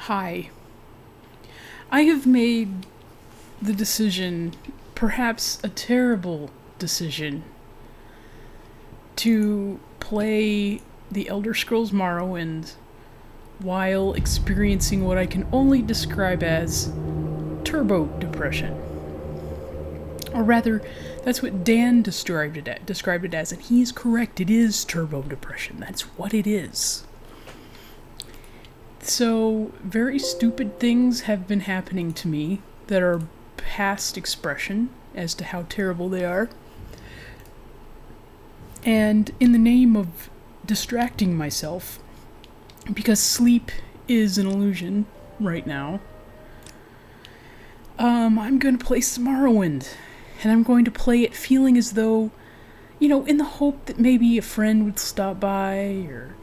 Hi. I have made the decision, perhaps a terrible decision, to play the Elder Scrolls Morrowind while experiencing what I can only describe as turbo depression. Or rather, that's what Dan described it as, and he's correct, it is turbo depression. That's what it is. So, very stupid things have been happening to me that are past expression as to how terrible they are. And in the name of distracting myself, because sleep is an illusion right now, I'm going to play some Morrowind. And I'm going to play it feeling as though, in the hope that maybe a friend would stop by, or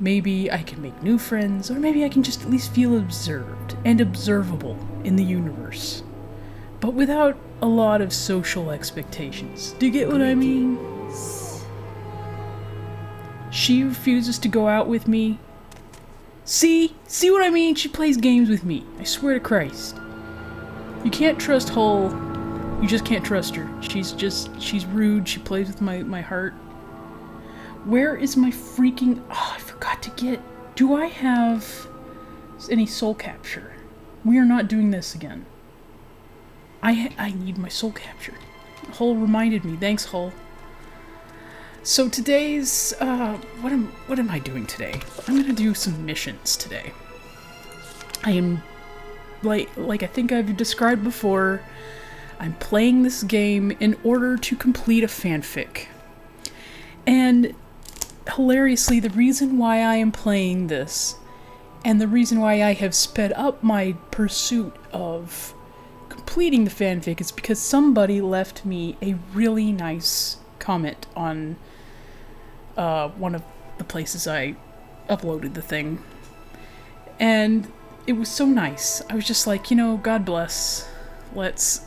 maybe I can make new friends, or maybe I can just at least feel observed and observable in the universe. But without a lot of social expectations. Do you get what I mean? She refuses to go out with me. See what I mean? She plays games with me. I swear to Christ. You can't trust Hull. You just can't trust her. She's rude. She plays with my heart. Where is my freaking... Oh, I forgot to get... Do I have any soul capture? We are not doing this again. I need my soul capture. Hull reminded me. Thanks, Hull. So today's... What am I doing today? I'm gonna do some missions today. I am... Like I think I've described before... I'm playing this game in order to complete a fanfic. And hilariously, the reason why I am playing this, and the reason why I have sped up my pursuit of completing the fanfic, is because somebody left me a really nice comment on one of the places I uploaded the thing. And it was so nice. I was just like, God bless. Let's,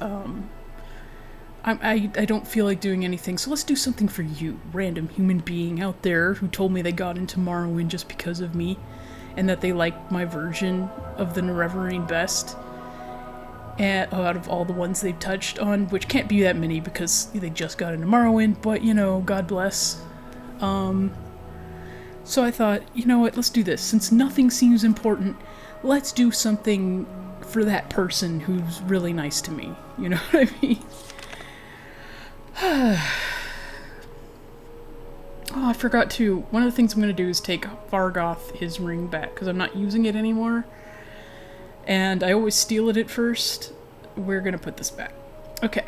I don't feel like doing anything, so let's do something for you, random human being out there who told me they got into Morrowind just because of me, and that they liked my version of the Nerevarine best, and out of all the ones they've touched on, which can't be that many because they just got into Morrowind, but, God bless. So I thought, you know what, let's do this. Since nothing seems important, let's do something for that person who's really nice to me. You know what I mean? Oh, I forgot to. One of the things I'm going to do is take Fargoth his ring back, because I'm not using it anymore. And I always steal it at first. We're going to put this back. Okay.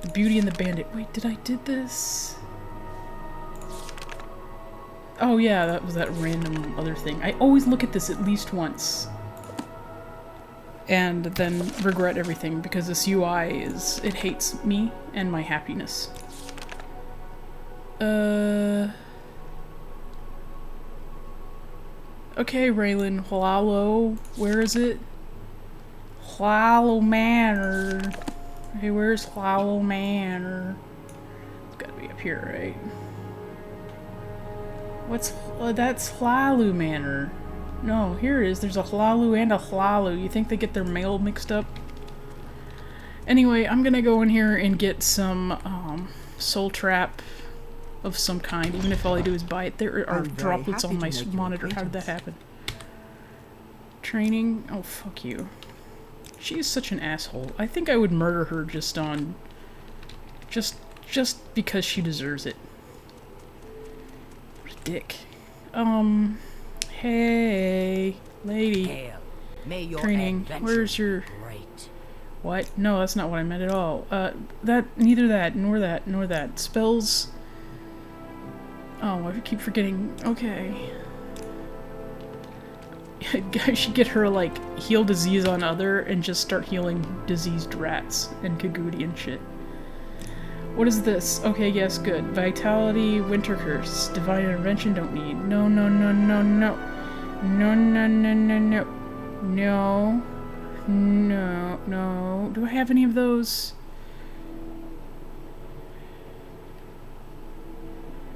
The Beauty and the Bandit. Wait, did this? Oh yeah, that was that random other thing. I always look at this at least once. And then regret everything, because this UI it hates me and my happiness. Okay, Raylan, Halaaallooo, where is it? Halaaallooo Maaannor. Okay, where's Halaaallooo Maaannor? It's gotta be up here, right? That's Halaaallooo Maaannor. No, here it is. There's a Halaaallooo and a Halaaallooo. You think they get their mail mixed up? Anyway, I'm gonna go in here and get some soul trap of some kind, even if all I do is buy it. There are droplets on my monitor. How did that happen? Training? Oh, fuck you. She is such an asshole. I think I would murder her just because she deserves it. What a dick. Hey, lady. Hail. May your Training. Where's your... Great. What? No, that's not what I meant at all. Neither that, nor that. Spells... Oh, I keep forgetting. Okay. I should get her, heal disease on other and just start healing diseased rats and Kagudi and shit. What is this? Okay, yes, good. Vitality, Winter Curse, Divine Intervention, don't need. No. No. Do I have any of those?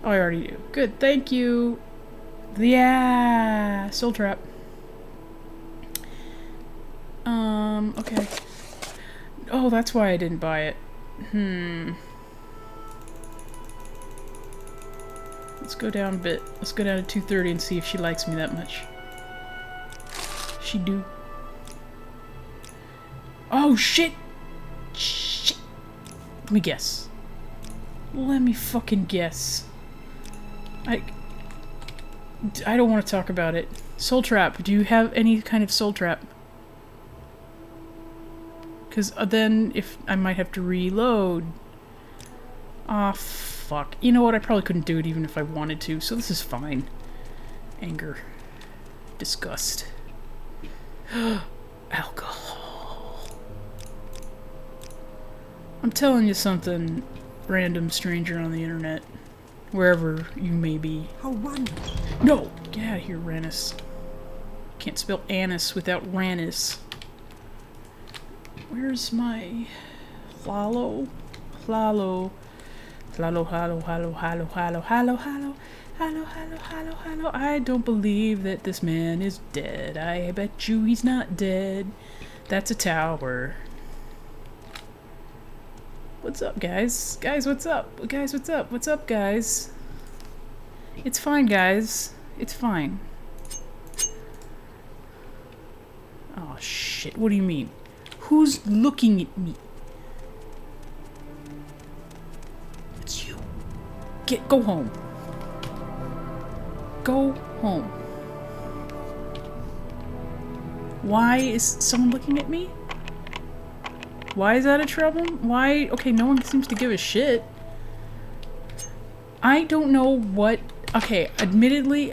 Oh, I already do. Good, thank you. Yeah! Soul Trap. Okay. Oh, that's why I didn't buy it. Let's go down a bit. Let's go down to 230 and see if she likes me that much. She do. Oh, shit! Shit! Let me guess. Let me fucking guess. I don't want to talk about it. Soul Trap. Do you have any kind of Soul Trap? Because then if I might have to reload. Ah, fuck. You know what? I probably couldn't do it even if I wanted to, so this is fine. Anger. Disgust. Alcohol. I'm telling you something, random stranger on the internet. Wherever you may be. How wonderful. No! Get out of here, Rannis. Can't spell anise without Rannis. Where's my Halaaallooo? Halaaallooo. Halaaallooo, halaaallooo, halaaallooo, halaaallooo, halaaallooo, halaaallooo, halaaallooo, halaaallooo. I don't believe that this man is dead. I bet you he's not dead. That's a tower. What's up, guys? Guys, what's up? Guys, what's up? What's up, guys? It's fine, guys. It's fine. Oh, shit. What do you mean? Who's looking at me? It's you. Go home. Go home. Why is someone looking at me? Why is that a trouble? Why? Okay, no one seems to give a shit. I don't know what... Okay, admittedly,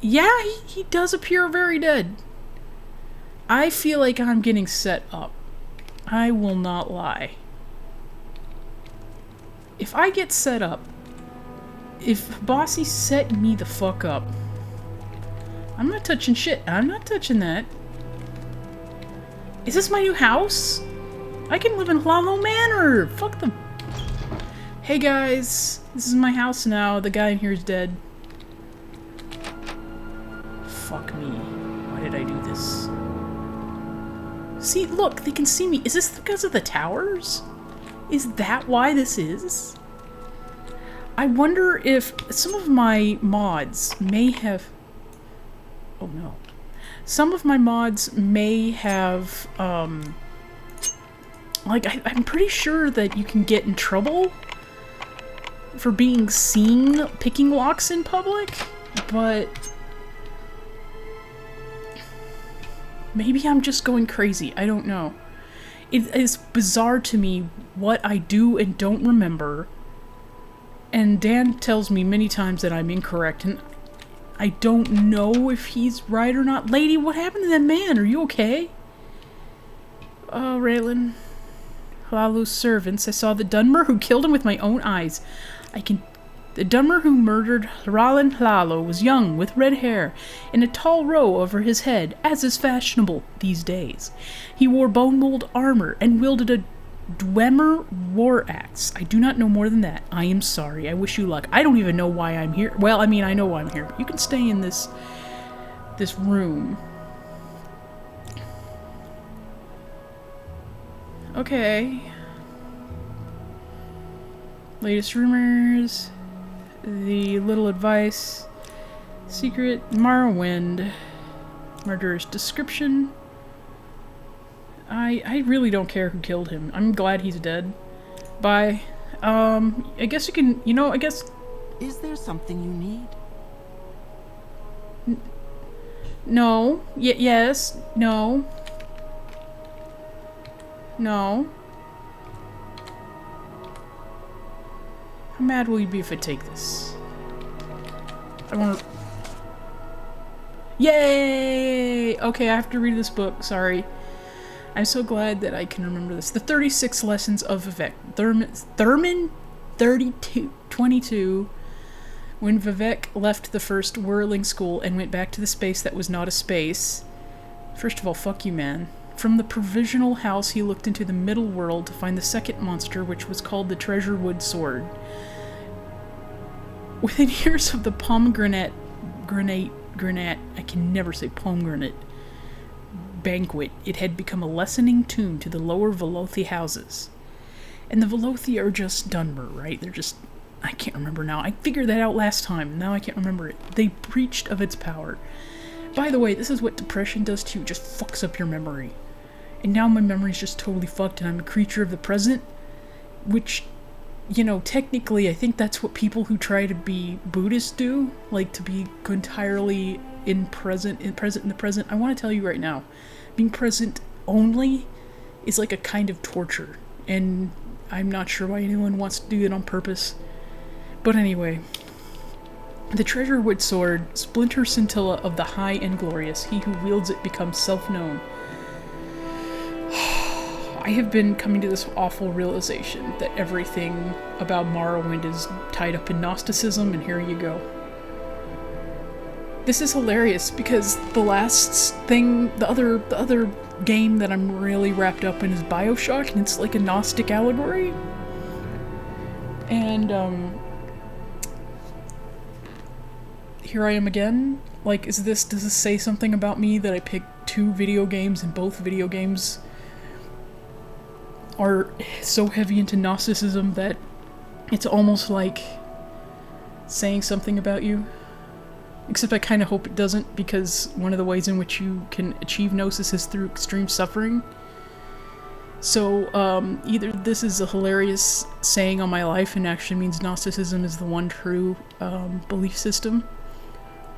yeah, he does appear very dead. I feel like I'm getting set up. I will not lie. If I get set up, if Bossy set me the fuck up, I'm not touching shit. I'm not touching that. Is this my new house? I can live in Halaaallooo Maaannor! Fuck them. Hey guys, this is my house now. The guy in here is dead. Fuck me. Why did I do this? See, look, they can see me. Is this because of the towers? Is that why this is? I wonder if some of my mods may have... Oh no. Some of my mods may have, like, I'm pretty sure that you can get in trouble for being seen picking locks in public, but maybe I'm just going crazy. I don't know. It is bizarre to me what I do and don't remember, and Dan tells me many times that I'm incorrect, and I don't know if he's right or not. Lady, what happened to that man? Are you okay? Oh, Raylan. Halaalloo's servants. I saw the Dunmer who killed him with my own eyes. The Dunmer who murdered Halaalloo was young, with red hair, and a tall row over his head, as is fashionable these days. He wore bone mold armor and wielded a Dwemer war axe. I do not know more than that. I am sorry. I wish you luck. I don't even know why I'm here. Well, I mean, I know why I'm here. But you can stay in this room. Okay. Latest rumors. The little advice. Secret. Morrowind. Murderer's description. I really don't care who killed him. I'm glad he's dead. Bye. I guess you can, you know, I guess... Is there something you need? No. Yes. No. No. How mad will you be if I take this? I want to... Yay! Okay, I have to read this book. Sorry. I'm so glad that I can remember this. The 36 Lessons of Vivec. Thurman 22. When Vivec left the first whirling school and went back to the space that was not a space. First of all, fuck you, man. From the provisional house, he looked into the middle world to find the second monster, which was called the Treasure Wood Sword. Within years of the pomegranate, I can never say pomegranate, banquet, it had become a lessening tune to the lower Velothi houses. And the Velothi are just Dunmer, right? They're just... I can't remember now. I figured that out last time. Now I can't remember it. They preached of its power. By the way, this is what depression does to you. It just fucks up your memory. And now my memory's just totally fucked and I'm a creature of the present. Which, you know, technically I think that's what people who try to be Buddhist do. Like, to be entirely in the present. I want to tell you right now, being present only is like a kind of torture. And I'm not sure why anyone wants to do it on purpose. But anyway, the Treasurewood Sword, splinter scintilla of the high and glorious, he who wields it becomes self-known. I have been coming to this awful realization that everything about Morrowind is tied up in Gnosticism, and here you go. This is hilarious because the last thing, the other game that I'm really wrapped up in is BioShock, and it's like a Gnostic allegory. And, here I am again. Like, does this say something about me that I picked 2 video games and both video games are so heavy into Gnosticism that it's almost like saying something about you? Except I kind of hope it doesn't, because one of the ways in which you can achieve Gnosis is through extreme suffering. So, either this is a hilarious saying on my life and actually means Gnosticism is the one true belief system,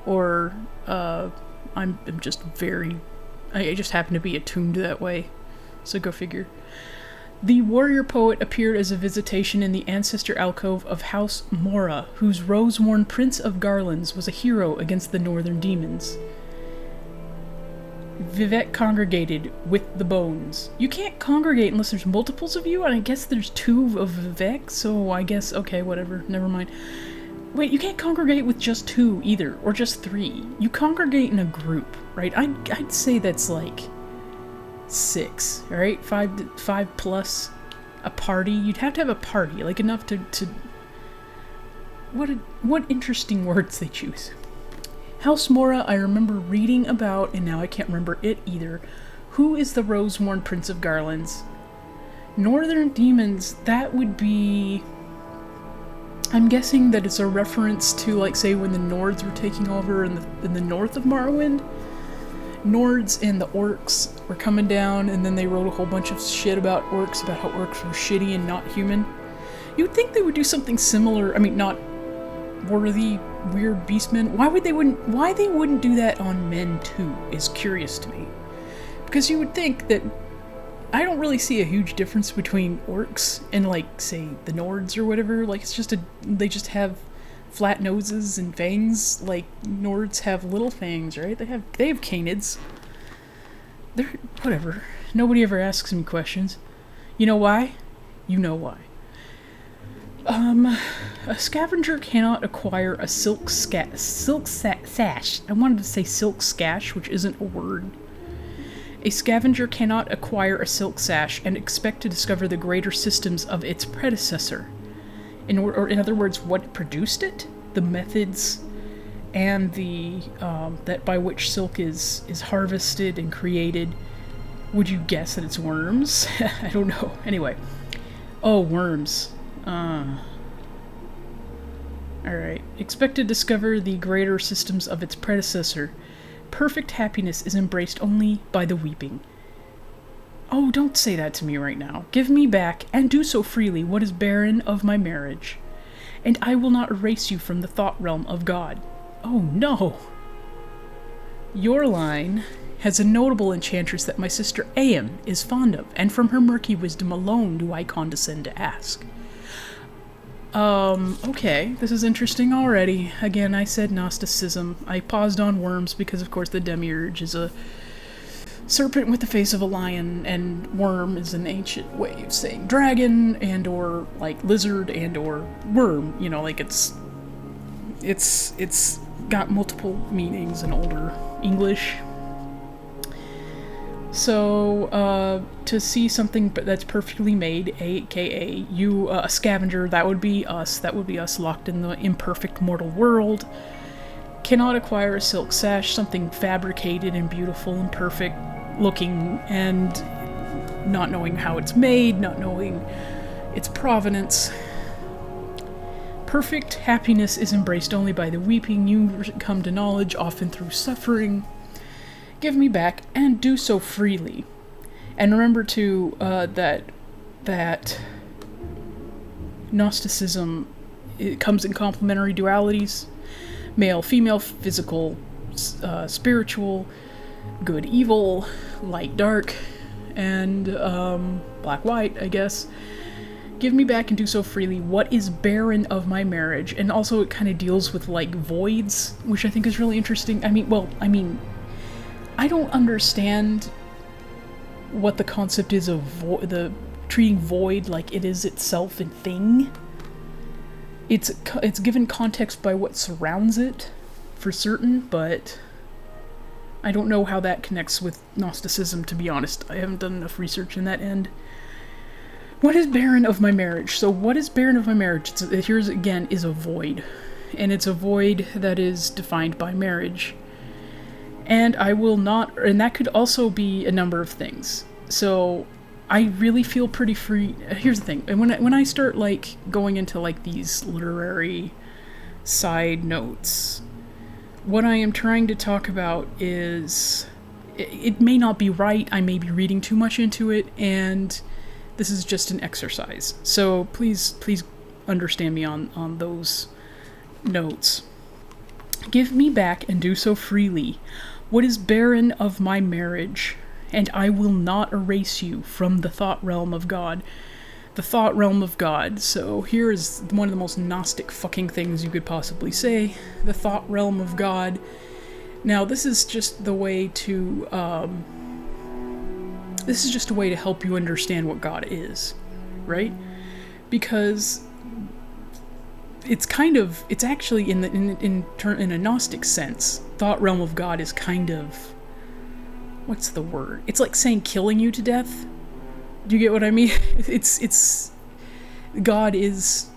or I'm just I just happen to be attuned that way. So go figure. The warrior poet appeared as a visitation in the ancestor alcove of House Mora, whose rose-worn Prince of Garlands was a hero against the northern demons. Vivec congregated with the bones. You can't congregate unless there's multiples of you, and I guess there's 2 of Vivec, so I guess, okay, whatever, never mind. Wait, you can't congregate with just 2 either, or just 3. You congregate in a group, right? I'd say that's like 6, right? 5 plus a party. You'd have to have a party, like enough to what interesting words they choose. House Mora, I remember reading about, and now I can't remember it either. Who is the rose-worn Prince of Garlands? Northern demons, that would be... I'm guessing that it's a reference to, like, say, when the Nords were taking over in the north of Morrowind. Nords and the orcs were coming down, and then they wrote a whole bunch of shit about orcs, about how orcs were shitty and not human. You would think they would do something similar, I mean, not worthy, weird beastmen. Why they wouldn't do that on men too is curious to me. Because you would think that I don't really see a huge difference between orcs and, like, say, the Nords or whatever. Like, it's just they just have flat noses and fangs. Like, Nords have little fangs, right? They have canids. They're whatever. Nobody ever asks me questions. You know why? You know why. A scavenger cannot acquire a silk sash. I wanted to say silk scash, which isn't a word. A scavenger cannot acquire a silk sash and expect to discover the greater systems of its predecessor. In other words, what produced it, the methods, and the that by which silk is harvested and created. Would you guess that it's worms? I don't know. Anyway. Oh, worms. Alright. Expect to discover the greater systems of its predecessor. Perfect happiness is embraced only by the weeping. Oh, don't say that to me right now. Give me back, and do so freely, what is barren of my marriage. And I will not erase you from the thought realm of God. Oh, no! Your line has a notable enchantress that my sister Aim is fond of, and from her murky wisdom alone do I condescend to ask. Okay, this is interesting already. Again, I said Gnosticism. I paused on worms because, of course, the demiurge is a serpent with the face of a lion, and worm is an ancient way of saying dragon, and or, like, lizard, and or worm. You know, like, it's got multiple meanings in older English. So, to see something that's perfectly made, aka you, a scavenger, that would be us locked in the imperfect mortal world, cannot acquire a silk sash, something fabricated and beautiful and perfect, looking and not knowing how it's made, not knowing its provenance. Perfect happiness is embraced only by the weeping. You come to knowledge, often through suffering. Give me back, and do so freely. And remember too that Gnosticism, it comes in complementary dualities: male, female, physical, spiritual, good, evil, light, dark, and black, white, I guess. Give me back and do so freely. What is barren of my marriage? And also it kind of deals with like voids, which I think is really interesting. I don't understand what the concept is of the treating void like it is itself a thing. It's given context by what surrounds it, for certain, but I don't know how that connects with Gnosticism, to be honest. I haven't done enough research in that end. What is barren of my marriage? So what is barren of my marriage? Here's again, is a void. And it's a void that is defined by marriage. And I will not, and that could also be a number of things. So I really feel pretty free. Here's the thing, and when I start like going into like these literary side notes, what I am trying to talk about is, it may not be right, I may be reading too much into it, and this is just an exercise. So please understand me on those notes. Give me back and do so freely what is barren of my marriage, and I will not erase you from the thought realm of God. The thought realm of God. So here is one of the most Gnostic fucking things you could possibly say. The thought realm of God. Now this is just the way to help you understand what God is, right? Because it's actually in a Gnostic sense, thought realm of God is kind of, what's the word? It's like saying killing you to death. Do you get what I mean? It's God is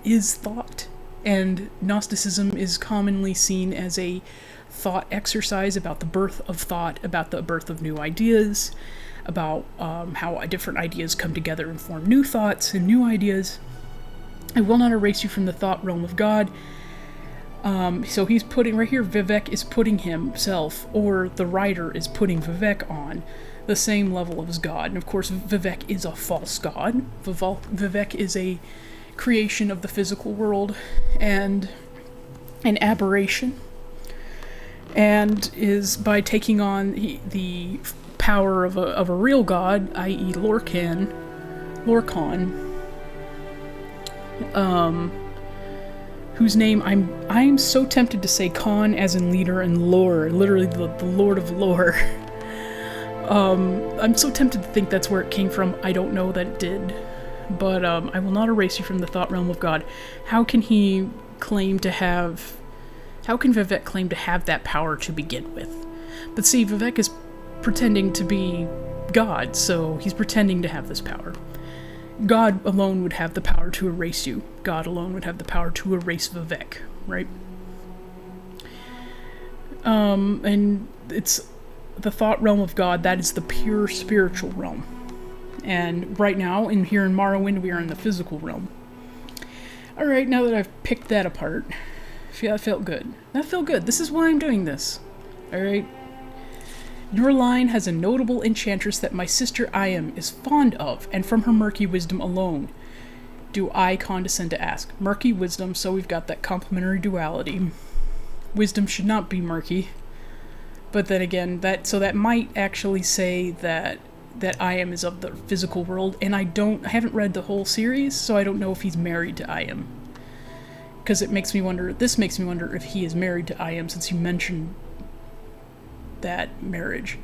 thought, and Gnosticism is commonly seen as a thought exercise about the birth of thought, about the birth of new ideas, about how different ideas come together and form new thoughts and new ideas. I will not erase you from the thought realm of God. So he's putting, right here, Vivec is putting himself, or the writer is putting Vivec on the same level as God. And of course, Vivec is a false god. Vivec is a creation of the physical world and an aberration, and is, by taking on the power of a real god, i.e. Lorcan, whose name I'm so tempted to say Khan as in leader and lore, literally the Lord of Lore. I'm so tempted to think that's where it came from. I don't know that it did, but I will not erase you from the thought realm of God. How can Vivec claim to have that power to begin with? But see, Vivec is pretending to be God, so he's pretending to have this power. God alone would have the power to erase you. God alone would have the power to erase Vivec, right? And it's the thought realm of God, that is the pure spiritual realm. And right now, here in Morrowind, we are in the physical realm. Alright, now that I've picked that apart, that felt good. That felt good. This is why I'm doing this. Alright? Your line has a notable enchantress that my sister Iam is fond of, and from her murky wisdom alone do I condescend to ask. Murky wisdom, so we've got that complementary duality. Wisdom should not be murky. But then again, that might actually say that Iam is of the physical world, and I haven't read the whole series, so I don't know if he's married to Iam. Because this makes me wonder if he is married to Iam, since you mentioned that marriage.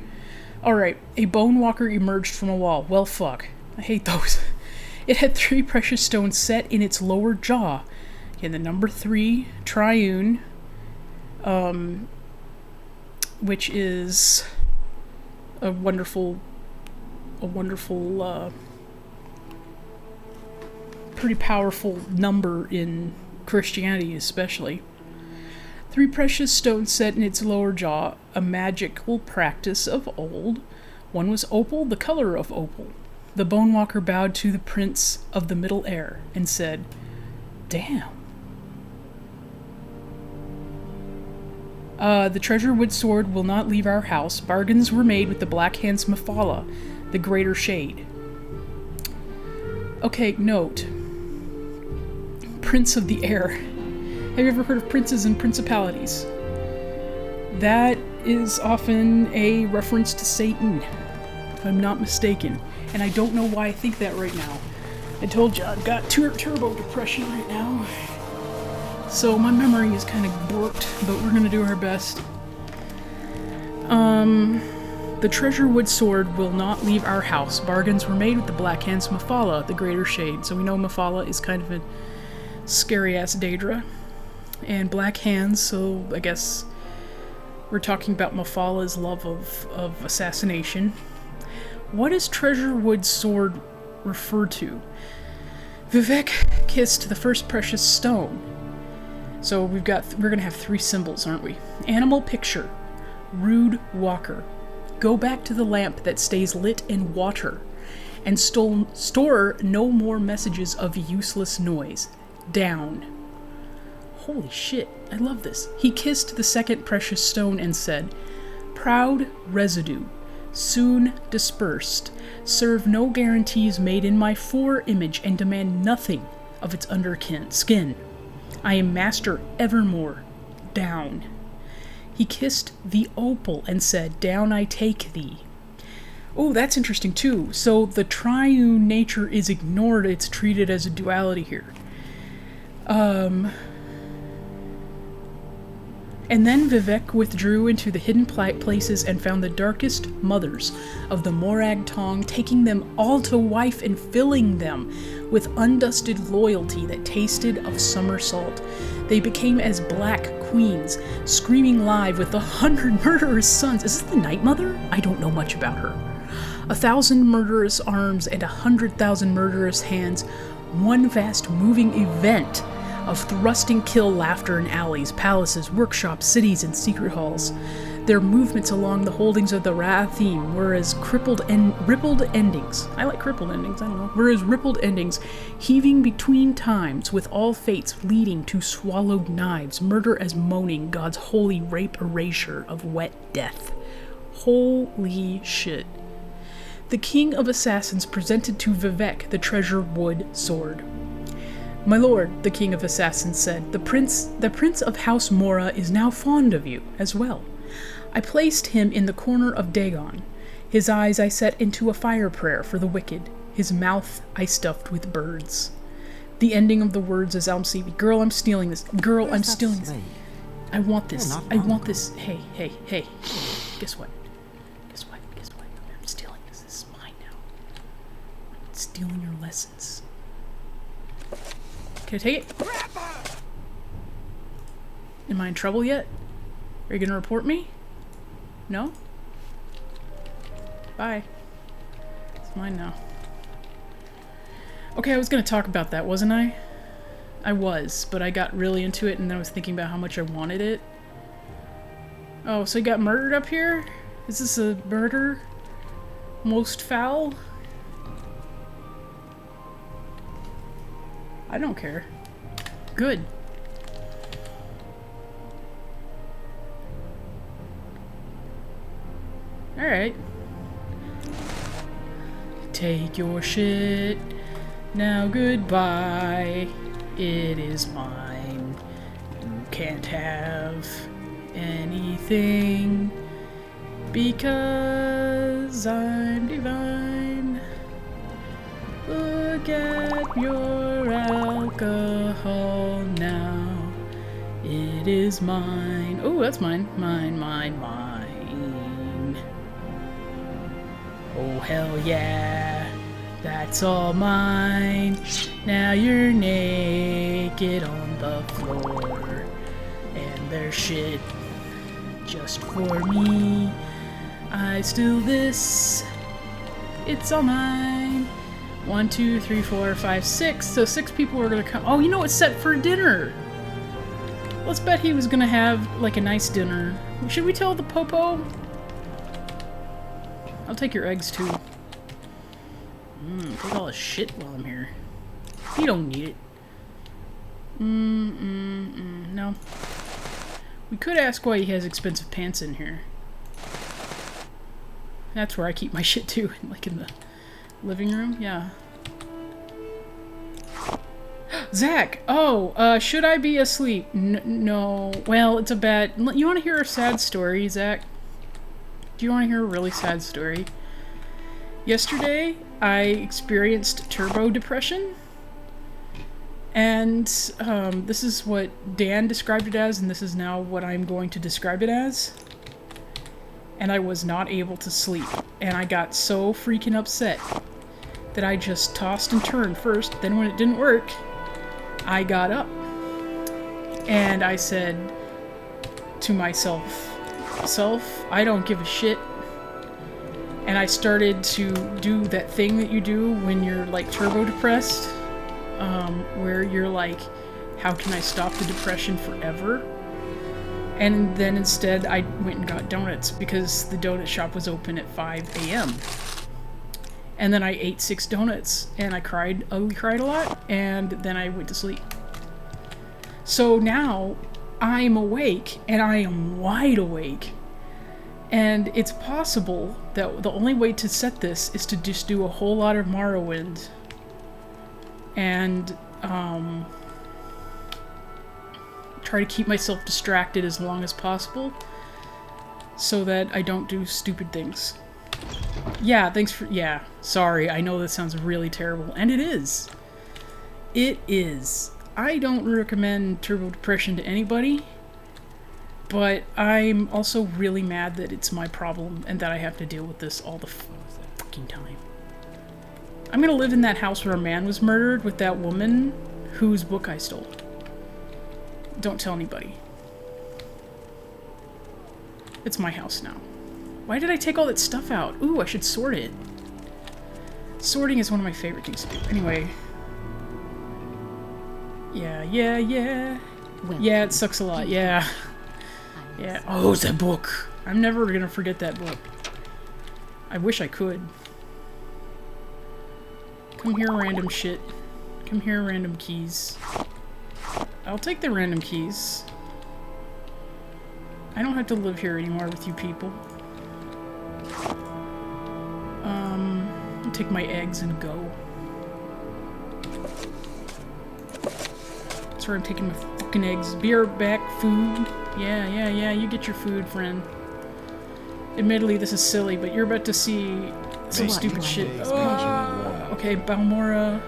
Alright, a bone walker emerged from a wall. Well, fuck. I hate those. It had 3 precious stones set in its lower jaw. Okay, the number 3, triune, which is a wonderful, pretty powerful number in Christianity, especially. 3 precious stones set in its lower jaw. a magical practice of old. One was opal, the color of opal. The Bone Walker bowed to the Prince of the Middle Air and said, "Damn." The treasure wood sword will not leave our house. Bargains were made with the Black Hand's Mephala, the Greater Shade. Okay, note. Prince of the Air. Have you ever heard of princes and principalities? That is often a reference to Satan, if I'm not mistaken. And I don't know why I think that right now. I told you I've got turbo depression right now. So my memory is kind of borked, but we're gonna do our best. The treasure wood sword will not leave our house. Bargains were made with the Black Hand's Mephala, the Greater Shade. So we know Mephala is kind of a scary-ass Daedra. And Black Hands, so I guess we're talking about Mephala's love of assassination. What does treasure wood sword refer to? Vivec kissed the first precious stone. So we're gonna have 3 symbols, aren't we? Animal picture, rude walker. Go back to the lamp that stays lit in water, and store no more messages of useless noise. Down. Holy shit, I love this. He kissed the second precious stone and said, "Proud residue, soon dispersed. Serve no guarantees made in my fore-image and demand nothing of its skin. I am master evermore. Down." He kissed the opal and said, "Down I take thee." Oh, that's interesting too. So the triune nature is ignored. It's treated as a duality here. And then Vivec withdrew into the hidden places and found the darkest mothers of the Morag Tong, taking them all to wife and filling them with undusted loyalty that tasted of summer salt. They became as black queens, screaming live with 100 murderous sons. Is this the Night Mother? I don't know much about her. 1,000 murderous arms and 100,000 murderous hands. One vast moving event of thrusting kill laughter in alleys, palaces, workshops, cities, and secret halls. Their movements along the holdings of the Ra-Theme were as rippled endings. I like crippled endings, I don't know. Were as rippled endings, heaving between times, with all fates leading to swallowed knives, murder as moaning, God's holy rape erasure of wet death. Holy shit. The King of Assassins presented to Vivec the treasure wood sword. "My lord," the King of Assassins said, the prince of House Mora is now fond of you as well. I placed him in the corner of Dagon. His eyes I set into a fire prayer for the wicked. His mouth I stuffed with birds." The ending of the words is Almsevi. Girl, I'm stealing this. Girl, I'm stealing this. I want this. I want this. Hey. Guess what? I'm stealing this. This is mine now. I'm stealing your lessons. Can I take it? Am I in trouble yet? Are you gonna report me? No? Bye. It's mine now. Okay, I was gonna talk about that, wasn't I? I was, but I got really into it and then I was thinking about how much I wanted it. Oh, so you got murdered up here? Is this a murder? Most foul? I don't care. Good. Alright. Take your shit. Now goodbye. It is mine. You can't have anything because I'm divine. Look at your alcohol now. It is mine. Oh, that's mine. Mine. Oh, hell yeah. That's all mine. Now you're naked on the floor. And there's shit just for me. I steal this. It's all mine. 1, 2, 3, 4, 5, 6. So 6 people are gonna come. Oh, you know what's set for dinner? let's bet he was gonna have, like, a nice dinner. Should we tell the Popo? I'll take your eggs, too. Take all his shit while I'm here. You don't need it. No. We could ask why he has expensive pants in here. That's where I keep my shit, too. Like, in the living room? Yeah. Zach! Oh, should I be asleep? No. Well, it's a bad... You want to hear a sad story, Zach? Do you want to hear a really sad story? Yesterday, I experienced turbo depression. And, this is what Dan described it as, and this is now what I'm going to describe it as. And I was not able to sleep. And I got so freaking upset that I just tossed and turned first. Then when it didn't work, I got up. And I said to myself, I don't give a shit. And I started to do that thing that you do when you're, like, turbo depressed. Where you're like, how can I stop the depression forever? And then instead I went and got donuts because the donut shop was open at 5 a.m. And then I ate 6 donuts and I cried a lot, and then I went to sleep. So now I'm awake, and I am wide awake. And it's possible that the only way to set this is to just do a whole lot of Morrowind. And, try to keep myself distracted as long as possible so that I don't do stupid things. Yeah, thanks for... Yeah, sorry, I know that sounds really terrible. And it is. It is. I don't recommend turbo depression to anybody, but I'm also really mad that it's my problem and that I have to deal with this all the fucking time. I'm gonna live in that house where a man was murdered with that woman whose book I stole. Don't tell anybody. It's my house now. Why did I take all that stuff out? Ooh, I should sort it. Sorting is one of my favorite things to do. Anyway. Yeah. Yeah, it sucks a lot. Yeah. Yeah. Oh, it's that book. I'm never gonna forget that book. I wish I could. Come here, random shit. Come here, random keys. I'll take the random keys. I don't have to live here anymore with you people. I'll take my eggs and go. That's where I'm taking my fucking eggs. Be right back, food. Yeah, you get your food, friend. Admittedly, this is silly, but you're about to see some stupid shit. Okay, Balmora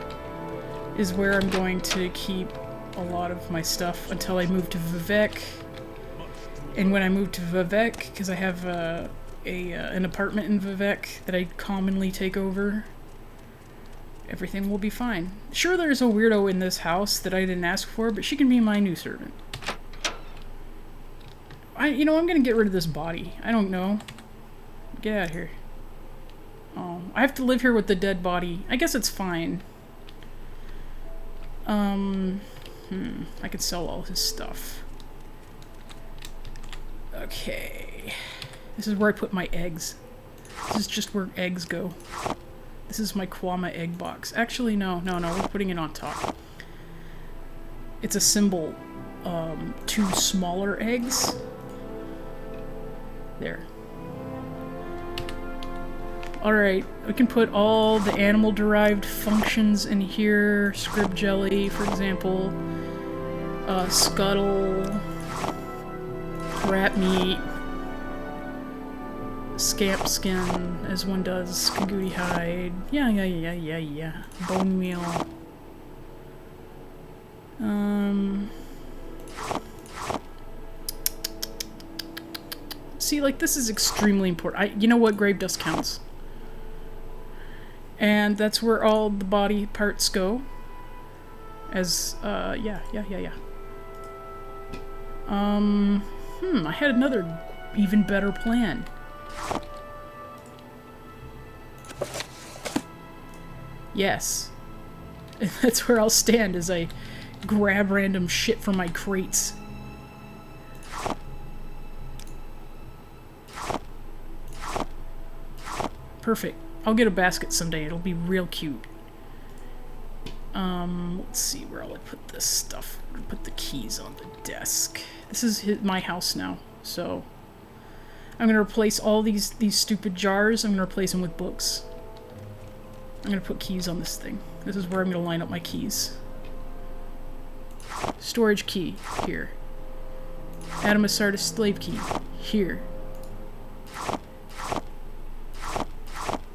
is where I'm going to keep a lot of my stuff until I move to Vivec. And when I move to Vivec, because I have an apartment in Vivec that I commonly take over, everything will be fine. Sure, there's a weirdo in this house that I didn't ask for, but she can be my new servant. I'm gonna get rid of this body. I don't know. Get out of here. Oh, I have to live here with the dead body. I guess it's fine. I could sell all his stuff. Okay. This is where I put my eggs. This is just where eggs go. This is my Kwama egg box. Actually, no, we're putting it on top. It's a symbol. 2 smaller eggs. There. Alright, we can put all the animal-derived functions in here. Scrib jelly, for example. Scuttle. Rat meat. Scamp skin, as one does. Kagouti hide. Yeah. Bone meal. See, like, this is extremely important. You know what? Grave dust counts. And that's where all the body parts go. As, yeah. I had another even better plan. Yes. That's where I'll stand as I grab random shit from my crates. Perfect. I'll get a basket someday. It'll be real cute. Let's see where I'll put this stuff. I'm gonna put the keys on the desk. This is my house now, so I'm gonna replace all these stupid jars. I'm gonna replace them with books. I'm gonna put keys on this thing. This is where I'm gonna line up my keys. Storage key here. Adamasartus slave key here.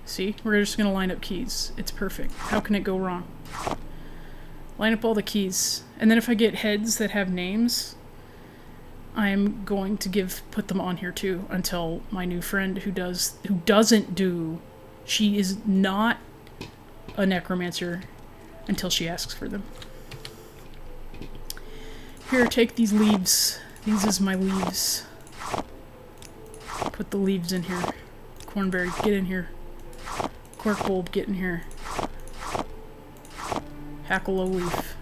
See? We're just gonna line up keys. It's perfect. How can it go wrong? Line up all the keys. And then if I get heads that have names, I'm going to put them on here too until my new friend who doesn't do, she is not a necromancer until she asks for them. Here, take these leaves. These is my leaves. Put the leaves in here. Cornberry, get in here. Cork bulb, get in here. Halaaallooo leaf.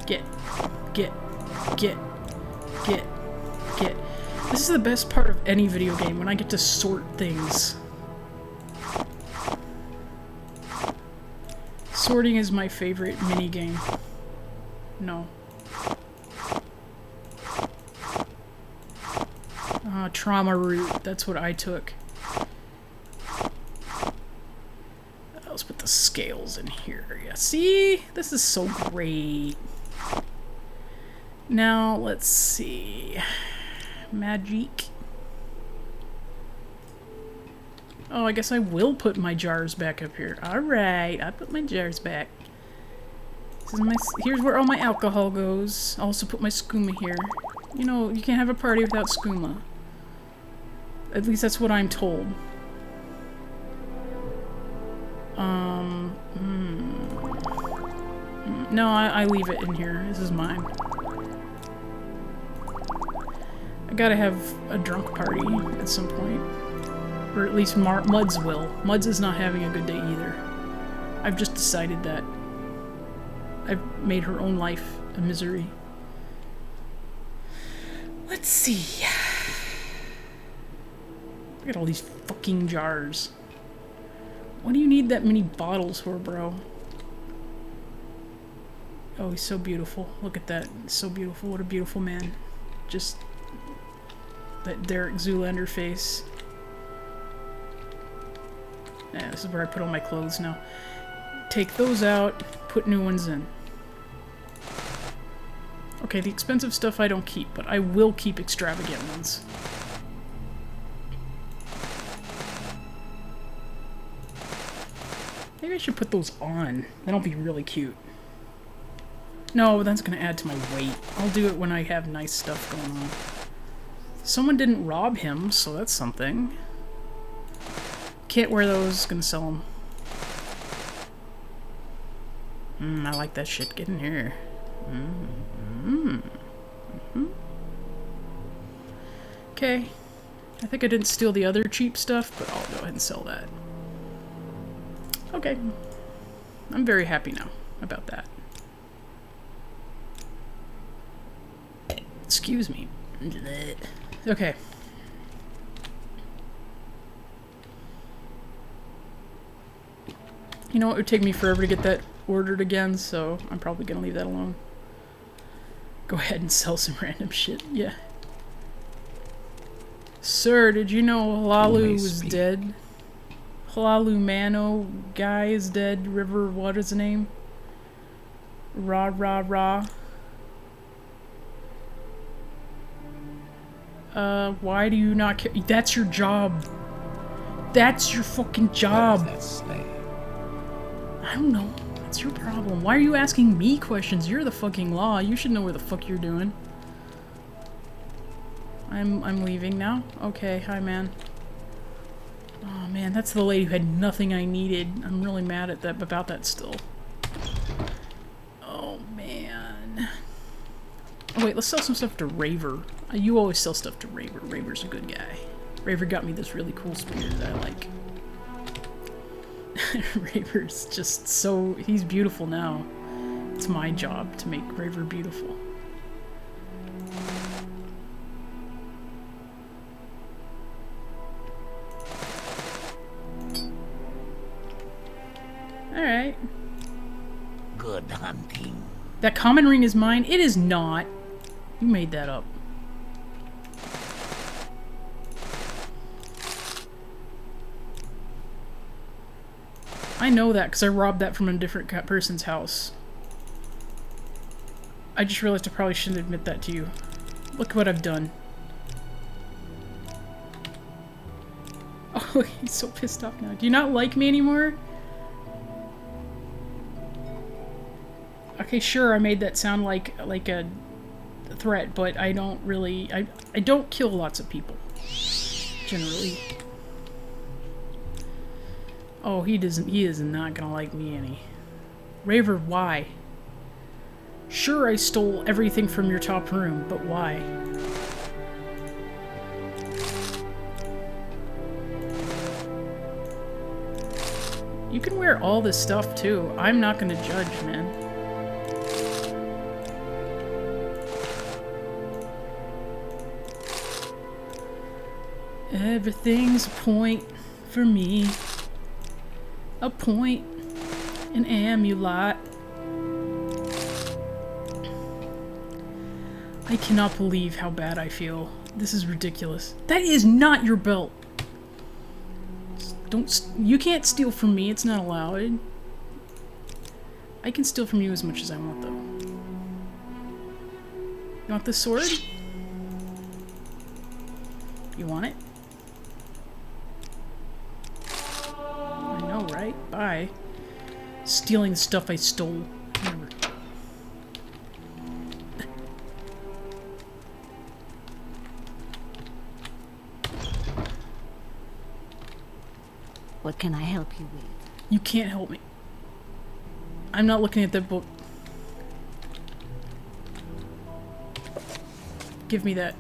Get. This is the best part of any video game, when I get to sort things. Sorting is my favorite minigame. No. Trauma root, that's what I took. Let's put the scales in here. Yeah, see? This is so great. Now, let's see. Magic. Oh, I guess I will put my jars back up here. Alright, I put my jars back. Here's where all my alcohol goes. I'll also put my skooma here. You know, you can't have a party without skooma. At least that's what I'm told. No, I leave it in here. This is mine. I gotta have a drunk party at some point. Or at least Muds will. Muds is not having a good day either. I've just decided that. I've made her own life a misery. Let's see. Look at all these fucking jars. What do you need that many bottles for, bro? Oh, he's so beautiful. Look at that. He's so beautiful. What a beautiful man. Just that Derek Zoolander face. Yeah, this is where I put all my clothes now. Take those out, put new ones in. Okay, the expensive stuff I don't keep, but I will keep extravagant ones. Maybe I should put those on. That'll be really cute. No, that's gonna add to my weight. I'll do it when I have nice stuff going on. Someone didn't rob him, so that's something. Can't wear those, gonna sell them. I like that shit. Get in here. Okay. I think I didn't steal the other cheap stuff, but I'll go ahead and sell that. Okay. I'm very happy now about that. Excuse me. Okay. You know, it would take me forever to get that ordered again, so I'm probably gonna leave that alone. Go ahead and sell some random shit, yeah. Sir, did you know Halaaallooo was dead? Halaaallooo Maaannor guy is dead. River, what is his name? Ra. Why do you not care? That's your job. That's your fucking job. That slave? I don't know. That's your problem. Why are you asking me questions? You're the fucking law. You should know where the fuck you're doing. I'm leaving now. Okay, hi man. Oh man, that's the lady who had nothing I needed. I'm really mad at that about that still. Oh man. Oh wait, let's sell some stuff to Raver. You always sell stuff to Raver. Raver's a good guy. Raver got me this really cool spear that I like. Raver's just so... he's beautiful now. It's my job to make Raver beautiful. right? Good hunting. That common ring is mine? It is not. You made that up. I know that because I robbed that from a different person's house. I just realized I probably shouldn't admit that to you. Look what I've done. Oh, he's so pissed off now. Do you not like me anymore? Okay, sure, I made that sound like a threat, but I don't really... I don't kill lots of people. Generally. Oh, he is not gonna like me any. Raver, why? Sure, I stole everything from your top room, but why? You can wear all this stuff, too. I'm not gonna judge, man. Everything's a point for me. A point, an amulet. I cannot believe how bad I feel. This is ridiculous. That is not your belt. You can't steal from me. It's not allowed. I can steal from you as much as I want, though. You want this sword? You want it? I know, right? Bye. Stealing the stuff I stole. Never. What can I help you with? You can't help me. I'm not looking at that book. Give me that.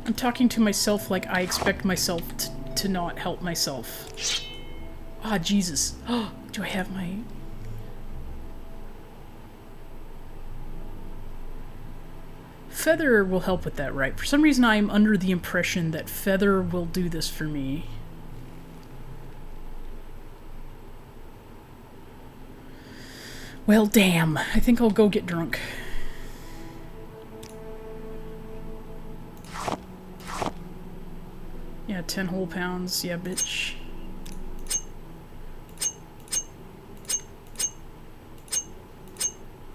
I'm talking to myself like I expect myself to not help myself. Ah, Jesus. Oh, do I have my... Feather will help with that, right? For some reason I am under the impression that Feather will do this for me. Well, damn. I think I'll go get drunk. Yeah, 10 whole pounds. Yeah, bitch.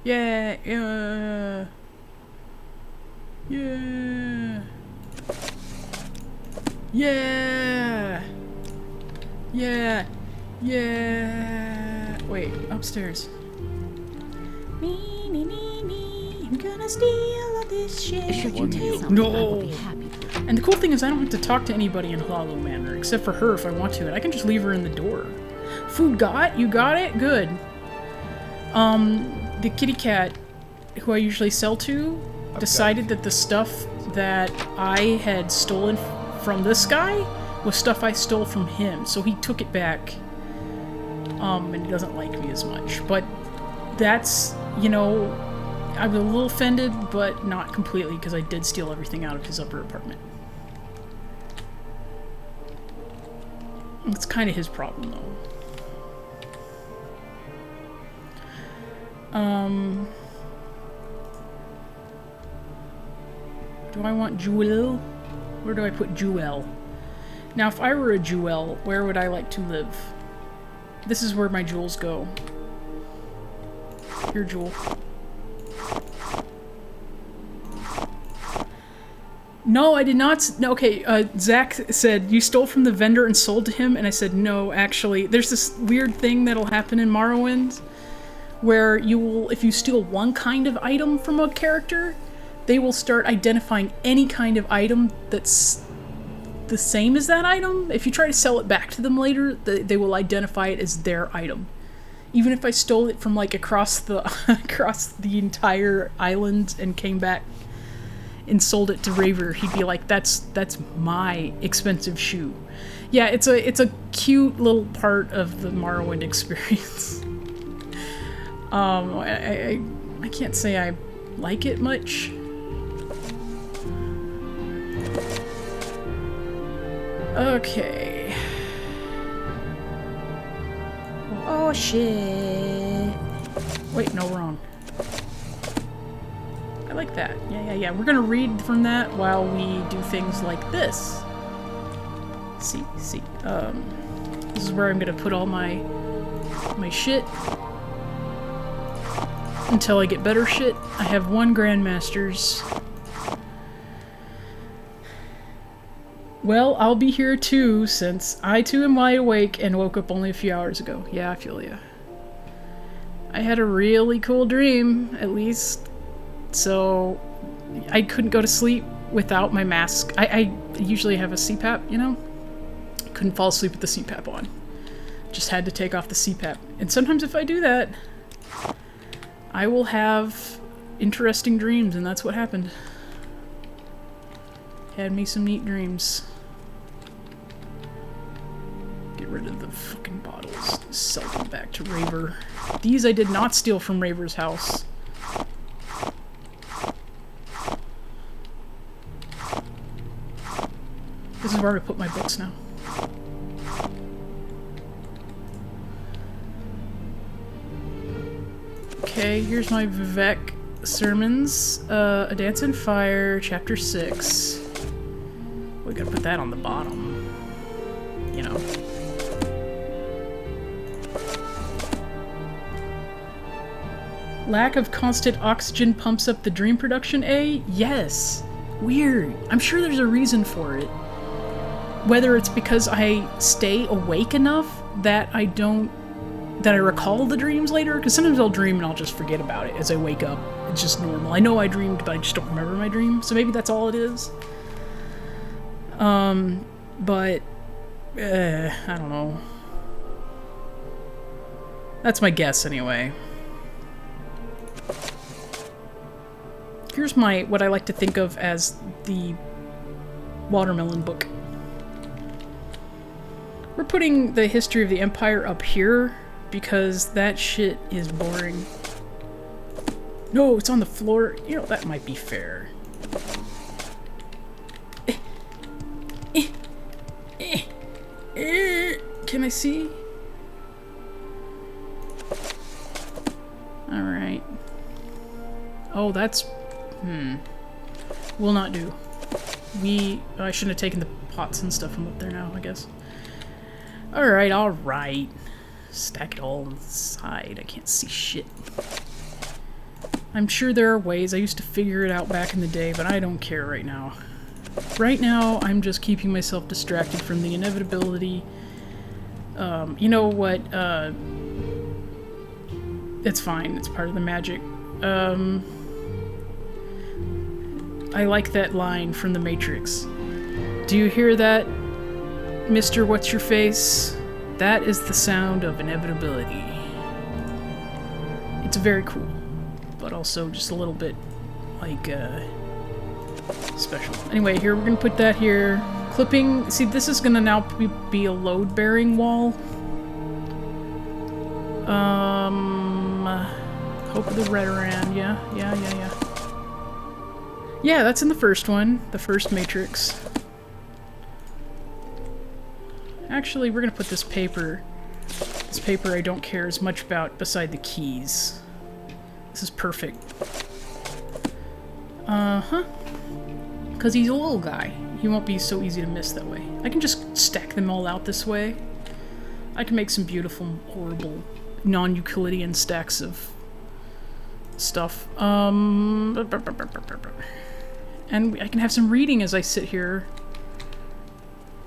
Yeah, yeah. Yeah. Yeah. Yeah. Yeah. Wait, upstairs. I'm gonna steal all this shit. Should you take something, No. I will be happy to. And the cool thing is I don't have to talk to anybody in Halaaallooo Maaannor, except for her if I want to, and I can just leave her in the door. Food got? You got it? Good. The kitty cat, who I usually sell to, decided that the stuff that I had stolen from this guy was stuff I stole from him, so he took it back. And he doesn't like me as much. But that's, you know, I was a little offended, but not completely, because I did steal everything out of his upper apartment. It's kind of his problem, though. Do I want Jewel? Where do I put Jewel? Now, if I were a Jewel, where would I like to live? This is where my jewels go. Here, Jewel. No, I did not. No, okay, Zach said, you stole from the vendor and sold to him, and I said, no, actually. There's this weird thing that'll happen in Morrowind, where you will, if you steal one kind of item from a character, they will start identifying any kind of item that's the same as that item. If you try to sell it back to them later, they will identify it as their item. Even if I stole it from, like, across the entire island and came back and sold it to Raver, he'd be like, that's my expensive shoe. Yeah, it's a cute little part of the Morrowind experience. I can't say I like it much. Okay. Oh, shit. Wait, no, wrong. I like that. Yeah. We're gonna read from that while we do things like this. See. This is where I'm gonna put all my shit. Until I get better shit. I have 1 Grandmaster's. Well, I'll be here too, since I too am wide awake and woke up only a few hours ago. Yeah, I feel ya. I had a really cool dream, at least. So, I couldn't go to sleep without my mask. I usually have a CPAP, you know? Couldn't fall asleep with the CPAP on. Just had to take off the CPAP. And sometimes if I do that, I will have interesting dreams, and that's what happened. Had me some neat dreams. Get rid of the fucking bottles. Sell them back to Raver. These I did not steal from Raver's house. This is where I put my books now. Okay, here's my Vivec sermons. A Dance in Fire, chapter 6. We gotta put that on the bottom. You know. Lack of constant oxygen pumps up the dream production, eh? Yes. Weird. I'm sure there's a reason for it. Whether it's because I stay awake enough that I recall the dreams later, because sometimes I'll dream and I'll just forget about it as I wake up. It's just normal. I know I dreamed, but I just don't remember my dream, so maybe that's all it is. But I don't know. That's my guess anyway. Here's what I like to think of as the watermelon book. We're putting the history of the Empire up here because that shit is boring. No, it's on the floor. You know, that might be fair. Can I see? Alright. Oh, that's... Will not do. I shouldn't have taken the pots and stuff from up there now, I guess. Alright. Stack it all on the side. I can't see shit. I'm sure there are ways. I used to figure it out back in the day, but I don't care right now. Right now, I'm just keeping myself distracted from the inevitability. You know what? It's fine. It's part of the magic. I like that line from The Matrix. Do you hear that, Mr. What's-Your-Face? That is the sound of inevitability. It's very cool, but also just a little bit, like, special. Anyway, here, we're gonna put that here. Clipping, see, this is gonna now be a load-bearing wall. Hope of the Redoran, yeah. Yeah, that's in the first one, the first Matrix. Actually, we're gonna put this paper I don't care as much about beside the keys. This is perfect. Because he's a little guy. He won't be so easy to miss that way. I can just stack them all out this way. I can make some beautiful, horrible, non-Euclidean stacks of stuff. And I can have some reading as I sit here.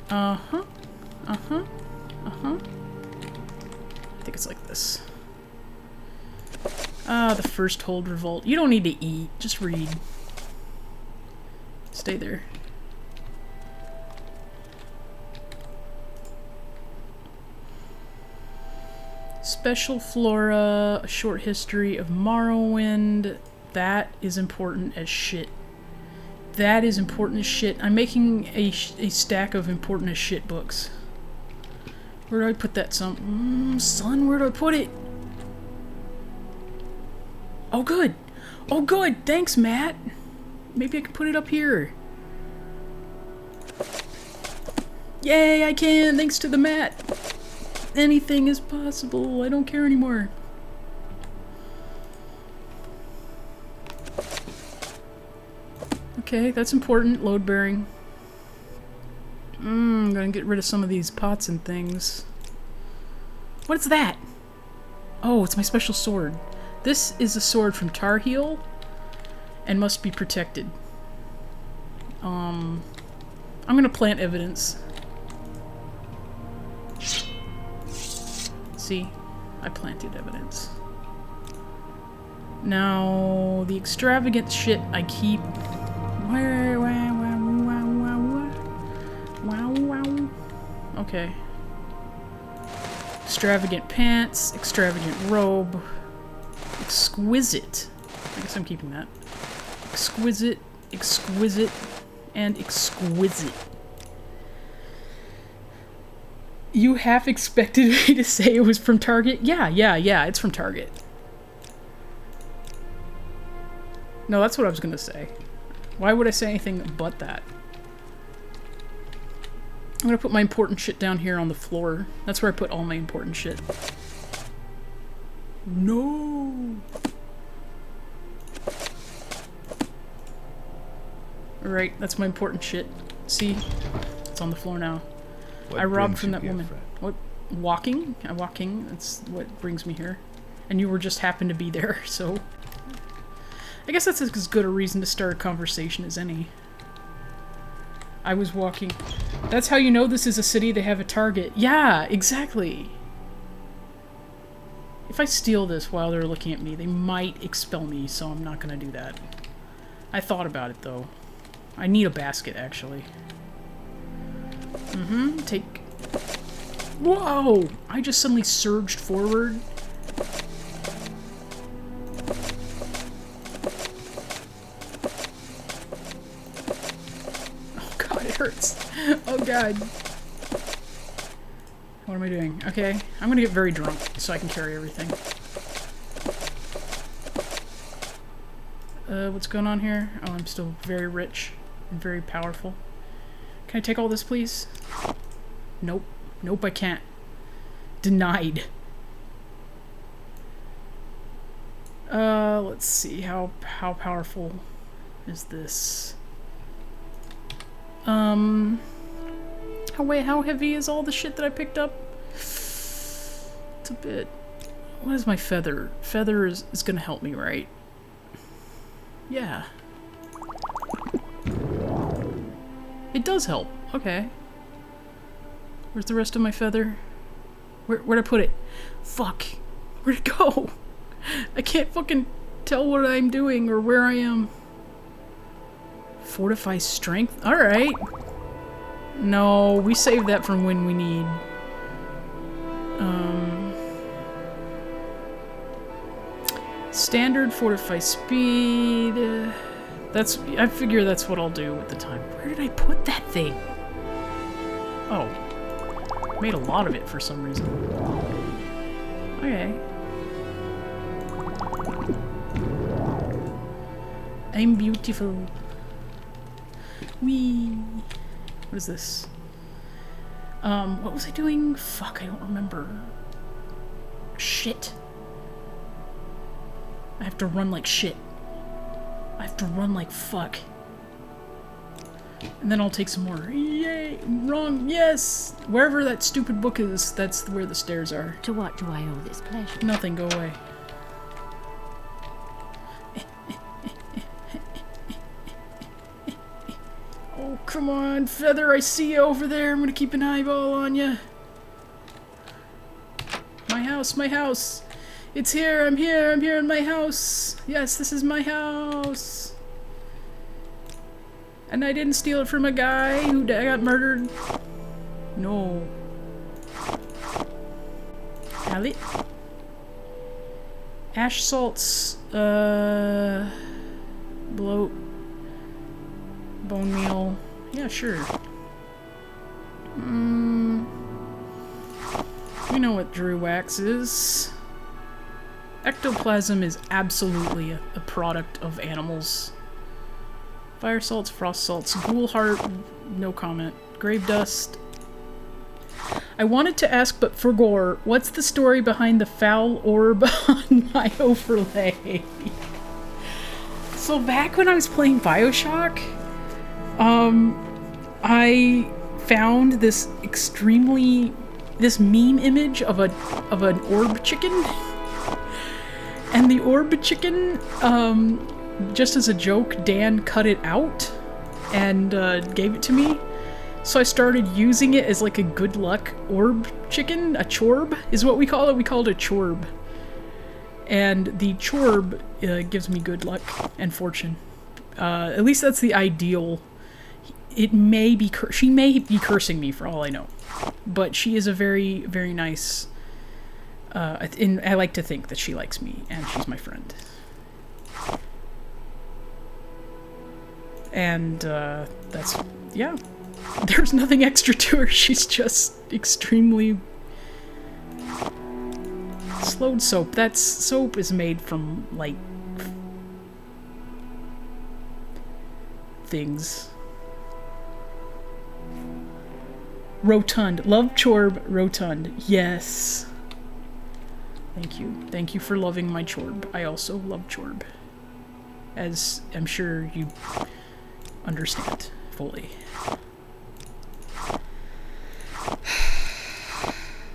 I think it's like this. The first hold revolt. You don't need to eat, just read. Stay there. Special Flora, a short history of Morrowind. That is important as shit. That is important as shit. I'm making a stack of important as shit books. Where do I put that son, where do I put it? Oh, good. Oh, good. Thanks, Matt. Maybe I can put it up here. Yay, I can. Thanks to the Matt. Anything is possible. I don't care anymore. Okay, that's important. Load bearing. I'm gonna get rid of some of these pots and things. What's that? Oh, it's my special sword. This is a sword from Tarheel and must be protected. I'm gonna plant evidence. See? I planted evidence. Now, the extravagant shit I keep... Okay. Extravagant pants, extravagant robe, exquisite. I guess I'm keeping that. Exquisite, exquisite, and exquisite. You half expected me to say it was from Target? Yeah, it's from Target. No, that's what I was gonna say. Why would I say anything but that? I'm gonna put my important shit down here on the floor. That's where I put all my important shit. No! Alright, that's my important shit. See? It's on the floor now. I robbed from that woman. What? Walking? I'm walking. That's what brings me here. And you were just happened to be there, so... I guess that's as good a reason to start a conversation as any. I was walking. That's how you know this is a city they have a target. Yeah, exactly. If I steal this while they're looking at me, they might expel me, so I'm not gonna do that. I thought about it, though. I need a basket, actually. Take... Whoa! I just suddenly surged forward. Oh god, it hurts. Oh god. What am I doing? Okay, I'm gonna get very drunk so I can carry everything. What's going on here? Oh, I'm still very rich and very powerful. Can I take all this, please? Nope. Nope, I can't. Denied. Let's see. How powerful is this? How heavy is all the shit that I picked up? It's a bit... What is my feather? Feather is gonna help me, right? Yeah. It does help. Okay. Where's the rest of my feather? Where'd I put it? Fuck. Where'd it go? I can't fucking tell what I'm doing or where I am. Fortify strength? Alright. No, we save that from when we need. Standard fortify speed. I figure that's what I'll do at the time. Where did I put that thing? Oh. Made a lot of it for some reason. Okay. I'm beautiful. Whee! What is this? What was I doing? Fuck, I don't remember. Shit. I have to run like shit. I have to run like fuck. And then I'll take some more. Yay! Wrong! Yes! Wherever that stupid book is, that's where the stairs are. To what do I owe this pleasure? Nothing, go away. Oh, come on, Feather, I see you over there. I'm gonna keep an eyeball on you. My house, my house. It's here, I'm here in my house. Yes, this is my house. And I didn't steal it from a guy who got murdered. No. Allie? Ash salts, bloat, bone meal. Yeah, sure. We know what Drew Wax is. Ectoplasm is absolutely a product of animals. Fire salts, frost salts, ghoul heart, no comment. Grave dust. I wanted to ask, but forgore, what's the story behind the foul orb on my overlay? So back when I was playing Bioshock, I found this meme image of an orb chicken. And the orb chicken, just as a joke, Dan cut it out and gave it to me. So I started using it as like a good luck orb chicken. A chorb is what we call it. We call it a chorb. And the chorb gives me good luck and fortune. At least that's the ideal. It may be she may be cursing me for all I know. But she is a very, very nice... and I like to think that she likes me, and she's my friend. And that's... yeah. There's nothing extra to her. She's just extremely... slowed soap. Soap is made from, like... things. Rotund. Love chorb. Rotund. Yes. Thank you. Thank you for loving my chorb. I also love chorb. As I'm sure you understand fully.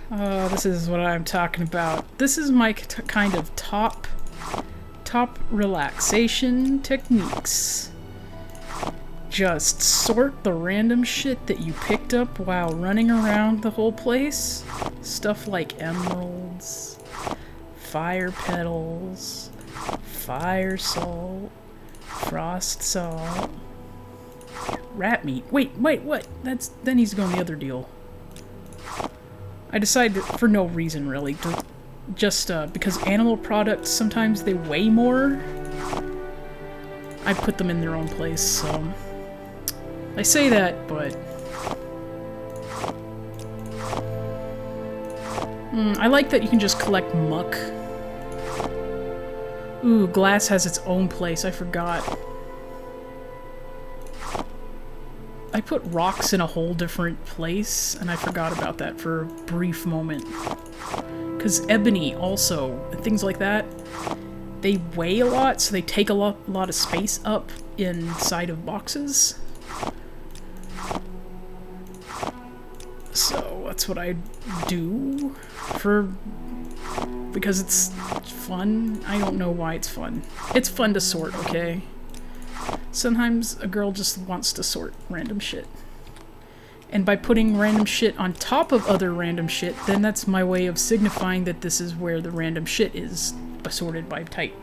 This is what I'm talking about. This is my kind of top relaxation techniques. Just sort the random shit that you picked up while running around the whole place. Stuff like emeralds, fire petals, fire salt, frost salt, rat meat. Wait, what? That needs to go in the other deal. I decided for no reason really, to just because animal products sometimes they weigh more. I put them in their own place, so I say that, but I like that you can just collect muck. Ooh, glass has its own place, I forgot. I put rocks in a whole different place, and I forgot about that for a brief moment. Because ebony also, and things like that, they weigh a lot, so they take a lot of space up inside of boxes. So that's what I do because it's fun. I don't know why it's fun. It's fun to sort, okay? Sometimes a girl just wants to sort random shit. And by putting random shit on top of other random shit, then that's my way of signifying that this is where the random shit is sorted by type.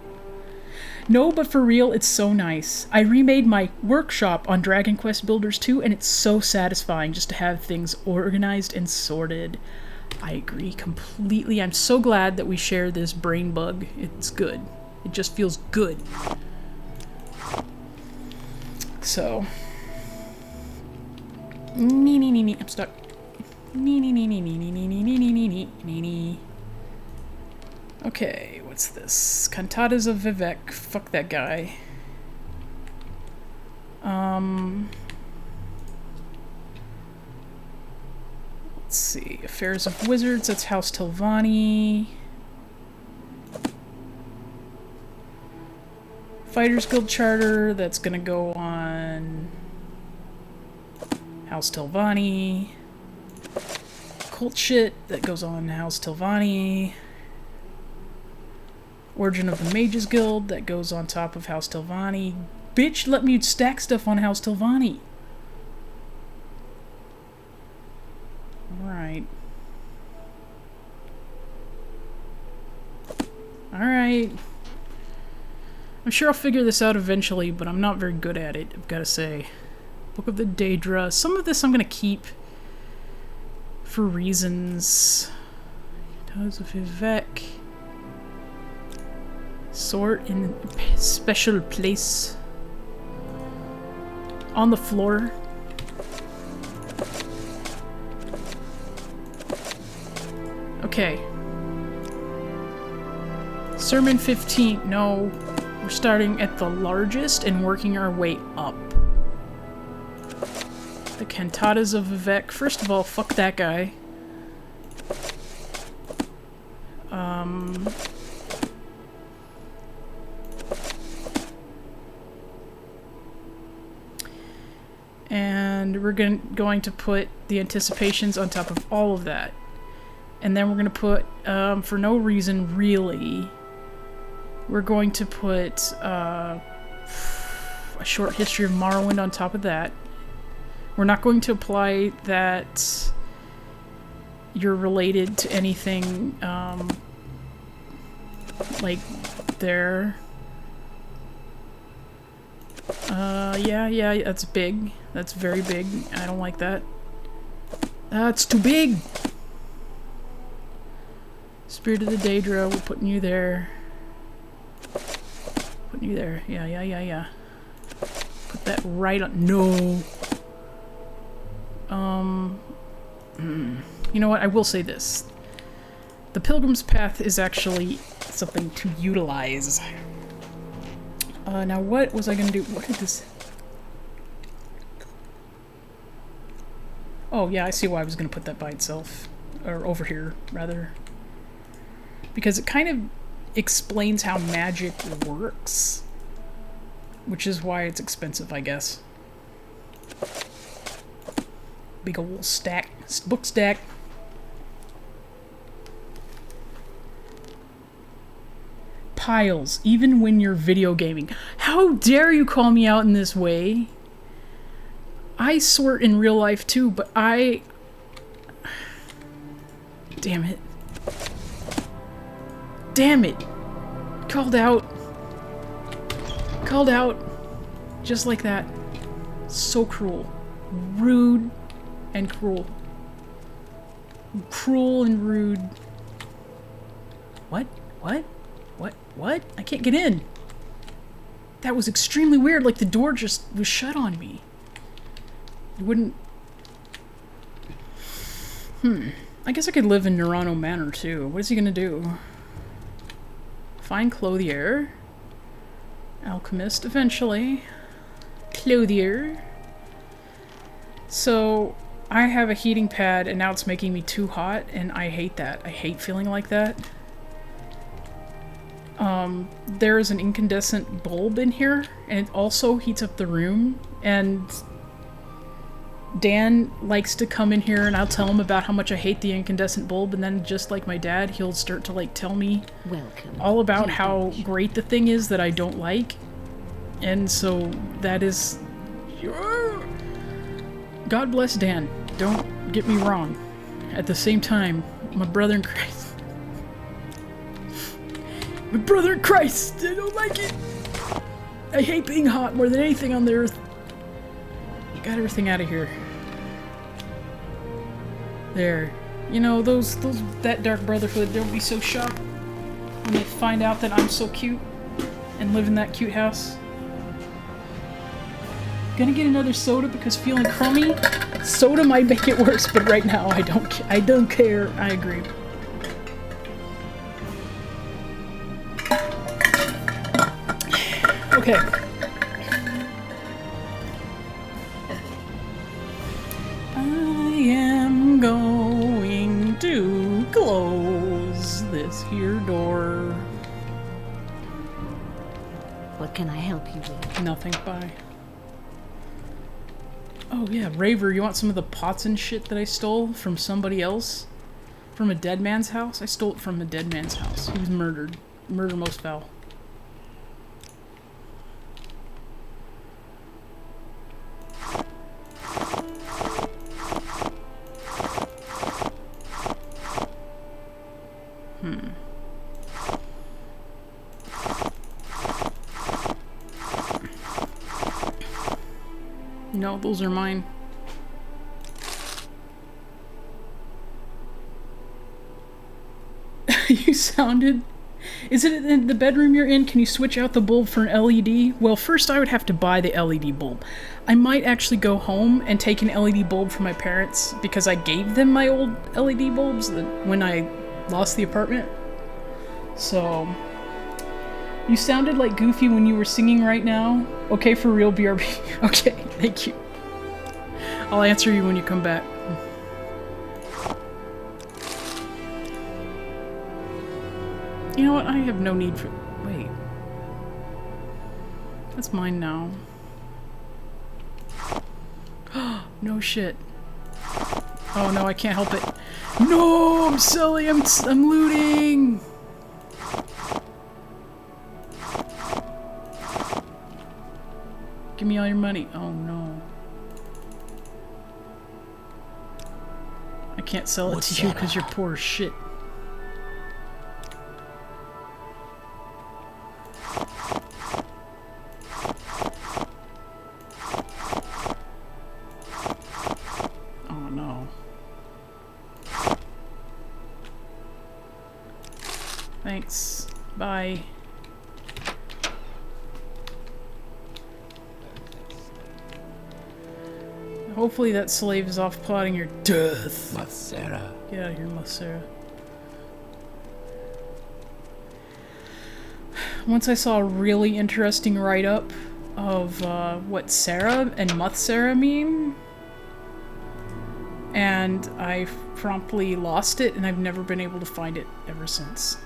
No, but for real, it's so nice. I remade my workshop on Dragon Quest Builders 2, and it's so satisfying just to have things organized and sorted. I agree completely. I'm so glad that we share this brain bug. It's good. It just feels good. So... I'm stuck. Okay, what's this? Cantatas of Vivec. Fuck that guy. Let's see. Affairs of Wizards, that's House Telvanni. Fighters Guild Charter, that's gonna go on House Telvanni. Cult shit, that goes on House Telvanni. Origin of the Mages Guild, that goes on top of House Telvanni. Bitch, let me stack stuff on House Telvanni. Alright. Alright. I'm sure I'll figure this out eventually, but I'm not very good at it, I've gotta say. Book of the Daedra. Some of this I'm gonna keep for reasons. Tales of Vivec. Sort in a special place. On the floor. Okay. Sermon 15. No. We're starting at the largest and working our way up. The Cantatas of Vivec. First of all, fuck that guy. And we're going to put the anticipations on top of all of that. And then we're going to put, for no reason really, we're going to put a short history of Morrowind on top of that. We're not going to apply that you're related to anything like there. Yeah, that's big. That's very big. I don't like that. That's too big! Spirit of the Daedra, we're putting you there. Putting you there. Yeah. Put that right on. No! You know what? I will say this. The Pilgrim's Path is actually something to utilize. Now what was I gonna do? What is this? Oh yeah, I see why I was gonna put that by itself. Or over here, rather. Because it kind of explains how magic works. Which is why it's expensive, I guess. Big old stack. Book stack. Piles, even when you're video gaming. How dare you call me out in this way? I sort in real life too, but I... Damn it. Damn it! Called out. Called out. Just like that. So cruel. Rude and cruel. Cruel and rude. What? What? What? I can't get in. That was extremely weird, like the door just was shut on me. It wouldn't... I guess I could live in Lleran Manor too. What is he gonna do? Find clothier. Alchemist, eventually. Clothier. So, I have a heating pad and now it's making me too hot and I hate that. I hate feeling like that. There is an incandescent bulb in here, and it also heats up the room, and Dan likes to come in here and I'll tell him about how much I hate the incandescent bulb, and then just like my dad, he'll start to like tell me all about how great the thing is that I don't like. And so that is... God bless Dan. Don't get me wrong. At the same time, my brother in Christ. My brother in Christ! I don't like it! I hate being hot more than anything on the earth. Got everything out of here. There. You know, that Dark Brotherhood, they'll be so shocked when they find out that I'm so cute and live in that cute house. Gonna get another soda because feeling crummy. Soda might make it worse, but right now I don't care. I agree. Okay. I am going to close this here door. What can I help you with? Nothing, bye. Oh yeah, Raver, you want some of the pots and shit that I stole from somebody else? From a dead man's house? I stole it from a dead man's house. He was murdered. Murder most foul. No, those are mine. You sounded... Is it in the bedroom you're in? Can you switch out the bulb for an LED? Well, first I would have to buy the LED bulb. I might actually go home and take an LED bulb from my parents because I gave them my old LED bulbs when I lost the apartment. So... You sounded like Goofy when you were singing right now. Okay, for real, BRB. Okay, thank you. I'll answer you when you come back. You know what? I have no need for... Wait. That's mine now. No shit. Oh no, I can't help it. No, I'm silly. I'm looting. Give me all your money. Oh no. I can't sell it to you because you're poor as shit. Oh no. Thanks. Bye. Hopefully that slave is off plotting your death. Matsera. Get out of here, Matsera. Once I saw a really interesting write-up of what Sarah and Muthsera mean, and I promptly lost it, and I've never been able to find it ever since.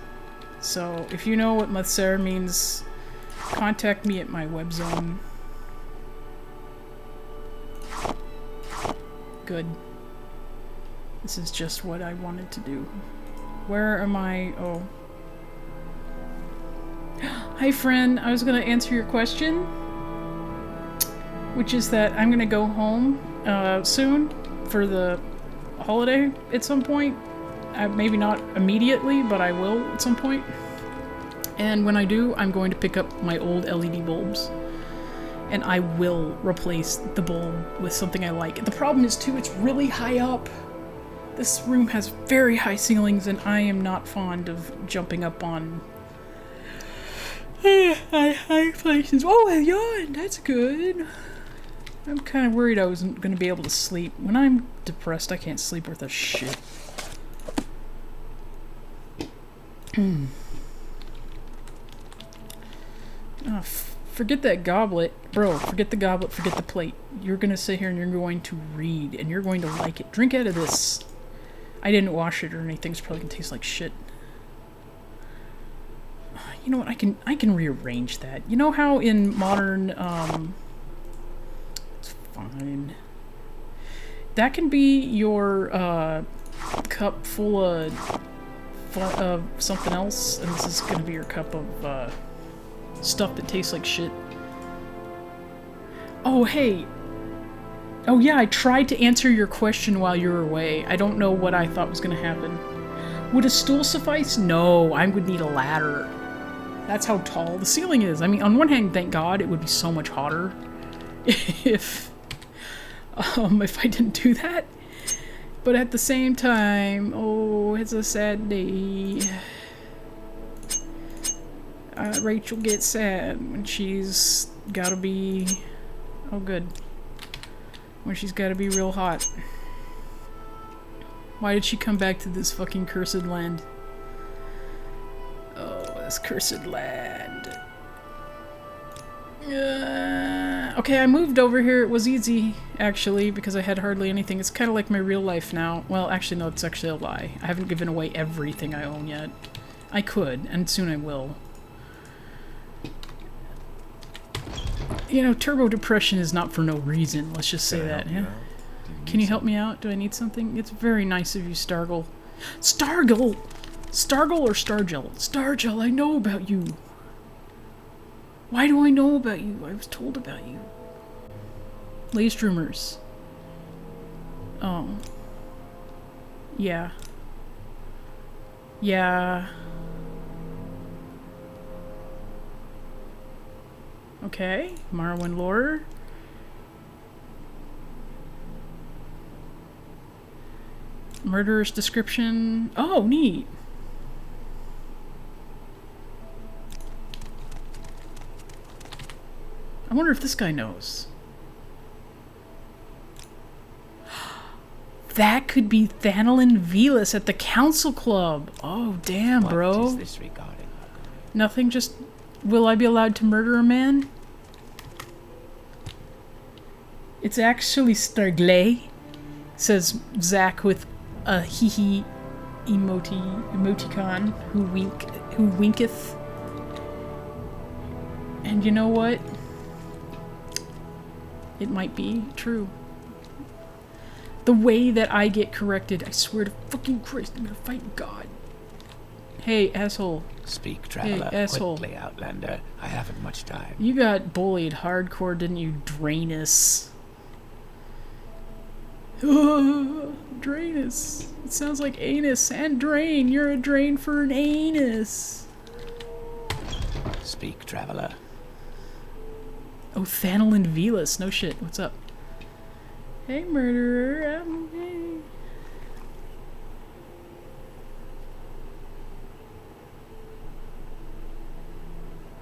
So if you know what Muthsera means, contact me at my web zone. Good. This is just what I wanted to do. Where am I? Oh. Hi friend, I was gonna answer your question, which is that I'm gonna go home soon for the holiday at some point. Maybe not immediately, but I will at some point. And when I do, I'm going to pick up my old LED bulbs. And I will replace the bulb with something I like. The problem is, too, it's really high up. This room has very high ceilings, and I am not fond of jumping up on high places. Oh, I yawned. That's good. I'm kind of worried I wasn't going to be able to sleep. When I'm depressed, I can't sleep worth a shit. Oh, forget that goblet. Bro, forget the goblet, forget the plate. You're gonna sit here and you're going to read, and you're going to like it. Drink out of this. I didn't wash it or anything, it's probably gonna taste like shit. You know what, I can rearrange that. You know how in modern, it's fine. That can be your, cup full of something else, and this is gonna be your cup of, stuff that tastes like shit. Oh, hey. Oh, yeah, I tried to answer your question while you were away. I don't know what I thought was going to happen. Would a stool suffice? No, I would need a ladder. That's how tall the ceiling is. I mean, on one hand, thank God, it would be so much hotter if I didn't do that. But at the same time, oh, it's a sad day. Rachel gets sad when she's gotta be... Oh, good. When she's gotta be real hot. Why did she come back to this fucking cursed land? Oh, this cursed land. Okay, I moved over here. It was easy, actually, because I had hardly anything. It's kind of like my real life now. Well, actually, no, it's actually a lie. I haven't given away everything I own yet. I could, and soon I will. You know, turbo depression is not for no reason. Let's just say that, yeah? Can you help me out? Do I need something? It's very nice of you, Stargell. Stargell! Stargell or Stargell? Stargell, I know about you. Why do I know about you? I was told about you. Latest rumors. Oh. Yeah. Yeah. Okay, Morrowind lore. Murderer's description. Oh, neat. I wonder if this guy knows. That could be Thanalin Velas at the Council Club. Oh, damn, bro. What is this regarding? Nothing, just... Will I be allowed to murder a man? It's actually Starglay, says Zach with a hee-hee emoticon, who winketh. And you know what? It might be true. The way that I get corrected, I swear to fucking Christ, I'm gonna fight God. Hey, asshole. Speak, traveler. Hey, asshole. Quickly, Outlander. I haven't much time. You got bullied hardcore, didn't you, Drainus? Drainus. It sounds like anus and drain. You're a drain for an anus. Speak, traveler. Oh, Thanolin Velas. No shit. What's up? Hey, murderer.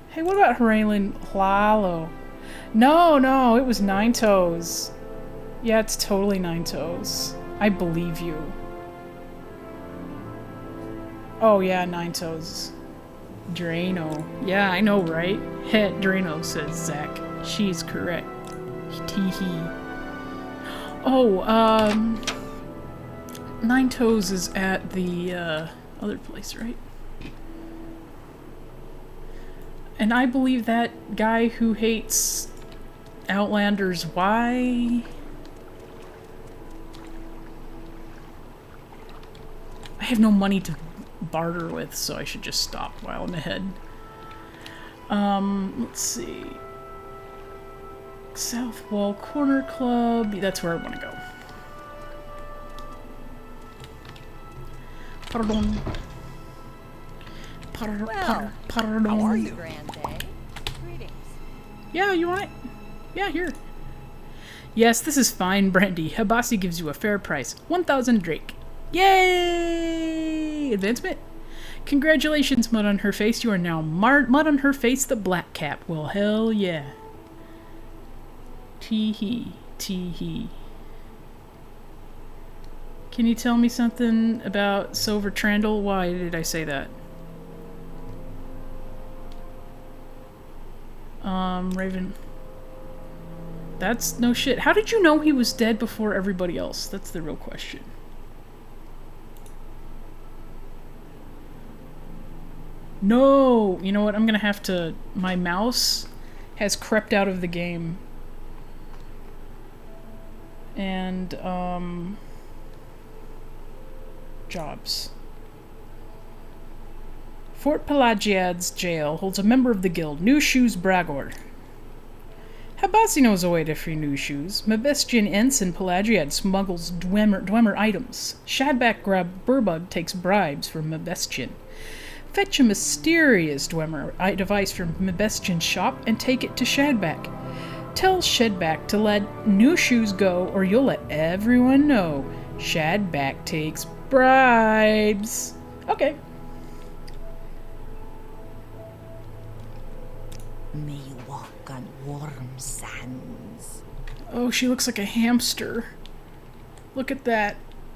Hey, what about Halaaallooo? No, it was Nine Toes. Yeah, it's totally Nine Toes. I believe you. Oh yeah, Nine Toes. Drano. Yeah, I know, right? Heh, Drano, says Zach. She's correct. Tee-hee. Oh, Nine Toes is at the, other place, right? And I believe that guy who hates Outlanders, why? I have no money to barter with, so I should just stop while I'm ahead. Let's see. South Wall Corner Club. That's where I want to go. Pardon. Pardon. How are you, Grande? Greetings. Yeah, you want it? Yeah, here. Yes, this is fine, Brandy. Habasi gives you a fair price. 1,000 Drake. Yay! Advancement? Congratulations, Mud on Her Face. You are now Mud on Her Face, the Black Cap. Well, hell yeah. Tee-hee. Tee-hee. Can you tell me something about Silver Trandle? Why did I say that? Raven. That's no shit. How did you know he was dead before everybody else? That's the real question. No! You know what? I'm gonna have to... My mouse has crept out of the game. And, jobs. Fort Pelagiad's jail holds a member of the guild, New Shoes Bragor. Habasi knows a way to free New Shoes. Mabestian ensign Pelagiad smuggles Dwemer items. Shadback Burbug takes bribes from Mabestian. Fetch a mysterious Dwemer device from Mabestian's shop and take it to Shadback. Tell Shadback to let New Shoes go or you'll let everyone know. Shadback takes bribes. Okay. May walk on warm sands. Oh, she looks like a hamster. Look at that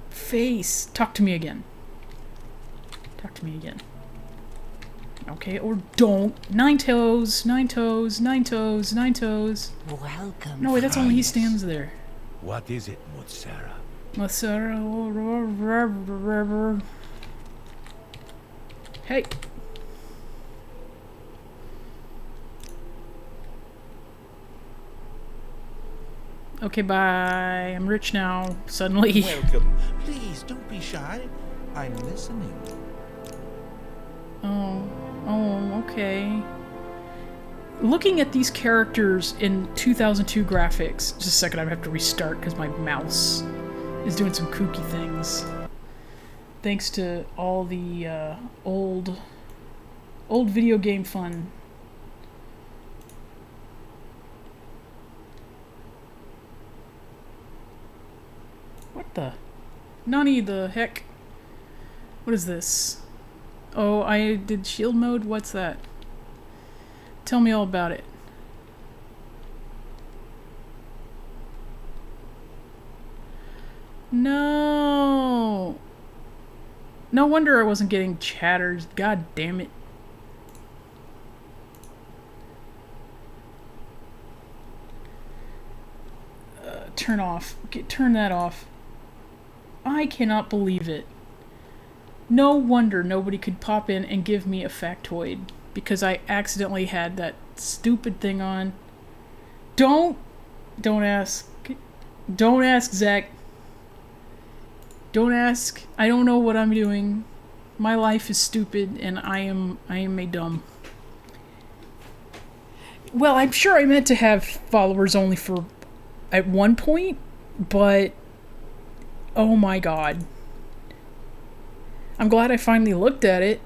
face. Talk to me again. Talk to me again. Okay, or don't. Nine toes, nine toes, nine toes, nine toes. Welcome. No, wait, that's only he stands there. What is it, Mutsara? Masara. Hey. Okay, bye. I'm rich now, suddenly. Welcome. Please, don't be shy. I'm listening. Oh, okay. Looking at these characters in 2002 graphics, just a second, I have to restart because my mouse is doing some kooky things. Thanks to all the old video game fun. What the? Nani the heck? What is this? Oh, I did shield mode? What's that? Tell me all about it. No! No wonder I wasn't getting chatters. God damn it. Turn off. Turn that off. I cannot believe it. No wonder nobody could pop in and give me a factoid, because I accidentally had that stupid thing on. Don't ask. Don't ask, Zach. Don't ask. I don't know what I'm doing. My life is stupid, and I am a dumb. Well, I'm sure I meant to have followers only for at one point, but oh my god. I'm glad I finally looked at it.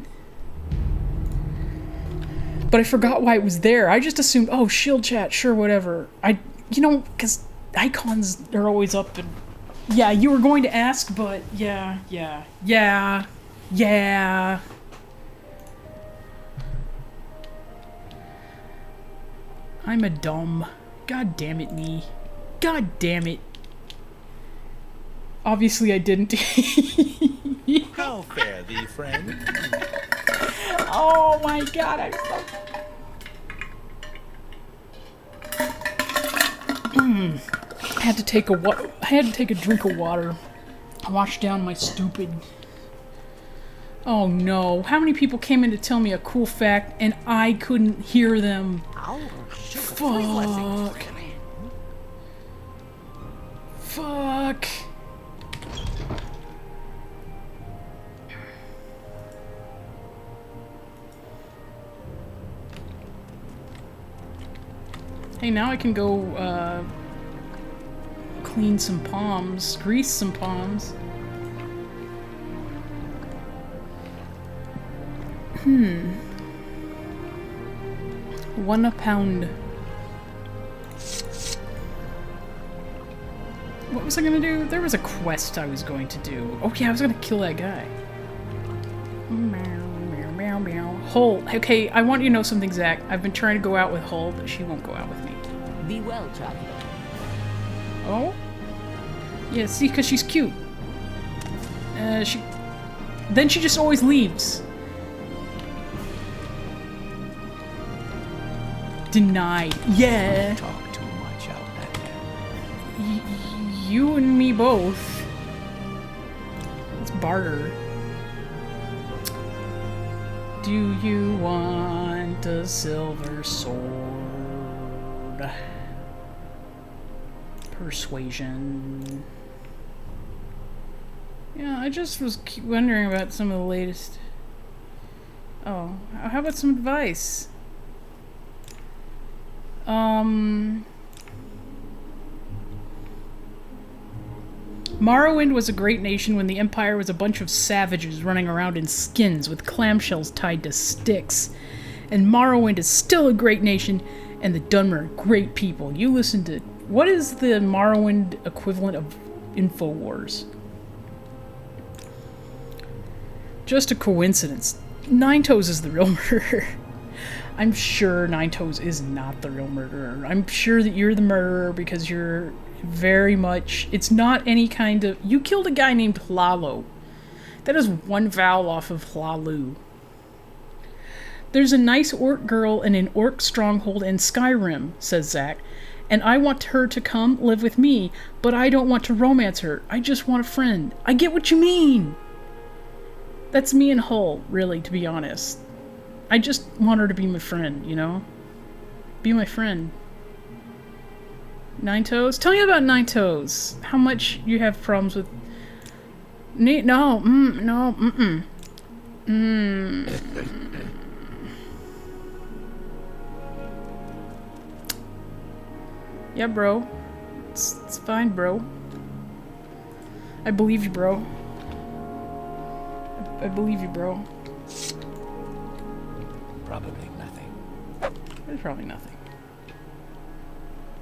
But I forgot why it was there. I just assumed, oh, shield chat, sure, whatever. You know, because icons are always up and... Yeah, you were going to ask, but yeah. I'm a dumb. God damn it, me. God damn it. Obviously I didn't. How fare thee, friend? Oh my god, I'm so... I had to take a drink of water. Wash down my stupid... Oh no, how many people came in to tell me a cool fact and I couldn't hear them? Fuck. Fuck. Hey, now I can go, clean some palms, grease some palms. $1 a pound. What was I gonna do? There was a quest I was going to do. Oh yeah, I was gonna kill that guy. Hull. Okay, I want you to know something, Zach. I've been trying to go out with Hull, but she won't go out with me. Be well, traveler. Oh? Yeah, see, because she's cute. Then she just always leaves. Denied. Yeah. Talk too much out there. You and me both. Let's barter. Do you want a silver sword? Persuasion. Yeah, I just was wondering about some of the latest... Oh, how about some advice? Morrowind was a great nation when the Empire was a bunch of savages running around in skins with clamshells tied to sticks. And Morrowind is still a great nation, and the Dunmer are great people. You listen to... What is the Morrowind equivalent of InfoWars? Just a coincidence. Ninetoes is the real murderer. I'm sure Ninetoes is not the real murderer. I'm sure that you're the murderer because you're very much... It's not any kind of... You killed a guy named Halaaallooo. That is one vowel off of Halaaallooo. There's a nice orc girl in an orc stronghold in Skyrim, says Zach, and I want her to come live with me, but I don't want to romance her. I just want a friend. I get what you mean! That's me and Hull, really, to be honest. I just want her to be my friend, you know? Be my friend. Ninetoes? Tell me about Ninetoes. How much you have problems with... Yeah, bro. It's fine, bro. I believe you, bro. I believe you, bro. Probably nothing. There's probably nothing.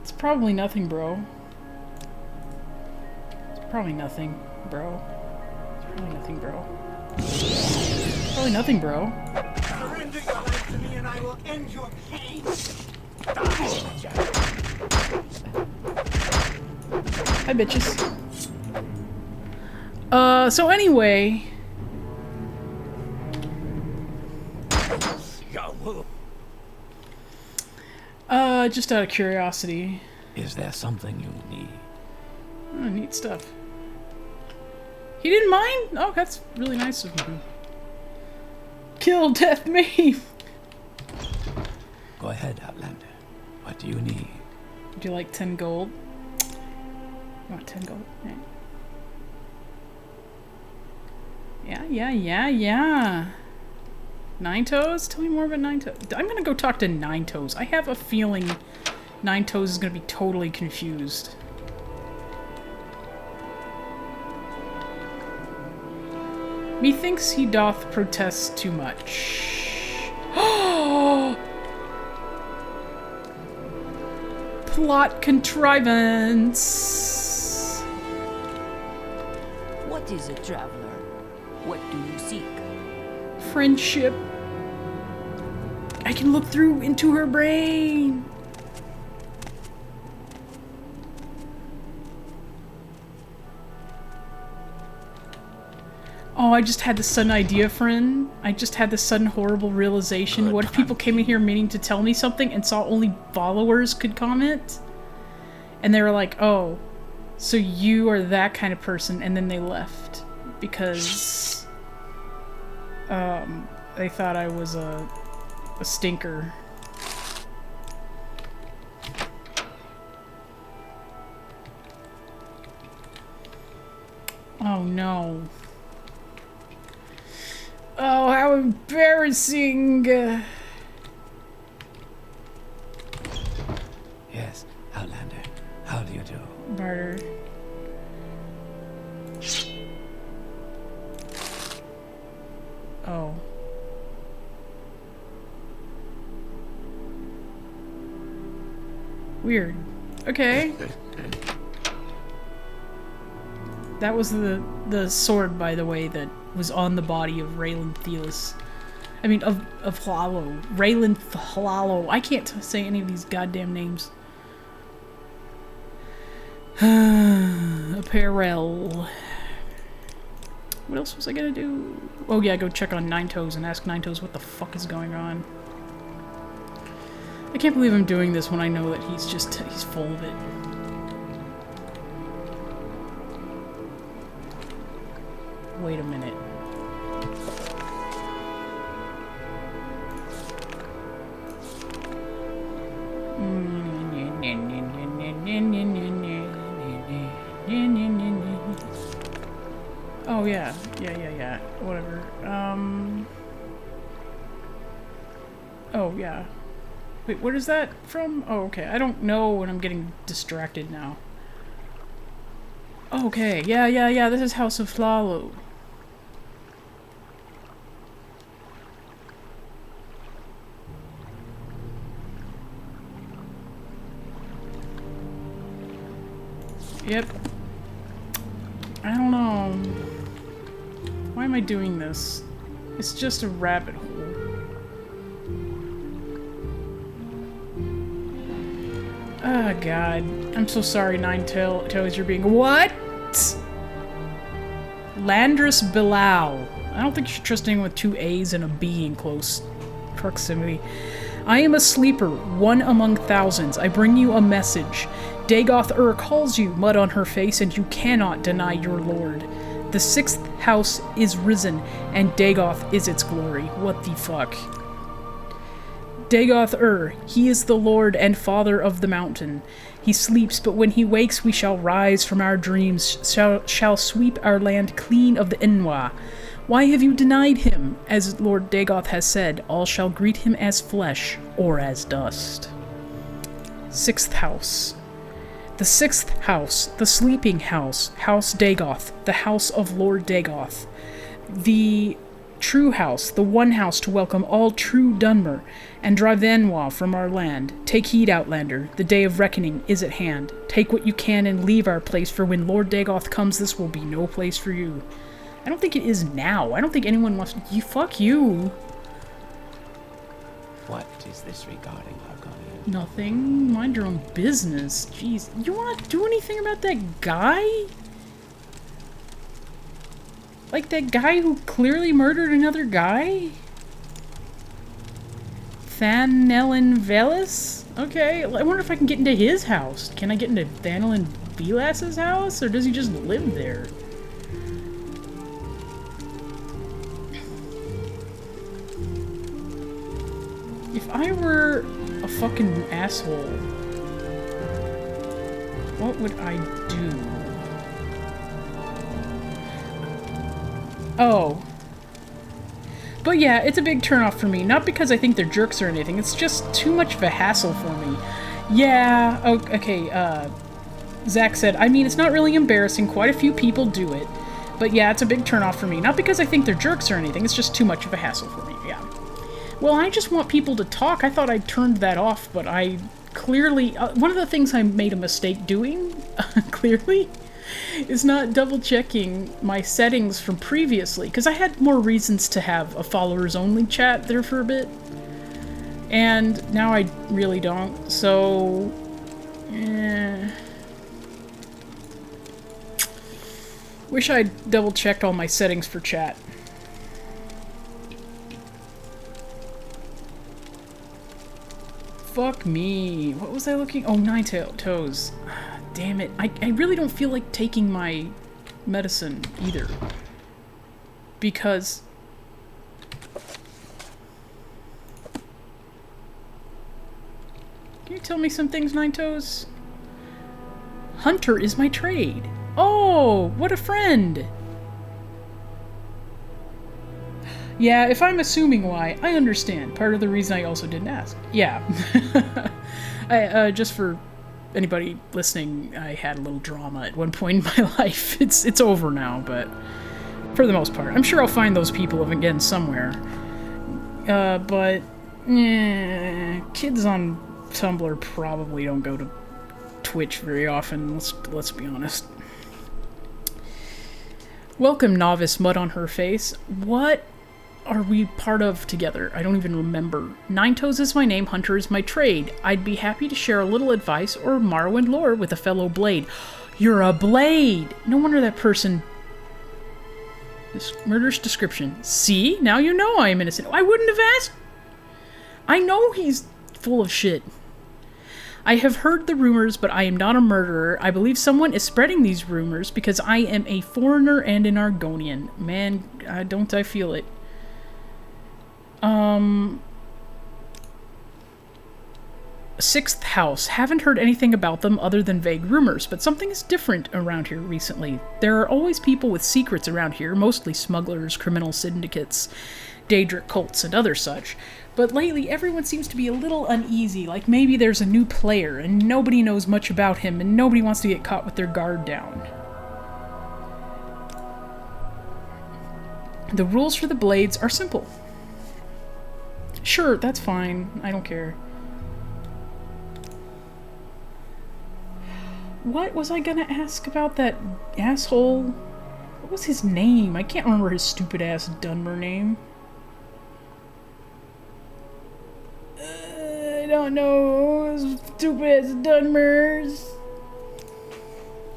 It's probably nothing, bro. It's probably nothing, bro. It's probably nothing, bro. It's probably nothing, bro. Surrender your life to me and I will end your pain. Hi, bitches. So anyway... just out of curiosity. Is there something you need? Oh, neat stuff. He didn't mind? Oh, that's really nice of him. Kill, death, me! Go ahead, Outlander. What do you need? Would you like 10 gold? You want 10 gold? Yeah. Nine Toes? Tell me more about Nine Toes. I'm gonna go talk to Nine Toes. I have a feeling Nine Toes is gonna be totally confused. Methinks he doth protest too much. Plot contrivance. What is a traveler? What do you seek? Friendship. I can look through into her brain. Oh, I just had this sudden idea, friend. I just had this sudden horrible realization. Good What if people came in here meaning to tell me something and saw only followers could comment? And they were like, oh, so you are that kind of person, and then they left. Because they thought I was a stinker. Oh no. Oh, how embarrassing! Yes, Outlander. How do you do? Barter. Oh. Weird. Okay. That was the sword, by the way, that was on the body of Raylan Thelis. I mean, of Halaaallooo. Raylan Halaaallooo. I can't say any of these goddamn names. Apparel. What else was I gonna do? Oh yeah, go check on Nine Toes and ask Nine Toes what the fuck is going on. I can't believe I'm doing this when I know that he's full of it. Wait a minute. Oh yeah. Yeah. Whatever. Oh yeah. Wait, what is that from? Oh, okay. I don't know when I'm getting distracted now. Okay, yeah. This is House of Halaaallooo. Yep. I don't know. Why am I doing this? It's just a rabbit hole. Oh god. I'm so sorry, Nine Toes, you're being— What? Landris Bilal. I don't think you should trust anyone with 2 A's and a B in close proximity. I am a sleeper, one among thousands. I bring you a message. Dagoth calls you, mud on her face, and you cannot deny your lord. The 6th house is risen, and Dagoth is its glory. What the fuck? Dagoth he is the lord and father of the mountain. He sleeps, but when he wakes we shall rise from our dreams, shall sweep our land clean of the Enwa. Why have you denied him? As Lord Dagoth has said, all shall greet him as flesh or as dust. 6th house. The 6th house, the sleeping house, House Dagoth, the house of Lord Dagoth. The true house, the one house to welcome all true Dunmer, and drive the Enwa from our land. Take heed, Outlander, the day of reckoning is at hand. Take what you can and leave our place, for when Lord Dagoth comes, this will be no place for you. I don't think it is now. I don't think anyone wants— You fuck you. What is this regarding, Fargoth? Nothing. Mind your own business. Jeez. You wanna do anything about that guy? Like that guy who clearly murdered another guy? Thanelin Velis? Okay, I wonder if I can get into his house. Can I get into Thanelin Velas's house? Or does he just live there? If I were a fucking asshole, what would I do? Oh. But yeah, it's a big turnoff for me. Not because I think they're jerks or anything. It's just too much of a hassle for me. Yeah, okay, Zach said, I mean, it's not really embarrassing. Quite a few people do it. But yeah, it's a big turnoff for me. Not because I think they're jerks or anything. It's just too much of a hassle for me, yeah. Well, I just want people to talk. I thought I turned that off, but I clearly... one of the things I made a mistake doing, clearly, is not double-checking my settings from previously, because I had more reasons to have a followers-only chat there for a bit. And now I really don't, so... Wish I'd double-checked all my settings for chat. Fuck me. What was I looking? Oh, 9 toes. Damn it. I really don't feel like taking my medicine either. Because... Can you tell me some things, 9 toes? Hunter is my trade. Oh, what a friend! Yeah, if I'm assuming why, I understand. Part of the reason I also didn't ask. Yeah. Just for anybody listening, I had a little drama at one point in my life. It's over now, but for the most part. I'm sure I'll find those people again somewhere. But kids on Tumblr probably don't go to Twitch very often, let's be honest. Welcome, Novice Mud on Her Face. What are we part of together? I don't even remember. 9 Toes is my name, Hunter is my trade. I'd be happy to share a little advice or Morrowind lore with a fellow Blade. You're a Blade! No wonder that person... This murderous description. See? Now you know I am innocent. I wouldn't have asked! I know he's full of shit. I have heard the rumors, but I am not a murderer. I believe someone is spreading these rumors because I am a foreigner and an Argonian. Man, don't I feel it. Sixth House. Haven't heard anything about them other than vague rumors, but something is different around here recently. There are always people with secrets around here, mostly smugglers, criminal syndicates, Daedric cults, and other such. But lately, everyone seems to be a little uneasy, like maybe there's a new player, and nobody knows much about him, and nobody wants to get caught with their guard down. The rules for the Blades are simple. Sure, that's fine. I don't care. What was I gonna ask about that asshole? What was his name? I can't remember his stupid-ass Dunmer name. I don't know. Stupid-ass Dunmers.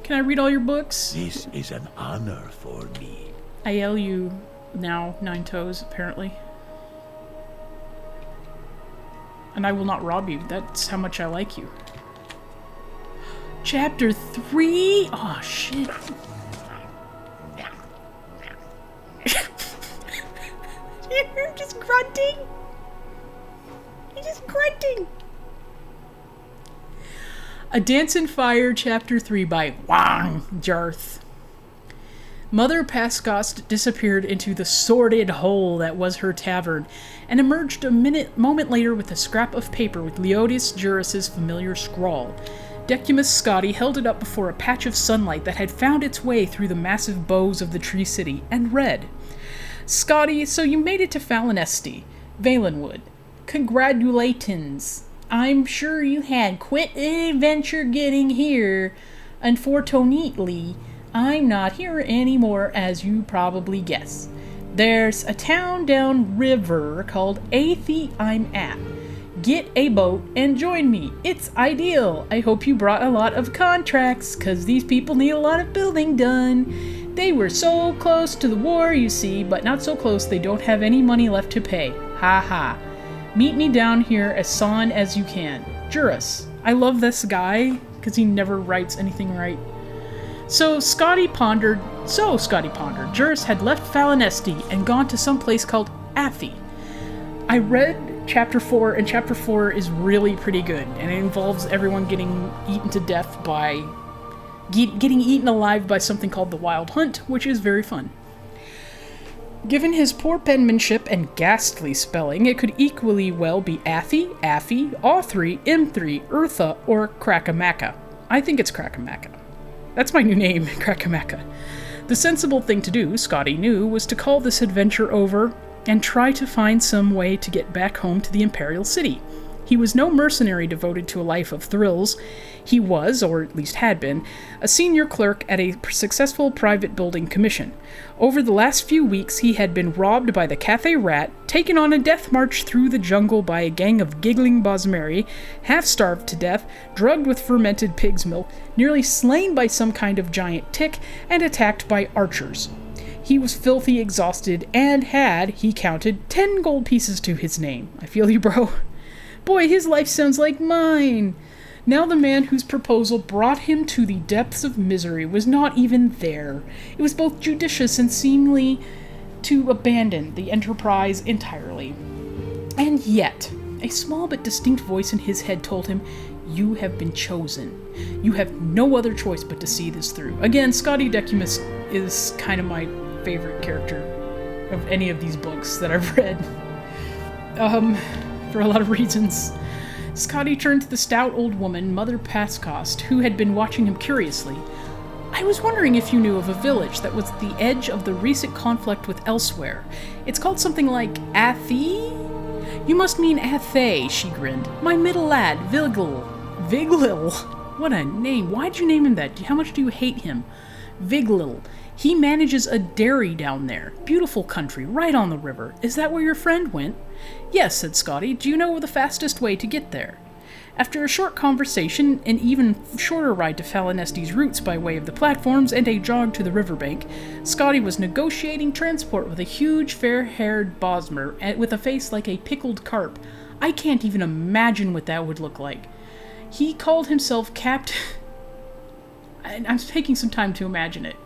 Can I read all your books? This is an honor for me. I yell you now, 9 Toes, apparently. And I will not rob you. That's how much I like you. Chapter 3? Oh, shit. You're just grunting. You're just grunting. A Dance in Fire, Chapter 3 by Wang Jarth. Mother Pascost disappeared into the sordid hole that was her tavern, and emerged a moment later with a scrap of paper with Leodius Juris's familiar scrawl. Decimus Scotti held it up before a patch of sunlight that had found its way through the massive boughs of the Tree City, and read, Scotti, so you made it to Falinesti, Valenwood. Congratulations. I'm sure you had quite an adventure getting here. Unfortunately, I'm not here anymore, as you probably guess. There's a town down river called Athi I'm at. Get a boat and join me. It's ideal. I hope you brought a lot of contracts, cause these people need a lot of building done. They were so close to the war, you see, but not so close they don't have any money left to pay. Ha ha. Meet me down here as soon as you can. Juris. I love this guy, cause he never writes anything right. So Scotti pondered, Juris had left Falinesti and gone to some place called Athi. I read Chapter 4, and Chapter 4 is really pretty good, and it involves everyone getting eaten to death by... getting eaten alive by something called the Wild Hunt, which is very fun. Given his poor penmanship and ghastly spelling, it could equally well be Athy, Affy, Authry, M3, Eartha, or Crackamaca. I think it's Crackamaca. That's my new name, Crackamaca. The sensible thing to do, Scotty knew, was to call this adventure over and try to find some way to get back home to the Imperial City. He was no mercenary devoted to a life of thrills. He was, or at least had been, a senior clerk at a successful private building commission. Over the last few weeks, he had been robbed by the Cathay Rat, taken on a death march through the jungle by a gang of giggling Bosmeri, half-starved to death, drugged with fermented pig's milk, nearly slain by some kind of giant tick, and attacked by archers. He was filthy exhausted, and had, he counted, 10 gold pieces to his name. I feel you, bro. Boy, his life sounds like mine. Now the man whose proposal brought him to the depths of misery was not even there. It was both judicious and seemly to abandon the enterprise entirely. And yet, a small but distinct voice in his head told him, "You have been chosen. You have no other choice but to see this through." Again, Scotty Decumus is kind of my favorite character of any of these books that I've read. For a lot of reasons. Scotty turned to the stout old woman, Mother Pascost, who had been watching him curiously. "I was wondering if you knew of a village that was at the edge of the recent conflict with Elsewhere. It's called something like Athy?" "You must mean Athay," she grinned. "My middle lad, Viglil." Viglil? What a name. Why'd you name him that? How much do you hate him? Viglil. He manages a dairy down there. Beautiful country, right on the river. Is that where your friend went? "Yes," said Scotty. "Do you know the fastest way to get there?" After a short conversation, an even shorter ride to Falinesti's roots by way of the platforms, and a jog to the riverbank, Scotty was negotiating transport with a huge, fair-haired Bosmer with a face like a pickled carp. I can't even imagine what that would look like. He called himself Captain... I'm taking some time to imagine it.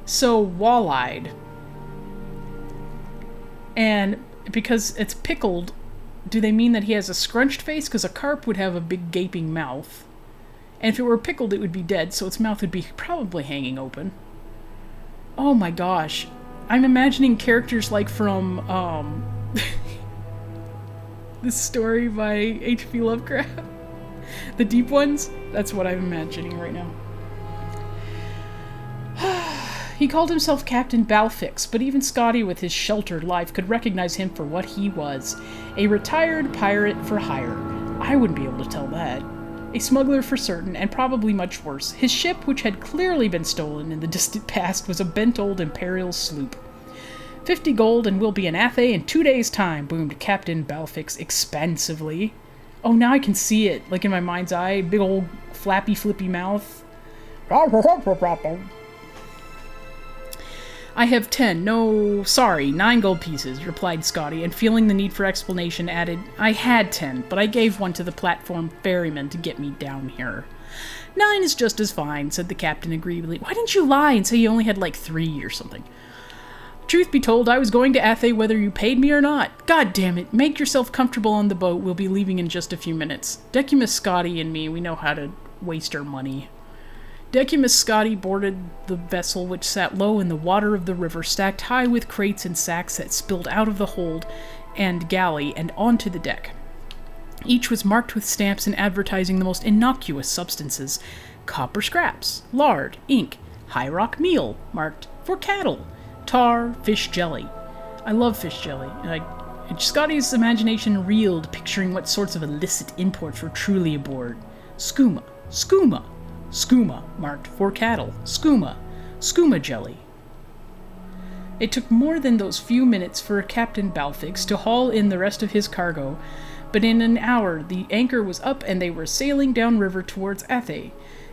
So, wall-eyed. And because it's pickled, do they mean that he has a scrunched face? Because a carp would have a big gaping mouth. And if it were pickled, it would be dead, so its mouth would be probably hanging open. Oh my gosh. I'm imagining characters like from, this story by H.P. Lovecraft. The Deep Ones? That's what I'm imagining right now. He called himself Captain Balfix, but even Scotty with his sheltered life could recognize him for what he was. A retired pirate for hire. I wouldn't be able to tell that. A smuggler for certain, and probably much worse. His ship, which had clearly been stolen in the distant past, was a bent old Imperial sloop. 50 gold and we'll be in Athay in 2 days' time, boomed Captain Balfix expansively. Oh, now I can see it, like in my mind's eye. Big old flappy, flippy mouth. "I have 10, no, sorry, 9 gold pieces," replied Scotty, and feeling the need for explanation added, "I had 10, but I gave one to the platform ferryman to get me down here." 9 is just as fine," said the captain agreeably. "Why didn't you lie and say you only had like 3 or something?" "Truth be told, I was going to Athay whether you paid me or not. God damn it, make yourself comfortable on the boat, we'll be leaving in just a few minutes. Decumus, Scotty, and me, we know how to waste our money." Decumus Scotty boarded the vessel, which sat low in the water of the river, stacked high with crates and sacks that spilled out of the hold and galley and onto the deck. Each was marked with stamps and advertising the most innocuous substances. Copper scraps, lard, ink, high rock meal, marked for cattle, tar, fish jelly. I love fish jelly, and Scotty's imagination reeled, picturing what sorts of illicit imports were truly aboard. Skooma, skooma. Skooma, marked for cattle. Skooma. Skooma jelly. It took more than those few minutes for Captain Balfix to haul in the rest of his cargo, but in an hour the anchor was up and they were sailing downriver towards Athay.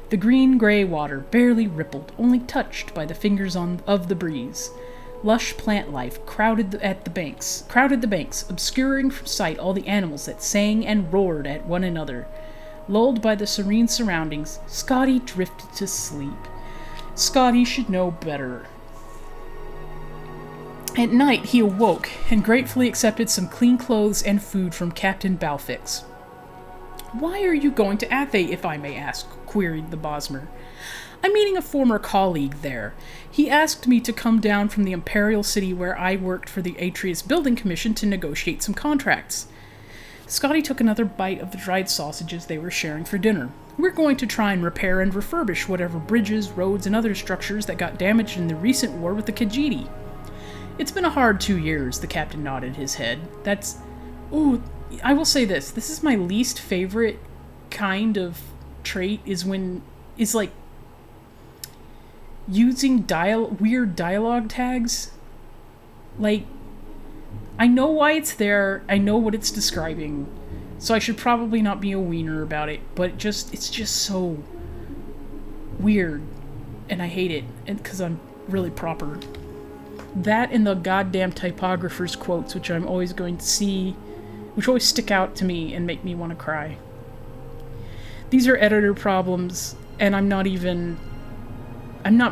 The green-gray water barely rippled, only touched by the fingers of the breeze. Lush plant life crowded the banks, obscuring from sight all the animals that sang and roared at one another. Lulled by the serene surroundings, Scotty drifted to sleep. Scotty should know better. At night, he awoke and gratefully accepted some clean clothes and food from Captain Balfix. "Why are you going to Athe, if I may ask?" queried the Bosmer. "I'm meeting a former colleague there. He asked me to come down from the Imperial City where I worked for the Atreus Building Commission to negotiate some contracts." Scotty took another bite of the dried sausages they were sharing for dinner. "We're going to try and repair and refurbish whatever bridges, roads, and other structures that got damaged in the recent war with the KHT. It's been a hard 2 years," the captain nodded his head. Ooh, I will say this. This is my least favorite kind of trait is like using weird dialogue tags. Like, I know why it's there, I know what it's describing, so I should probably not be a wiener about it, but it's just so weird, and I hate it, because I'm really proper. That and the goddamn typographer's quotes, which I'm always going to see, which always stick out to me and make me want to cry. These are editor problems, and I'm not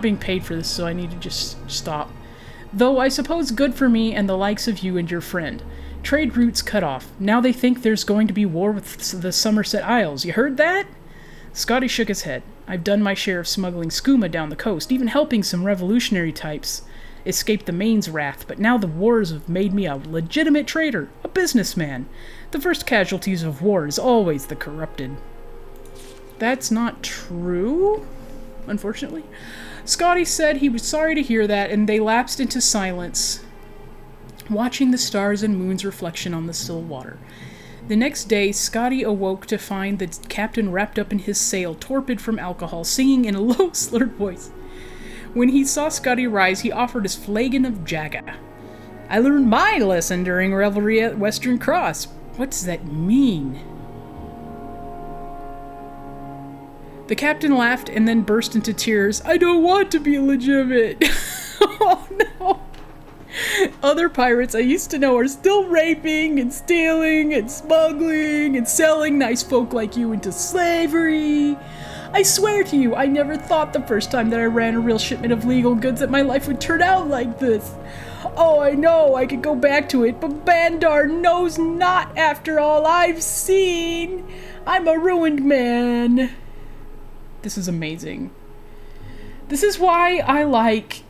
being paid for this, so I need to just stop. Though I suppose good for me and the likes of you and your friend. Trade routes cut off. Now they think there's going to be war with the Somerset Isles. You heard that? Scotty shook his head. "I've done my share of smuggling skooma down the coast, even helping some revolutionary types escape the Maine's wrath, but now the wars have made me a legitimate trader, a businessman. The first casualties of war is always the corrupted." That's not true, unfortunately. Scotty said he was sorry to hear that, and they lapsed into silence, watching the stars and moon's reflection on the still water. The next day, Scotty awoke to find the captain wrapped up in his sail, torpid from alcohol, singing in a low, slurred voice. When he saw Scotty rise, he offered his flagon of Jagga. "I learned my lesson during revelry at Western Cross." What does that mean? The captain laughed and then burst into tears. "I don't want to be legitimate." Oh no. "Other pirates I used to know are still raping and stealing and smuggling and selling nice folk like you into slavery. I swear to you, I never thought the first time that I ran a real shipment of legal goods that my life would turn out like this. Oh, I know I could go back to it, but Bandar knows not after all I've seen. I'm a ruined man." This is amazing. This is why I like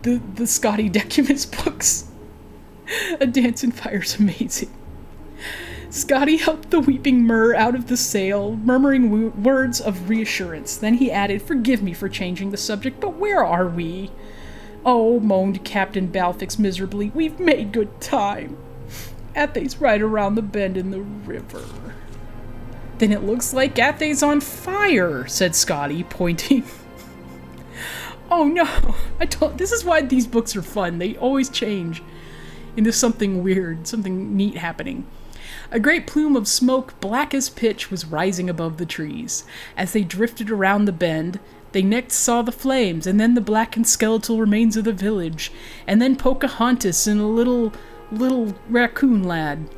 the Scotty Decumus books. A Dance in Fire is amazing. Scotty helped the weeping Myrrh out of the sail, murmuring words of reassurance. Then he added, "Forgive me for changing the subject, but where are we?" "Oh," moaned Captain Balfix miserably, "we've made good time. Athe's right around the bend in the river." "Then it looks like Athe's on fire," said Scotty, pointing. Oh no, this is why these books are fun. They always change into something weird, something neat happening. A great plume of smoke, black as pitch, was rising above the trees. As they drifted around the bend, they next saw the flames, and then the blackened skeletal remains of the village, and then Pocahontas and a little raccoon lad.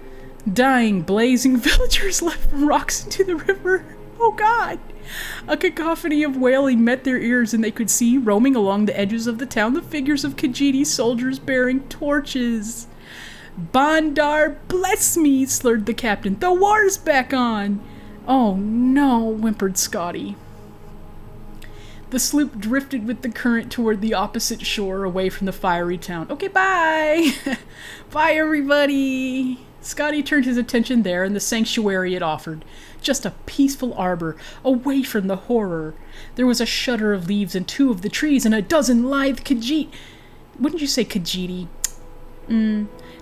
Dying, blazing villagers leapt from rocks into the river. Oh God! A cacophony of wailing met their ears, and they could see, roaming along the edges of the town, the figures of KHT soldiers bearing torches. "Bandar, bless me," slurred the captain. "The war's back on!" "Oh no," whimpered Scotty. The sloop drifted with the current toward the opposite shore, away from the fiery town. "Okay, bye!" "Bye, everybody!" Scotty turned his attention there and the sanctuary it offered. Just a peaceful arbor, away from the horror. There was a shudder of leaves in 2 of the trees, and a dozen lithe KHT... Wouldn't you say KHT?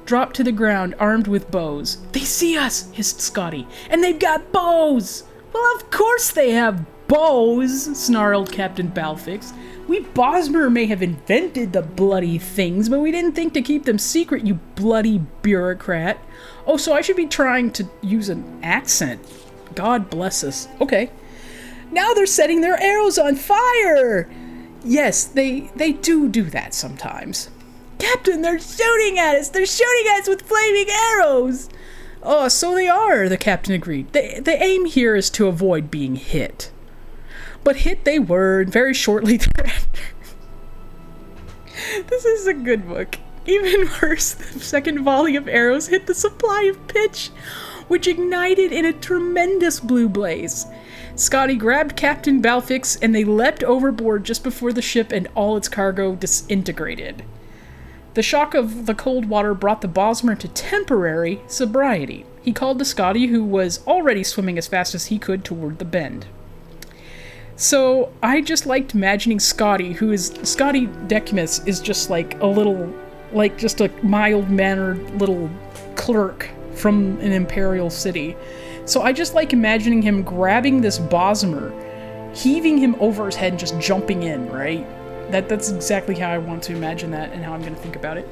Dropped to the ground, armed with bows. "They see us," hissed Scotty. "And they've got bows!" "Well, of course they have bows," snarled Captain Balfix. "We Bosmer may have invented the bloody things, but we didn't think to keep them secret, you bloody bureaucrat. Oh, so I should be trying to use an accent. God bless us. Okay. Now they're setting their arrows on fire!" "Yes, they do that sometimes." "Captain, they're shooting at us! They're shooting at us with flaming arrows!" "Oh, so they are," the captain agreed. The aim here is to avoid being hit." But hit they were, and very shortly thereafter. This is a good book. Even worse, the second volley of arrows hit the supply of pitch, which ignited in a tremendous blue blaze. Scotty grabbed Captain Balfix and they leapt overboard just before the ship and all its cargo disintegrated. The shock of the cold water brought the Balmora to temporary sobriety. He called to Scotty, who was already swimming as fast as he could toward the bend. So I just liked imagining Scotty Decimus is just like a little, like just a mild-mannered little clerk from an imperial city. So I just like imagining him grabbing this Balmora, heaving him over his head and just jumping in, right? That's exactly how I want to imagine that and how I'm going to think about it.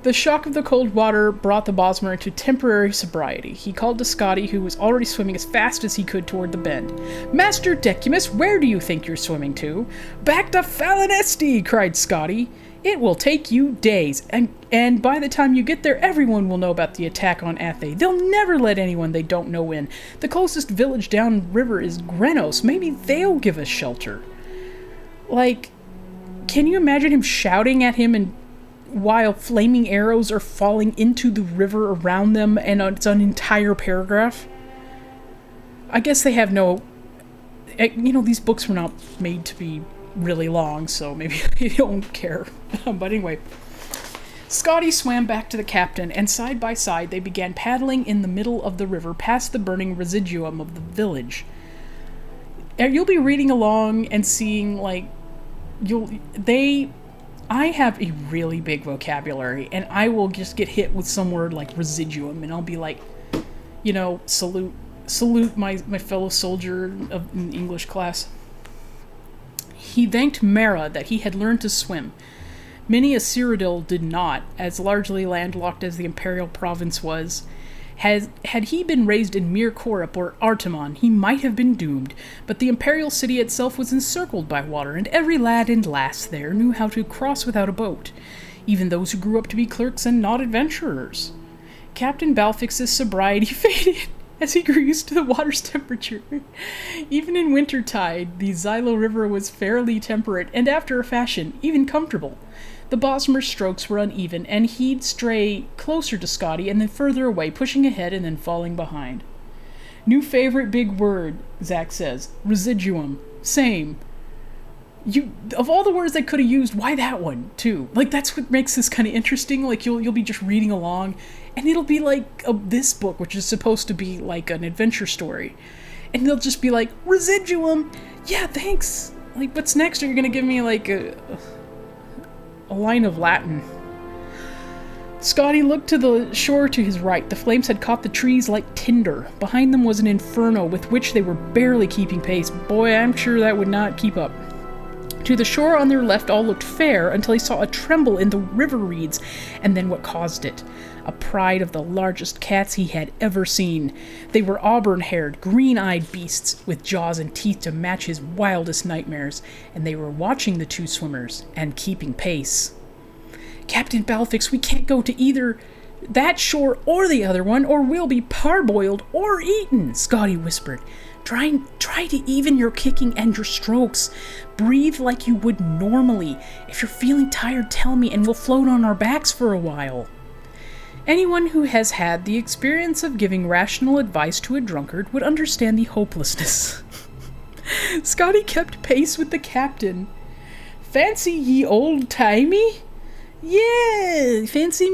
The shock of the cold water brought the Balmora to temporary sobriety. He called to Scotty, who was already swimming as fast as he could toward the bend. "Master Decimus, where do you think you're swimming to?" "Back to Falinesti!" cried Scotty. "It will take you days, and by the time you get there, everyone will know about the attack on Athe. They'll never let anyone they don't know in. The closest village downriver is Grenos. Maybe they'll give us shelter." Like, can you imagine him shouting at him and while flaming arrows are falling into the river around them, and it's an entire paragraph? I guess they have no... these books were not made to be really long, so maybe they don't care. But anyway, Scotty swam back to the captain, and side by side they began paddling in the middle of the river past the burning residuum of the village. You'll be reading along and seeing, like, I have a really big vocabulary, and I will just get hit with some word like residuum, and I'll be like, salute my fellow soldier in English class. He thanked Mara that he had learned to swim. Many a Cyrodiil did not, as largely landlocked as the imperial province was. Had he been raised in Mir Corrup or Artemon, he might have been doomed, but the imperial city itself was encircled by water, and every lad and lass there knew how to cross without a boat, even those who grew up to be clerks and not adventurers. Captain Balfix's sobriety faded as he grew used to the water's temperature. Even in wintertide, the Xylo River was fairly temperate, and after a fashion, even comfortable. The Balmora's strokes were uneven, and he'd stray closer to Scotty and then further away, pushing ahead and then falling behind. "New favorite big word," Zach says. "Residuum. Same." Of all the words they could have used, why that one, too? Like, that's what makes this kind of interesting. Like, you'll be just reading along, and it'll be like this book, which is supposed to be like an adventure story. And they'll just be like, "Residuum! Yeah, thanks! Like, what's next? Are you gonna give me, like, a line of Latin?" Scotty looked to the shore to his right. The flames had caught the trees like tinder. Behind them was an inferno with which they were barely keeping pace. Boy, I'm sure that would not keep up. To the shore on their left all looked fair until he saw a tremble in the river reeds, and then what caused it. A pride of the largest cats he had ever seen. They were auburn-haired, green-eyed beasts with jaws and teeth to match his wildest nightmares, and they were watching the two swimmers and keeping pace. "Captain Balfix, we can't go to either that shore or the other one, or we'll be parboiled or eaten," Scotty whispered. Try to even your kicking and your strokes. Breathe like you would normally. If you're feeling tired, tell me, and we'll float on our backs for a while." Anyone who has had the experience of giving rational advice to a drunkard would understand the hopelessness. Scotty kept pace with the captain. "Fancy ye old-timey?" "Yeah, I fancy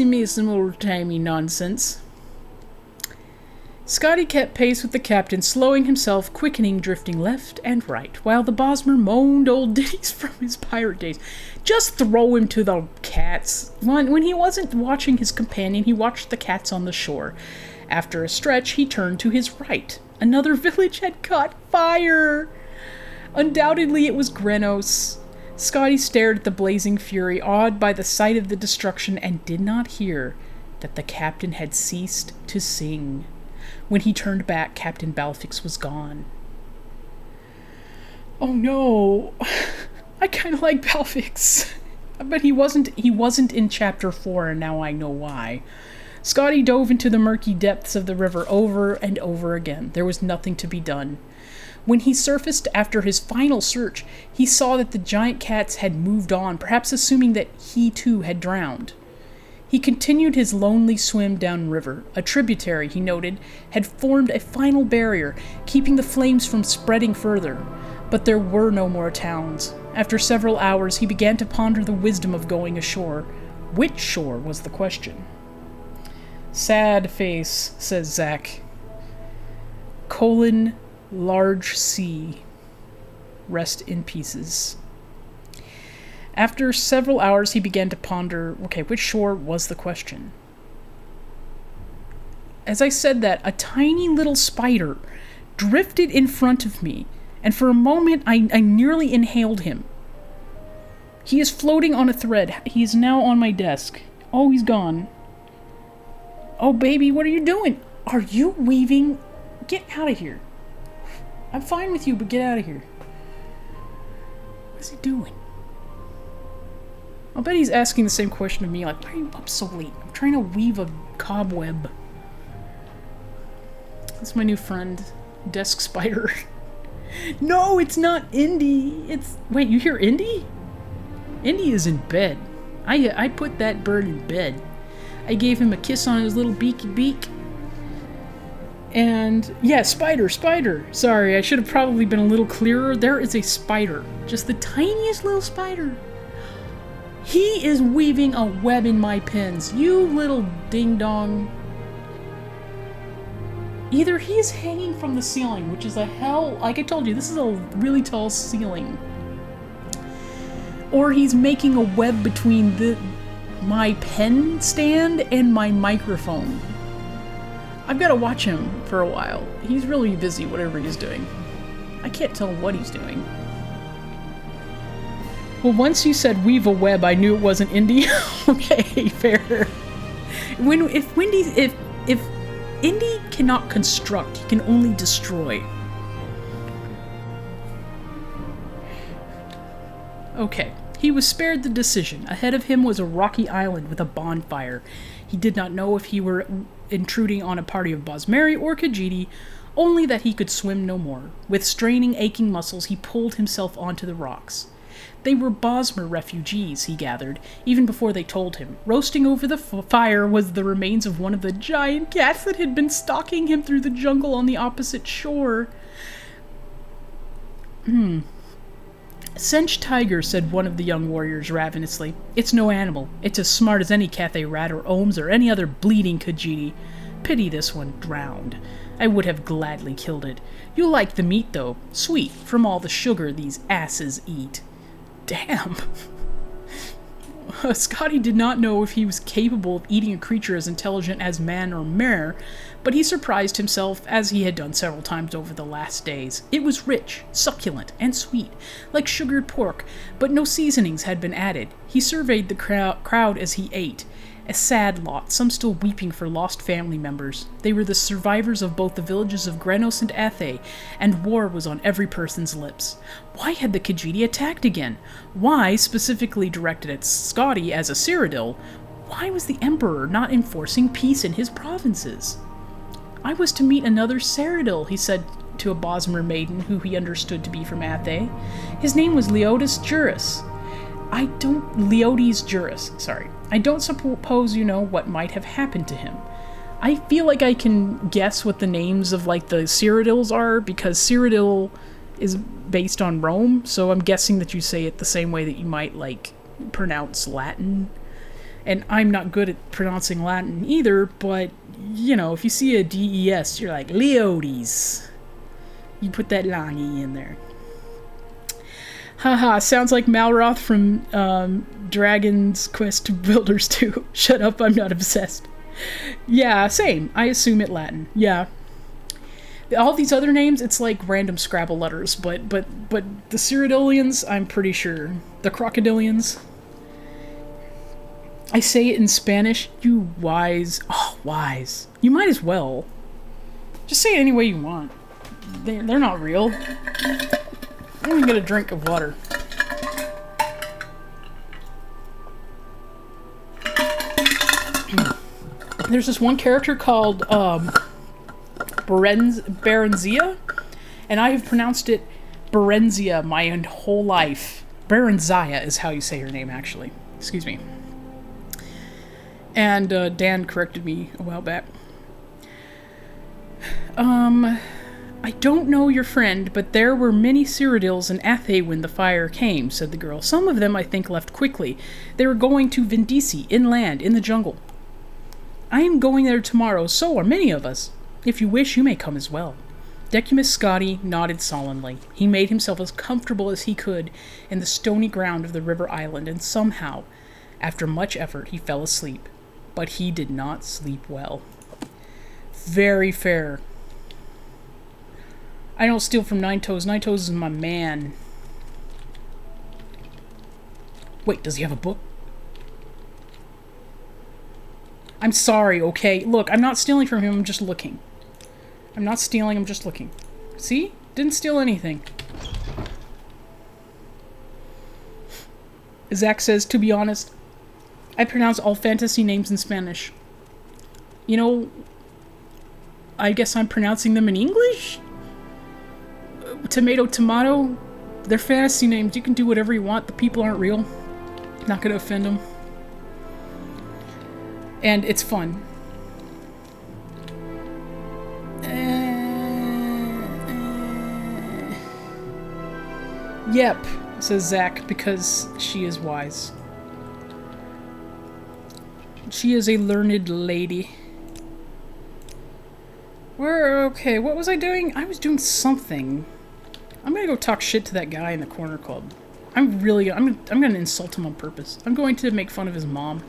me some old-timey nonsense." Scotty kept pace with the captain, slowing himself, quickening, drifting left and right, while the Balmora moaned old ditties from his pirate days. Just throw him to the cats. When he wasn't watching his companion, he watched the cats on the shore. After a stretch, he turned to his right. Another village had caught fire! Undoubtedly, it was Grenos. Scotty stared at the blazing fury, awed by the sight of the destruction, and did not hear that the captain had ceased to sing. When he turned back, Captain Balfix was gone. Oh no! I kind of like Balfix. But he wasn't in Chapter 4, and now I know why. Scotty dove into the murky depths of the river over and over again. There was nothing to be done. When he surfaced after his final search, he saw that the giant cats had moved on, perhaps assuming that he too had drowned. He continued his lonely swim downriver. A tributary, he noted, had formed a final barrier, keeping the flames from spreading further. But there were no more towns. After several hours, he began to ponder the wisdom of going ashore. Which shore was the question? Sad face, says Zack. Large sea. Rest in pieces. After several hours, he began to ponder, okay, which shore was the question? As I said that, a tiny little spider drifted in front of me, and for a moment I nearly inhaled him. He is floating on a thread. He is now on my desk. Oh, he's gone. Oh, baby, what are you doing? Are you weaving? Get out of here. I'm fine with you, but get out of here. What is he doing? I'll bet he's asking the same question of me, like, why are you up so late? I'm trying to weave a cobweb. That's my new friend, Desk Spider. No, it's not Indy. It's... Wait, you hear Indy? Indy is in bed. I put that bird in bed. I gave him a kiss on his little beaky beak. And, yeah, spider. Sorry, I should have probably been a little clearer. There is a spider. Just the tiniest little spider. He is weaving a web in my pins. You little ding-dong. Either he's hanging from the ceiling, which is a hell... Like I told you, this is a really tall ceiling. Or he's making a web between my pen stand and my microphone. I've got to watch him for a while. He's really busy, whatever he's doing. I can't tell what he's doing. Well, once you said weave a web, I knew it wasn't Indy. Okay, fair. If Indy cannot construct, he can only destroy. Okay, he was spared the decision. Ahead of him was a rocky island with a bonfire. He did not know if he were intruding on a party of Bosmeri or KHT, only that he could swim no more. With straining, aching muscles, he pulled himself onto the rocks. They were Bosmer refugees, he gathered, even before they told him. Roasting over the fire was the remains of one of the giant cats that had been stalking him through the jungle on the opposite shore. Sench tiger, said one of the young warriors ravenously. It's no animal. It's as smart as any Cathay rat or Ohms or any other bleeding KHT. Pity this one drowned. I would have gladly killed it. You'll like the meat, though. Sweet, from all the sugar these asses eat. Damn. Scotty did not know if he was capable of eating a creature as intelligent as man or mare, but he surprised himself, as he had done several times over the last days. It was rich, succulent, and sweet, like sugared pork, but no seasonings had been added. He surveyed the crowd as he ate. A sad lot, some still weeping for lost family members. They were the survivors of both the villages of Grenos and Athe, and war was on every person's lips. Why had the KHT attacked again? Why, specifically directed at Scotty as a Cyrodiil, why was the Emperor not enforcing peace in his provinces? I was to meet another Cyrodiil, he said to a Bosmer maiden who he understood to be from Athe. His name was Leotis Juris. I don't suppose you know what might have happened to him. I feel like I can guess what the names of, like, the Cyrodiils are, because Cyrodiil is based on Rome, so I'm guessing that you say it the same way that you might, like, pronounce Latin. And I'm not good at pronouncing Latin either, but, you know, if you see a DES, you're like, Leotis. You put that long E in there. Haha, sounds like Malroth from Dragon's Quest Builders 2. Shut up, I'm not obsessed. Yeah, same. I assume it Latin. Yeah. All these other names, it's like random Scrabble letters, but the Cyrodiilians, I'm pretty sure. The Crocodilians. I say it in Spanish. You wise. Oh, wise. You might as well. Just say it any way you want. They're not real. I'm gonna get a drink of water. There's this one character called Berenzia, And I have pronounced it Berenzia my whole life. Berenzia is how you say her name, actually. Excuse me. And Dan corrected me a while back. I don't know your friend, but there were many Cyrodiils in Athe when the fire came, said the girl. Some of them, I think, left quickly. They were going to Vindisi, inland, in the jungle. I am going there tomorrow, so are many of us. If you wish, you may come as well. Decimus Scotti nodded solemnly. He made himself as comfortable as he could in the stony ground of the river island, and somehow, after much effort, he fell asleep. But he did not sleep well. Very fair. I don't steal from Nine Toes. Nine Toes is my man. Wait, does he have a book? I'm sorry, okay? Look, I'm not stealing from him, I'm just looking. I'm not stealing, I'm just looking. See? Didn't steal anything. Zach says, to be honest, I pronounce all fantasy names in Spanish. You know, I guess I'm pronouncing them in English? Tomato, tomato. They're fantasy names. You can do whatever you want. The people aren't real. Not gonna offend them. And it's fun. Yep, says Zach, because she is wise. She is a learned lady. Okay, what was I doing? I was doing something. I'm gonna go talk shit to that guy in the corner club. I'm gonna insult him on purpose. I'm going to make fun of his mom.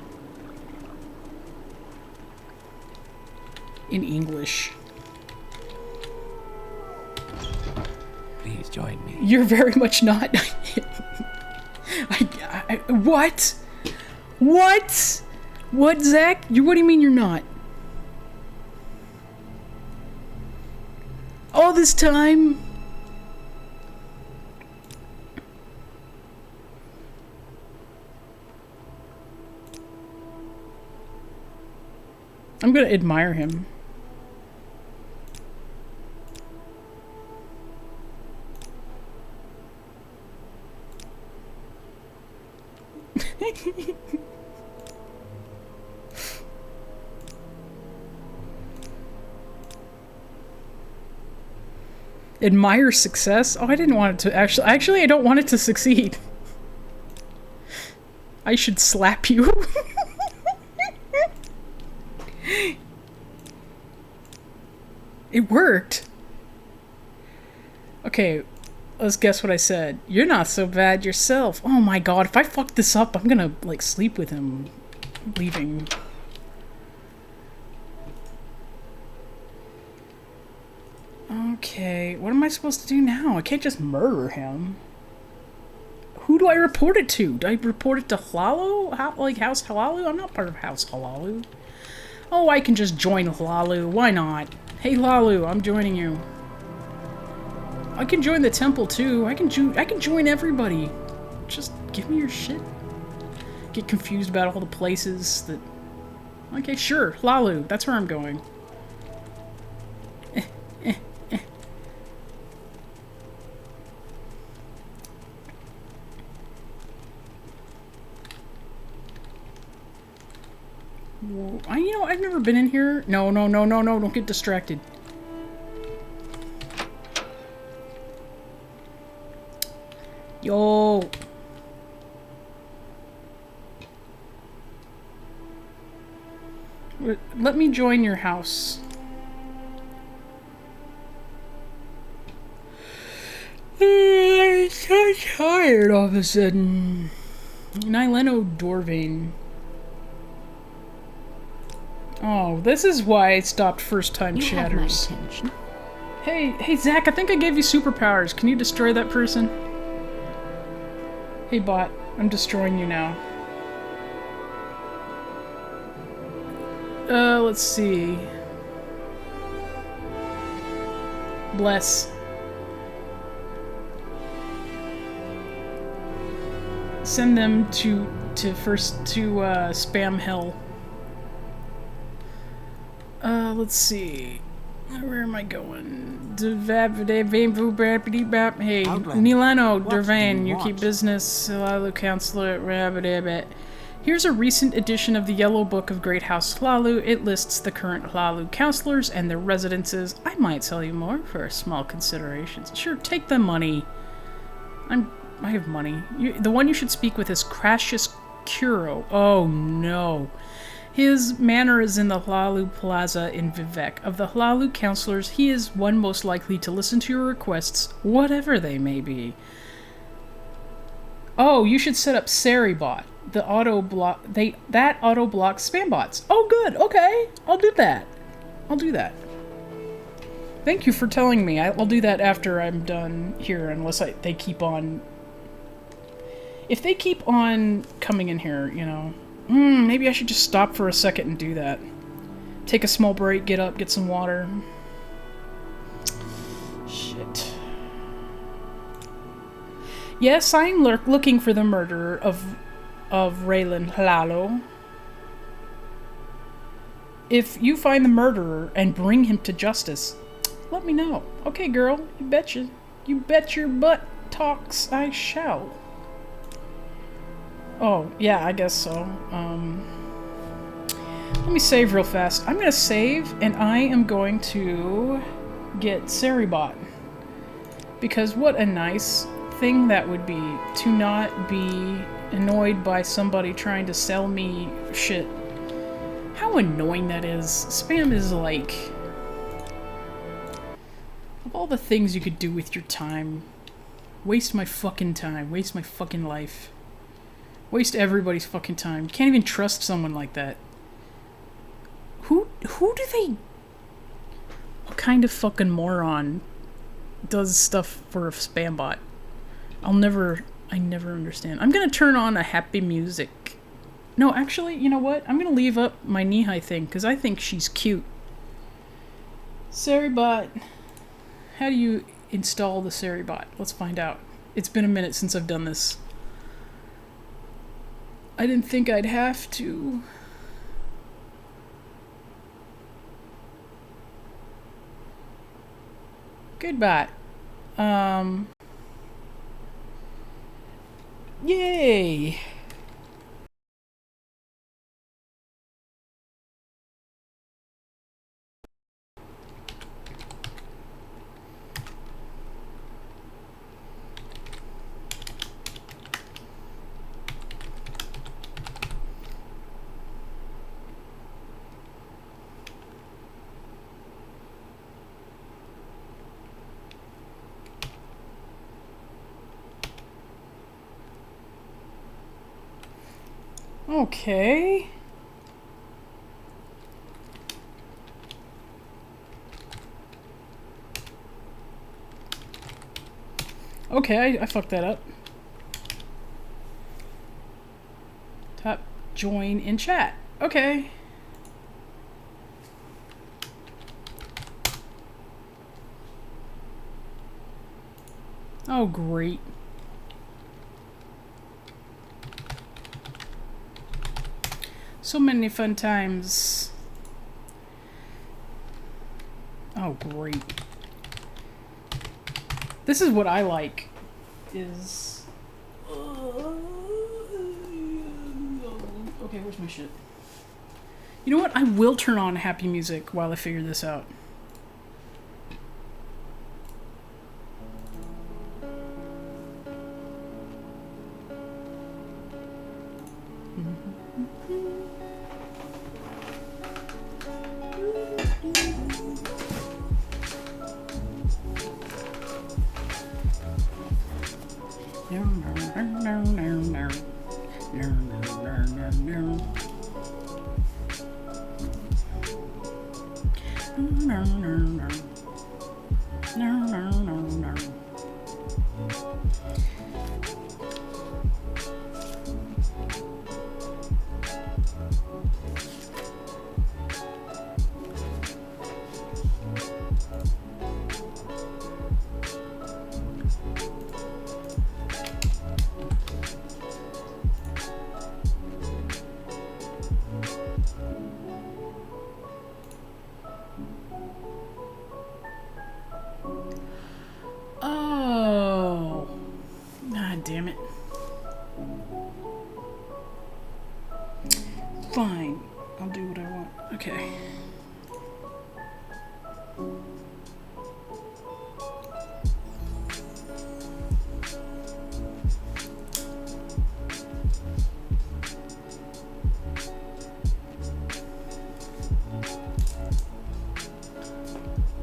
In English. Please join me. You're very much not. What? What? What, Zach? What do you mean you're not? All this time? I'm gonna admire him. Admire success? Oh, I didn't want it to actually I don't want it to succeed. I should slap you. It worked. Okay, let's guess what I said. You're not so bad yourself. Oh my god, if I fuck this up, I'm gonna, like, sleep with him leaving. Okay, what am I supposed to do now? I can't just murder him. Who do I report it to? Do I report it to Halaaallooo? Like House Halaaallooo? I'm not part of House Halaaallooo. Oh, I can just join Halaaallooo. Why not? Hey Halaaallooo, I'm joining you. I can join the temple too. I can join everybody. Just give me your shit. Get confused about all the places that... Okay, sure. Halaaallooo. That's where I'm going. You know, I've never been in here. No, don't get distracted. Yo. Let me join your house. I'm so tired all of a sudden. Nyleno Dorvain. Oh, this is why I stopped first time chatters. You have my attention. Hey Zach, I think I gave you superpowers. Can you destroy that person? Hey bot, I'm destroying you now. Let's see. Bless. Send them to spam hell. Let's see. Where am I going? Hey, Nilano, What do Dervain, you you keep want? business, Halaaallooo Counselor, Here's a recent edition of the Yellow Book of Great House Halaaallooo. It lists the current Halaaallooo counselors and their residences. I might sell you more for a small consideration. Sure, take the money. I have money. The one you should speak with is Crassus Curo. Oh no. His manor is in the Halaaallooo Plaza in Vivec. Of the Halaaallooo counselors, he is one most likely to listen to your requests, whatever they may be. Oh, you should set up Seribot, the auto block. That auto blocks spam bots. Oh, good. Okay, I'll do that. I'll do that. Thank you for telling me. I'll do that after I'm done here, unless they keep on. If they keep on coming in here, you know. Maybe I should just stop for a second and do that. Take a small break, get up, get some water. Shit. Yes, I'm looking for the murderer of Lleran Halaaallooo. If you find the murderer and bring him to justice, let me know. Okay, girl, you betcha. You bet your butt talks I shall. Oh, yeah, I guess so. Let me save real fast. I'm gonna save, and I am going to get Seribot. Because what a nice thing that would be, to not be annoyed by somebody trying to sell me shit. How annoying that is. Spam is like... Of all the things you could do with your time, waste my fucking time, waste my fucking life. Waste everybody's fucking time. You can't even trust someone like that. Who do they... What kind of fucking moron does stuff for a spam bot? I never understand. I'm gonna turn on a happy music. No, actually, you know what? I'm gonna leave up my knee-high thing, because I think she's cute. Seribot. How do you install the Seribot? Let's find out. It's been a minute since I've done this. I didn't think I'd have to. Goodbye. Yay! Okay. Okay, I fucked that up. Tap join in chat. Okay. Oh, great. So many fun times. Oh, great. This is what I like, is... Okay, where's my shit? You know what? I will turn on happy music while I figure this out. Fine. I'll do what I want. Okay.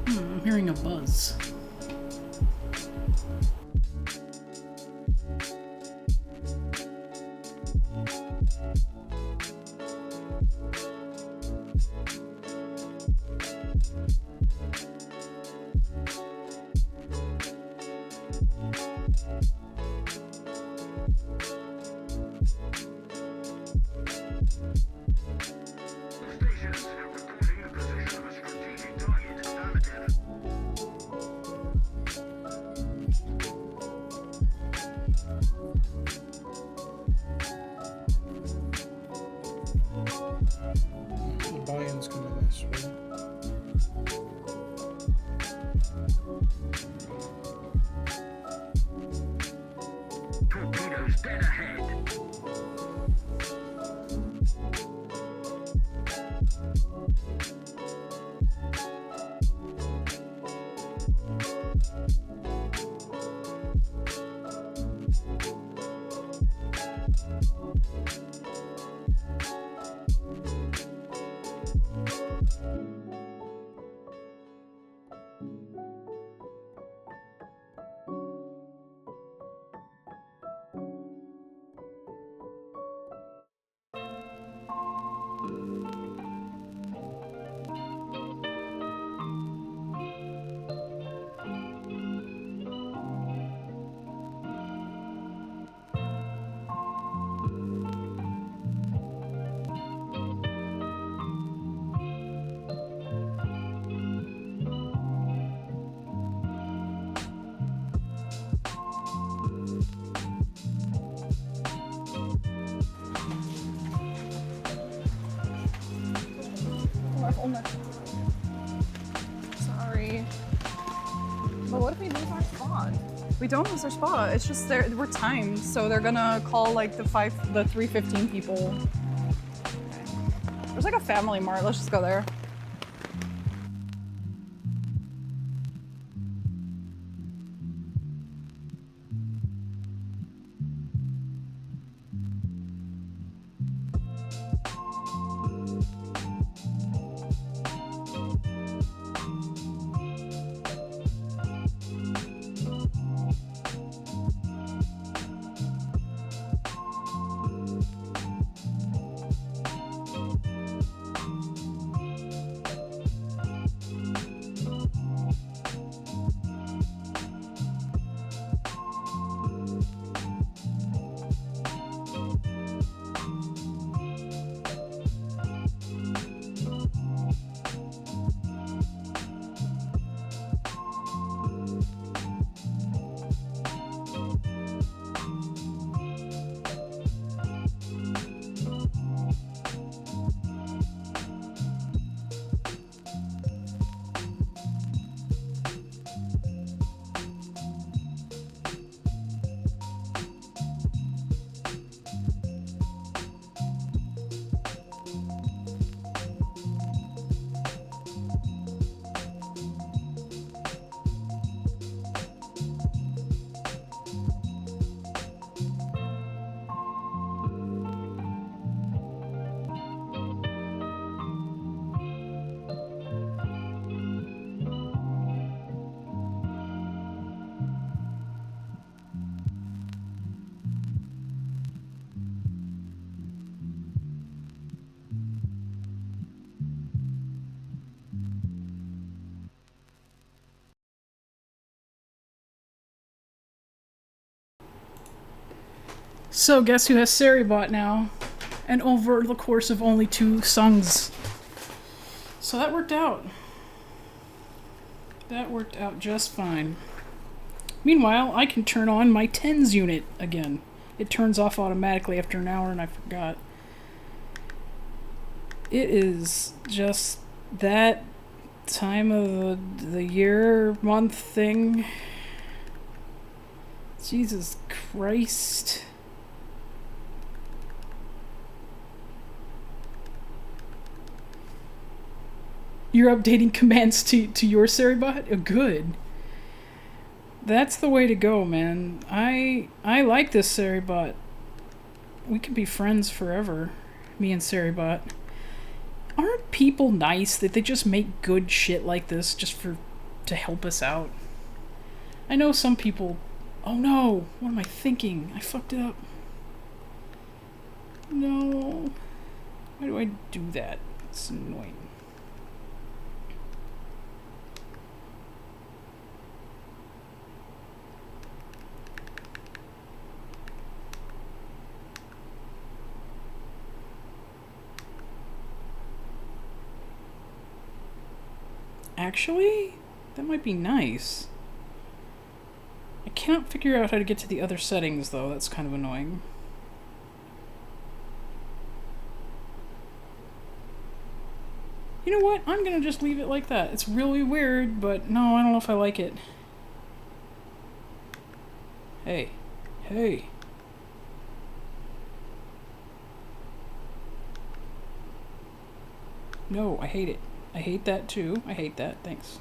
I'm hearing a buzz. The buy-in's coming this way. Torpedoes dead ahead. Sorry. But what if we lose our spot? We don't lose our spot. It's just we're timed, so they're gonna call like the 3:15 people. There's like a family mart. Let's just go there. So guess who has Saribot now? And over the course of only 2 songs. So that worked out. That worked out just fine. Meanwhile, I can turn on my tens unit again. It turns off automatically after an hour and I forgot. It is just that time of the year, month thing. Jesus Christ. You're updating commands to your Seribot? Oh, good. That's the way to go, man. I like this Seribot. We could be friends forever, me and Seribot. Aren't people nice that they just make good shit like this just to help us out? I know some people... Oh no! What am I thinking? I fucked it up. No. Why do I do that? It's annoying. Actually, that might be nice. I cannot figure out how to get to the other settings, though. That's kind of annoying. You know what? I'm gonna just leave it like that. It's really weird, but no, I don't know if I like it. Hey. Hey. No, I hate it. I hate that too. I hate that. Thanks.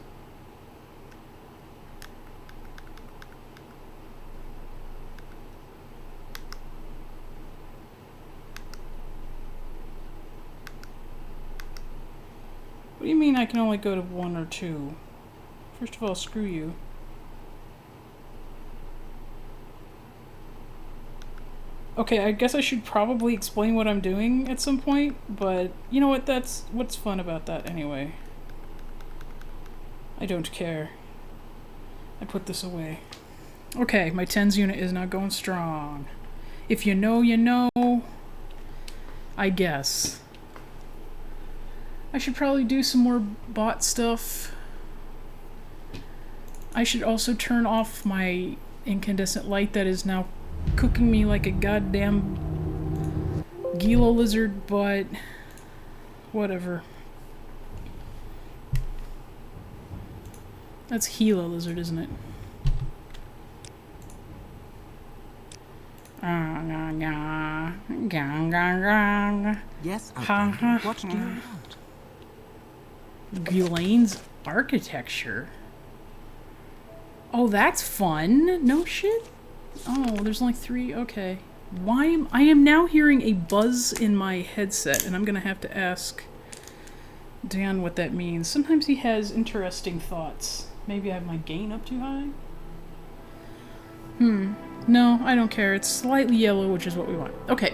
What do you mean I can only go to 1 or 2? First of all, screw you. Okay, I guess I should probably explain what I'm doing at some point, but you know what, that's what's fun about that anyway. I don't care. I put this away. Okay, my tens unit is not going strong. If you know, you know. I guess. I should probably do some more bot stuff. I should also turn off my incandescent light that is now cooking me like a goddamn Gila lizard, but whatever. That's Gila lizard, isn't it? Yes, I what do you want? Guylaine's architecture. Oh, that's fun. No shit. Oh, there's only 3. Okay. I am now hearing a buzz in my headset, and I'm gonna have to ask Dan what that means. Sometimes he has interesting thoughts. Maybe I have my gain up too high? No, I don't care. It's slightly yellow, which is what we want. Okay.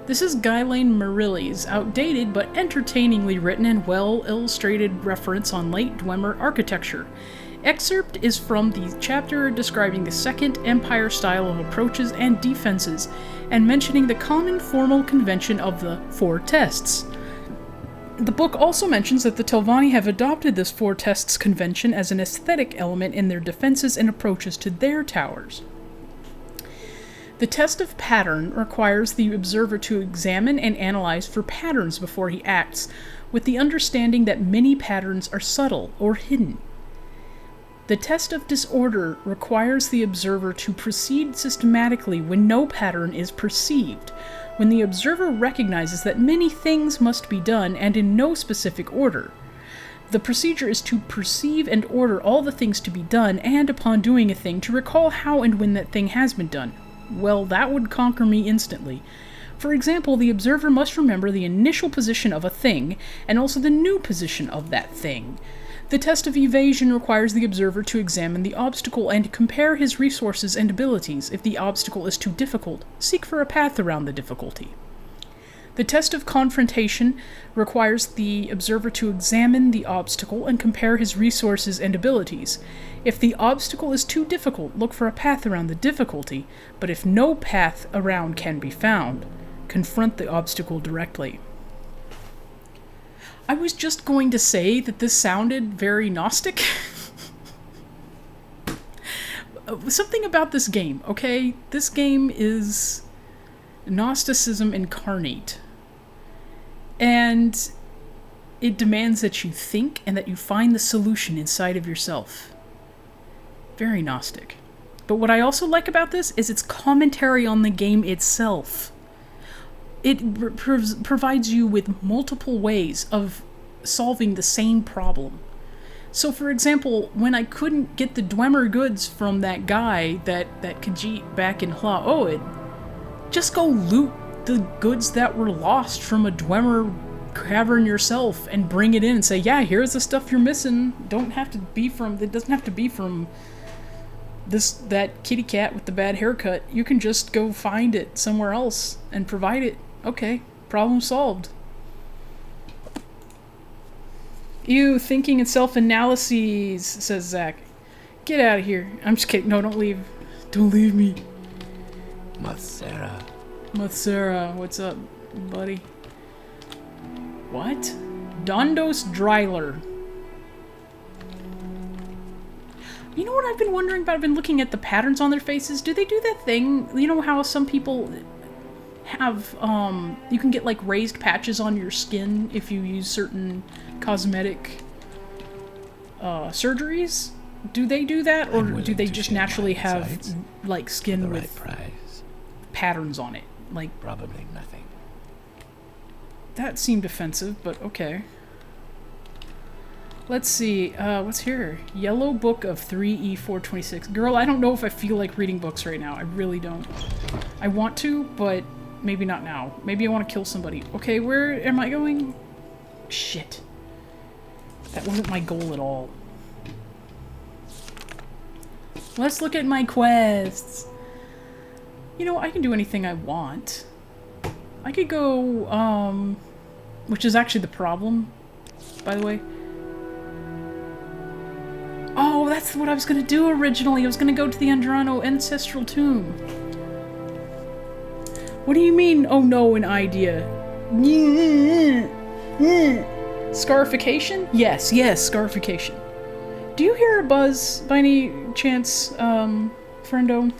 This is Guylaine Marilli's outdated but entertainingly written and well-illustrated reference on late Dwemer architecture. Excerpt is from the chapter describing the Second Empire style of approaches and defenses, and mentioning the common formal convention of the 4 tests. The book also mentions that the Telvanni have adopted this 4 tests convention as an aesthetic element in their defenses and approaches to their towers. The test of pattern requires the observer to examine and analyze for patterns before he acts, with the understanding that many patterns are subtle or hidden. The test of disorder requires the observer to proceed systematically when no pattern is perceived, when the observer recognizes that many things must be done and in no specific order. The procedure is to perceive and order all the things to be done, and upon doing a thing to recall how and when that thing has been done. Well, that would conquer me instantly. For example, the observer must remember the initial position of a thing, and also the new position of that thing. The test of evasion requires the observer to examine the obstacle and compare his resources and abilities. If the obstacle is too difficult, seek for a path around the difficulty. The test of confrontation requires the observer to examine the obstacle and compare his resources and abilities. If the obstacle is too difficult, look for a path around the difficulty, but if no path around can be found, confront the obstacle directly. I was just going to say that this sounded very Gnostic. Something about this game, okay? This game is Gnosticism incarnate. And it demands that you think and that you find the solution inside of yourself. Very Gnostic. But what I also like about this is its commentary on the game itself. It provides you with multiple ways of solving the same problem. So, for example, when I couldn't get the Dwemer goods from that guy, that Khajiit back in Halaaallooo, just go loot the goods that were lost from a Dwemer cavern yourself and bring it in and say, yeah, here's the stuff you're missing. It doesn't have to be from that kitty cat with the bad haircut. You can just go find it somewhere else and provide it. Okay, problem solved. Ew, thinking and self-analyses, says Zach. Get out of here. I'm just kidding. No, don't leave. Don't leave me. Mathsera. Mathsera, what's up, buddy? What? Dondos Dryler. You know what I've been wondering about? I've been looking at the patterns on their faces. Do they do that thing? You know how some people have, you can get like raised patches on your skin if you use certain cosmetic surgeries? Do they do that, or do they just naturally have like skin with patterns on it? Like, probably nothing. That seemed offensive, but okay. Let's see, what's here? Yellow Book of 3E426. Girl, I don't know if I feel like reading books right now. I really don't. I want to, but maybe not now. Maybe I want to kill somebody. Okay, where am I going? Shit. That wasn't my goal at all. Let's look at my quests. You know, I can do anything I want. I could go, which is actually the problem, by the way. Oh, that's what I was gonna do originally. I was gonna go to the Andrano Ancestral Tomb. What do you mean, oh no, an idea? Scarification? Yes, scarification. Do you hear a buzz, by any chance, friendo?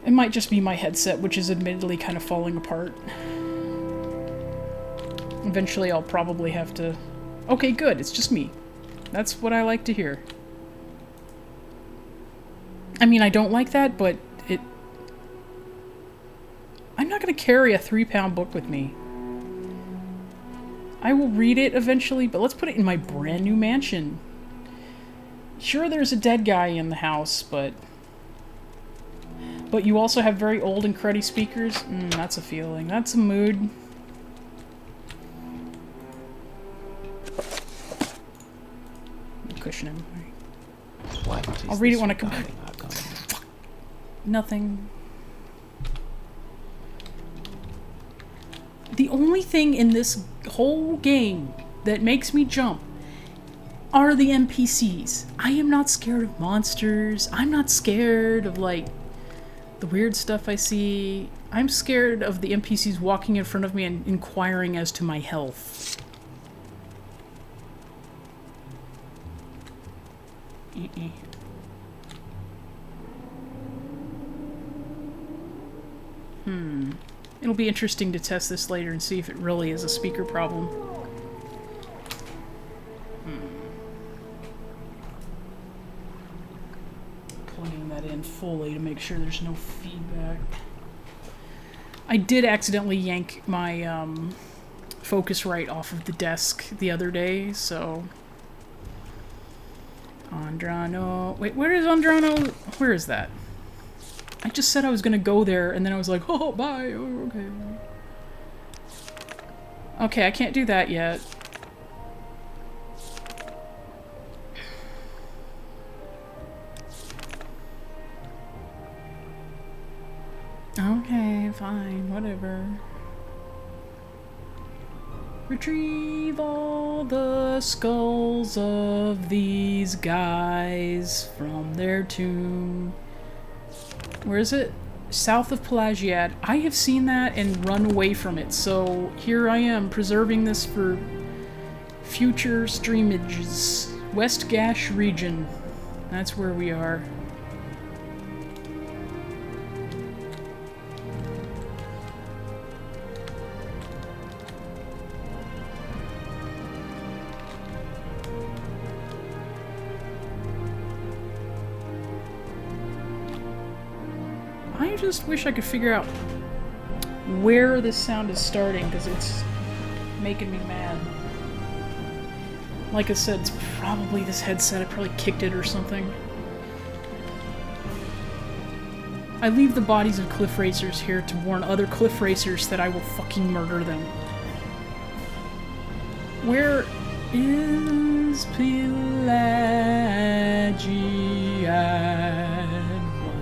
It might just be my headset, which is admittedly kind of falling apart. Eventually I'll probably have to... Okay, good, it's just me. That's what I like to hear. I mean, I don't like that, but it... I'm not going to carry a 3-pound book with me. I will read it eventually, but let's put it in my brand new mansion. Sure, there's a dead guy in the house, but you also have very old and cruddy speakers? That's a feeling. That's a mood. Cushion him. I'll read it when I come back. Nothing. The only thing in this whole game that makes me jump are the NPCs. I am not scared of monsters. I'm not scared of, like, the weird stuff I see. I'm scared of the NPCs walking in front of me and inquiring as to my health. It'll be interesting to test this later and see if it really is a speaker problem. Plugging that in fully to make sure there's no feedback. I did accidentally yank my Focusrite off of the desk the other day, so... Andrano... Wait, where is Andrano? Where is that? I just said I was gonna go there, and then I was like, oh, bye, oh, okay. Okay, I can't do that yet. Okay, fine, whatever. Retrieve all the skulls of these guys from their tomb. Where is it? South of Pelagiad. I have seen that and run away from it, so here I am preserving this for future streamages. West Gash region. That's where we are. I just wish I could figure out where this sound is starting, because it's making me mad. Like I said, it's probably this headset. I probably kicked it or something. I leave the bodies of cliff racers here to warn other cliff racers that I will fucking murder them. Where is Pelagiad,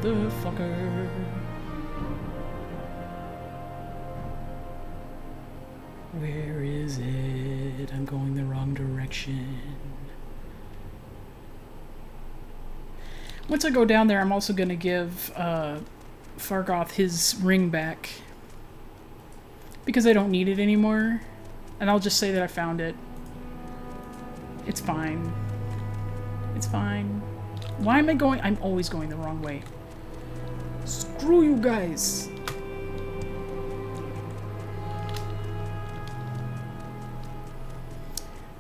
motherfucker? Where is it? I'm going the wrong direction. Once I go down there, I'm also going to give Fargoth his ring back. Because I don't need it anymore. And I'll just say that I found it. It's fine. It's fine. Why am I going? I'm always going the wrong way. Screw you guys.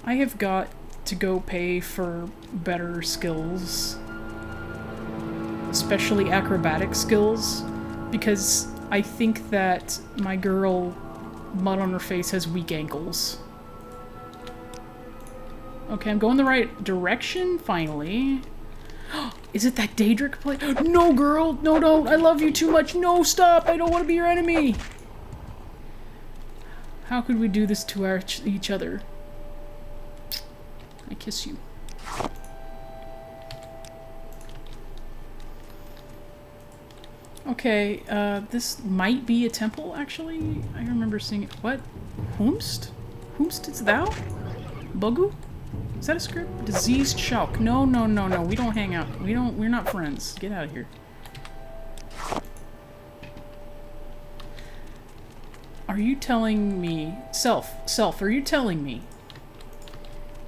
I have got to go pay for better skills. Especially acrobatic skills. Because I think that my girl, mud on her face, has weak ankles. Okay, I'm going the right direction, finally. Is it that Daedric play? No, girl! No, don't! I love you too much! No, stop! I don't want to be your enemy! How could we do this to each other? I kiss you. Okay, this might be a temple, actually. I remember seeing it. What? Whomst? Whomst is thou? Bugu? Is that a script? Diseased Shulk. No, no, no, no. We don't hang out. We're not friends. Get out of here. Are you telling me... Self, are you telling me,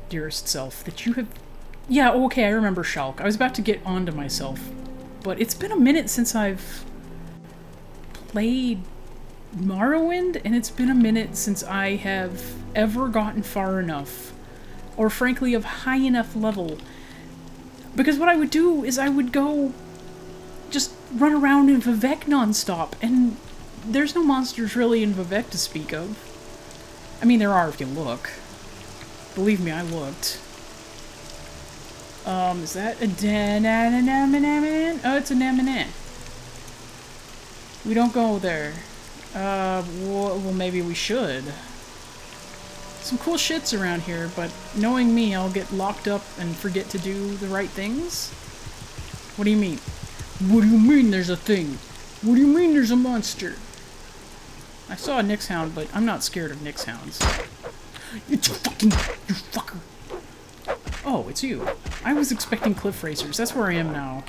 dearest self, that you have... Yeah, okay, I remember Shulk. I was about to get onto myself. But it's been a minute since I've played Morrowind, and it's been a minute since I have ever gotten far enough, or frankly of high enough level. Because what I would do is I would go just run around in Vivec nonstop, and there's no monsters really in Vivec to speak of. I mean, there are if you look. Believe me, I looked. Is that a Namanan? Oh, it's a Namanan. We don't go there. Well, maybe we should. Some cool shits around here, but knowing me, I'll get locked up and forget to do the right things. What do you mean? What do you mean there's a thing? What do you mean there's a monster? I saw a Nyx Hound, but I'm not scared of Nyx Hounds. It's fucking... You fucker. Oh, it's you. I was expecting cliff racers. That's where I am now.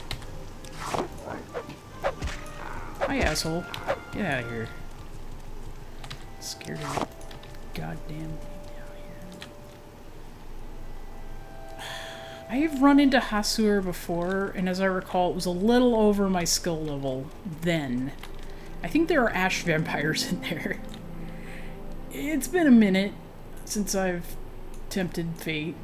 Hi, asshole. Get out of here. Scared of it. Goddamn thing out here. I have run into Hasur before, and as I recall, it was a little over my skill level then. I think there are ash vampires in there. It's been a minute since I've tempted fate.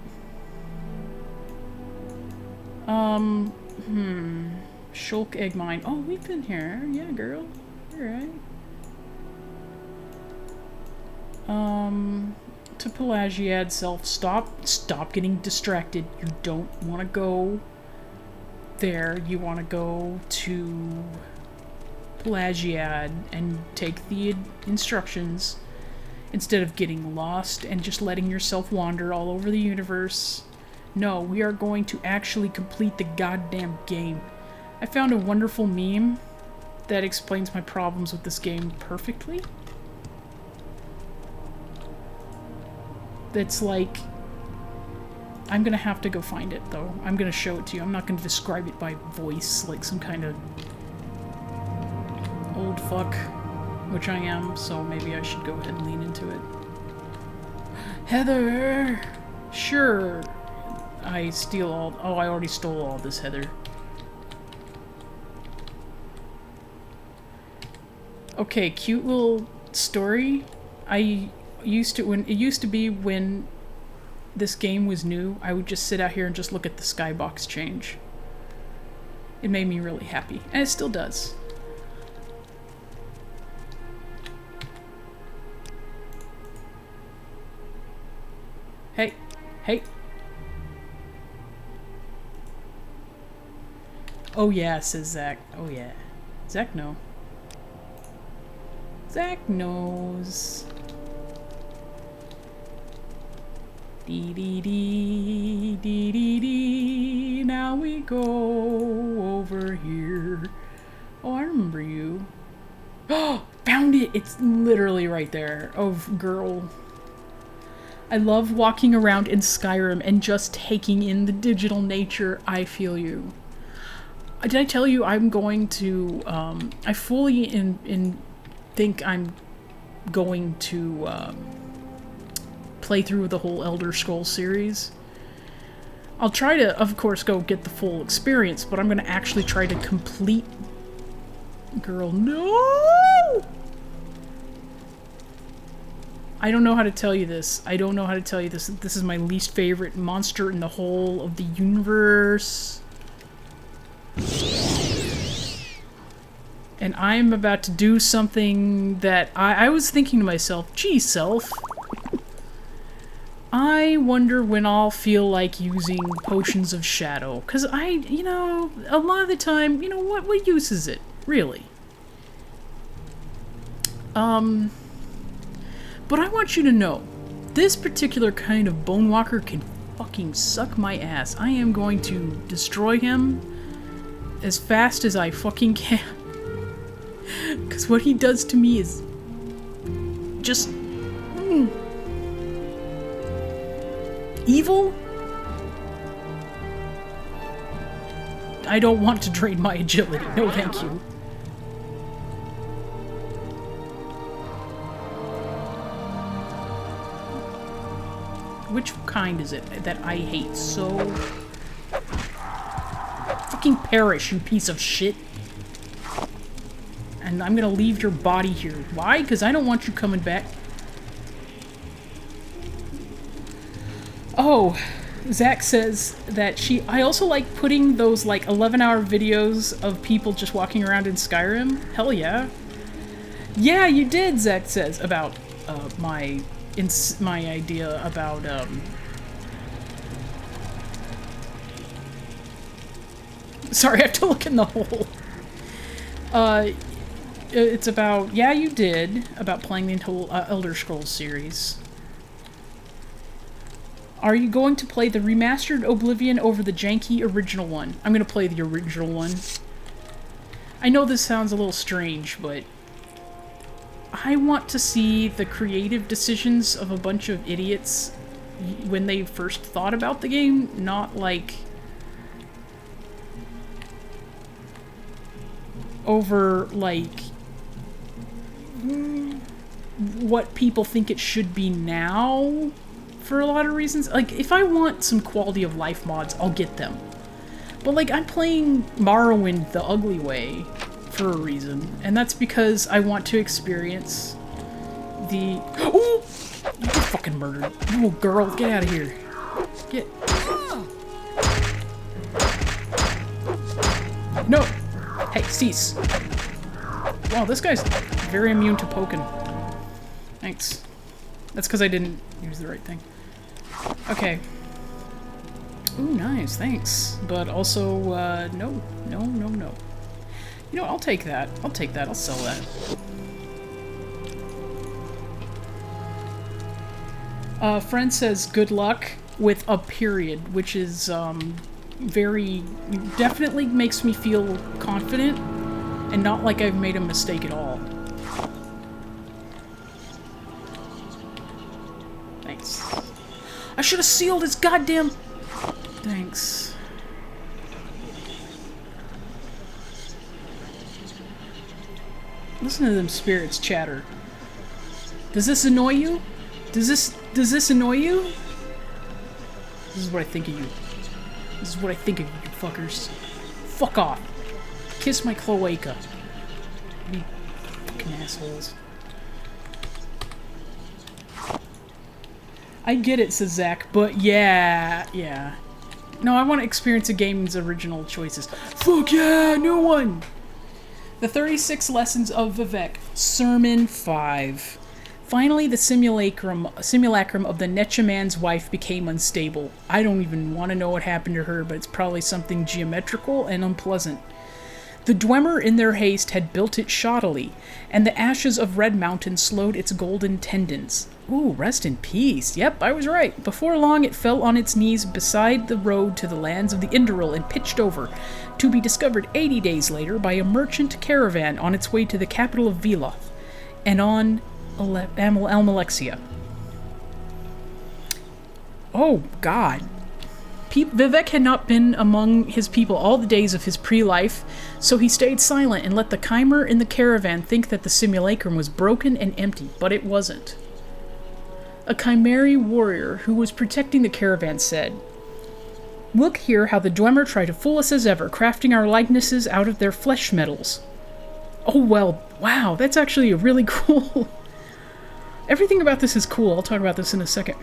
Shulk egg mine. Oh, we've been here. Yeah, girl. Alright. To Pelagiad self. Stop getting distracted. You don't want to go there. You want to go to Pelagiad and take the instructions instead of getting lost and just letting yourself wander all over the universe. No, we are going to actually complete the goddamn game. I found a wonderful meme that explains my problems with this game perfectly. That's like... I'm gonna have to go find it, though. I'm gonna show it to you. I'm not gonna describe it by voice like some kind of old fuck, which I am, so maybe I should go ahead and lean into it. Heather! Sure. I steal all... Oh, I already stole all this, Heather. Okay, cute little story. When it used to be when this game was new, I would just sit out here and just look at the skybox change. It made me really happy, and it still does. Hey. Hey. Oh yeah, says Zach. Oh yeah. Zach no. Zach knows. Dee dee dee dee dee dee. Now we go over here. Oh, I remember you. Oh, found it! It's literally right there. Oh, girl. I love walking around in Skyrim and just taking in the digital nature. I feel you. Did I tell you I'm going to, I fully think I'm going to play through the whole Elder Scrolls series. I'll try to, of course, go get the full experience, but I'm going to actually try to complete... Girl, no! I don't know how to tell you this. I don't know how to tell you this. This is my least favorite monster in the whole of the universe. And I'm about to do something that I was thinking to myself, gee, self, I wonder when I'll feel like using potions of shadow. Because you know, a lot of the time, you know, what use is it, really? But I want you to know, this particular kind of Bone Walker can fucking suck my ass. I am going to destroy him as fast as I fucking can. Because what he does to me is just... evil? I don't want to drain my agility. No, thank you. Which kind is it that I hate so? Fucking perish, you piece of shit. And I'm gonna leave your body here. Why? Because I don't want you coming back. Oh, Zach says that I also like putting those like 11-hour videos of people just walking around in Skyrim. Hell yeah. Yeah, you did, Zach says, about my idea about sorry, I have to look in the hole. It's about, yeah, you did, about playing the whole Elder Scrolls series. Are you going to play the remastered Oblivion over the janky original one? I'm gonna play the original one. I know this sounds a little strange, but I want to see the creative decisions of a bunch of idiots when they first thought about the game, not like over like what people think it should be now for a lot of reasons. Like, if I want some quality of life mods, I'll get them. But like, I'm playing Morrowind the ugly way for a reason, and that's because I want to experience the... Oh! You get fucking murdered. Oh, girl, get out of here. Get... No! Hey, cease. Wow, this guy's very immune to poking. Thanks. That's because I didn't use the right thing. Okay. Ooh, nice, thanks. But also, no. You know, I'll take that. I'll sell that. Friend says good luck with a period, which is, definitely makes me feel confident and not like I've made a mistake at all. Thanks. I should have sealed his goddamn... Thanks. Listen to them spirits chatter. Does this annoy you? Does this annoy you? This is what I think of you. This is what I think of you, fuckers. Fuck off. Kiss my cloaca. You fucking assholes. I get it, says Zach, but yeah. No, I want to experience a game's original choices. Fuck yeah, new one! The 36 Lessons of Vivec, Sermon 5. Finally, the simulacrum of the Necromancer's wife became unstable. I don't even want to know what happened to her, but it's probably something geometrical and unpleasant. The Dwemer, in their haste, had built it shoddily, and the ashes of Red Mountain slowed its golden tendons. Ooh, rest in peace. Yep, I was right. Before long, it fell on its knees beside the road to the lands of the Indoril and pitched over, to be discovered 80 days later by a merchant caravan on its way to the capital of Veloth, and on Almalexia. Oh, God. Vivec had not been among his people all the days of his pre-life, so he stayed silent and let the chimer in the caravan think that the simulacrum was broken and empty, but it wasn't. A chimeri warrior who was protecting the caravan said, "Look here how the Dwemer try to fool us as ever, crafting our likenesses out of their flesh metals." Oh, well, wow, that's actually a really cool... Everything about this is cool. I'll talk about this in a second.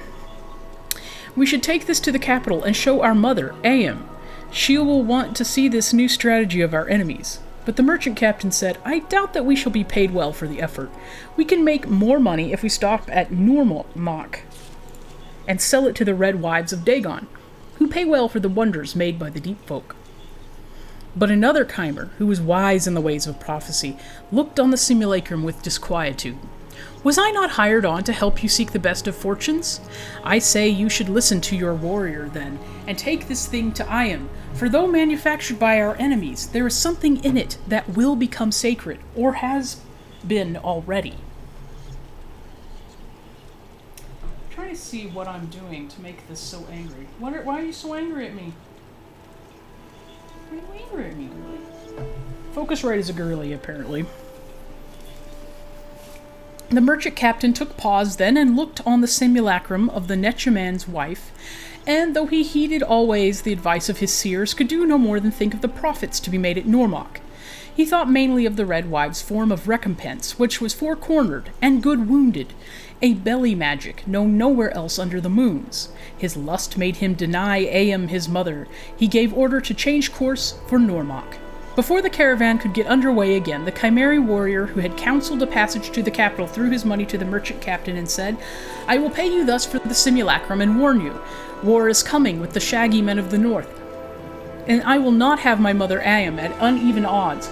"We should take this to the capital and show our mother, Ayam. She will want to see this new strategy of our enemies." But the merchant captain said, "I doubt that we shall be paid well for the effort. We can make more money if we stop at Normok and sell it to the Red Wives of Dagon, who pay well for the wonders made by the deep folk." But another chimer, who was wise in the ways of prophecy, looked on the simulacrum with disquietude. "Was I not hired on to help you seek the best of fortunes? I say you should listen to your warrior, then, and take this thing to Ayam, for though manufactured by our enemies, there is something in it that will become sacred, or has been already." I'm trying to see what I'm doing to make this so angry. Why are you so angry at me? Why are you angry at me, girly? Focusrite is a girly, apparently. The merchant captain took pause then and looked on the simulacrum of the Necromancer's wife, and though he heeded always the advice of his seers, could do no more than think of the profits to be made at Normok. He thought mainly of the Red Wives' form of recompense, which was four-cornered and good-wounded, a belly magic known nowhere else under the moons. His lust made him deny Ayam his mother. He gave order to change course for Normok. Before the caravan could get underway again, the chimeri warrior who had counseled a passage to the capital threw his money to the merchant captain and said, "I will pay you thus for the simulacrum and warn you. War is coming with the shaggy men of the north, and I will not have my mother Ayam at uneven odds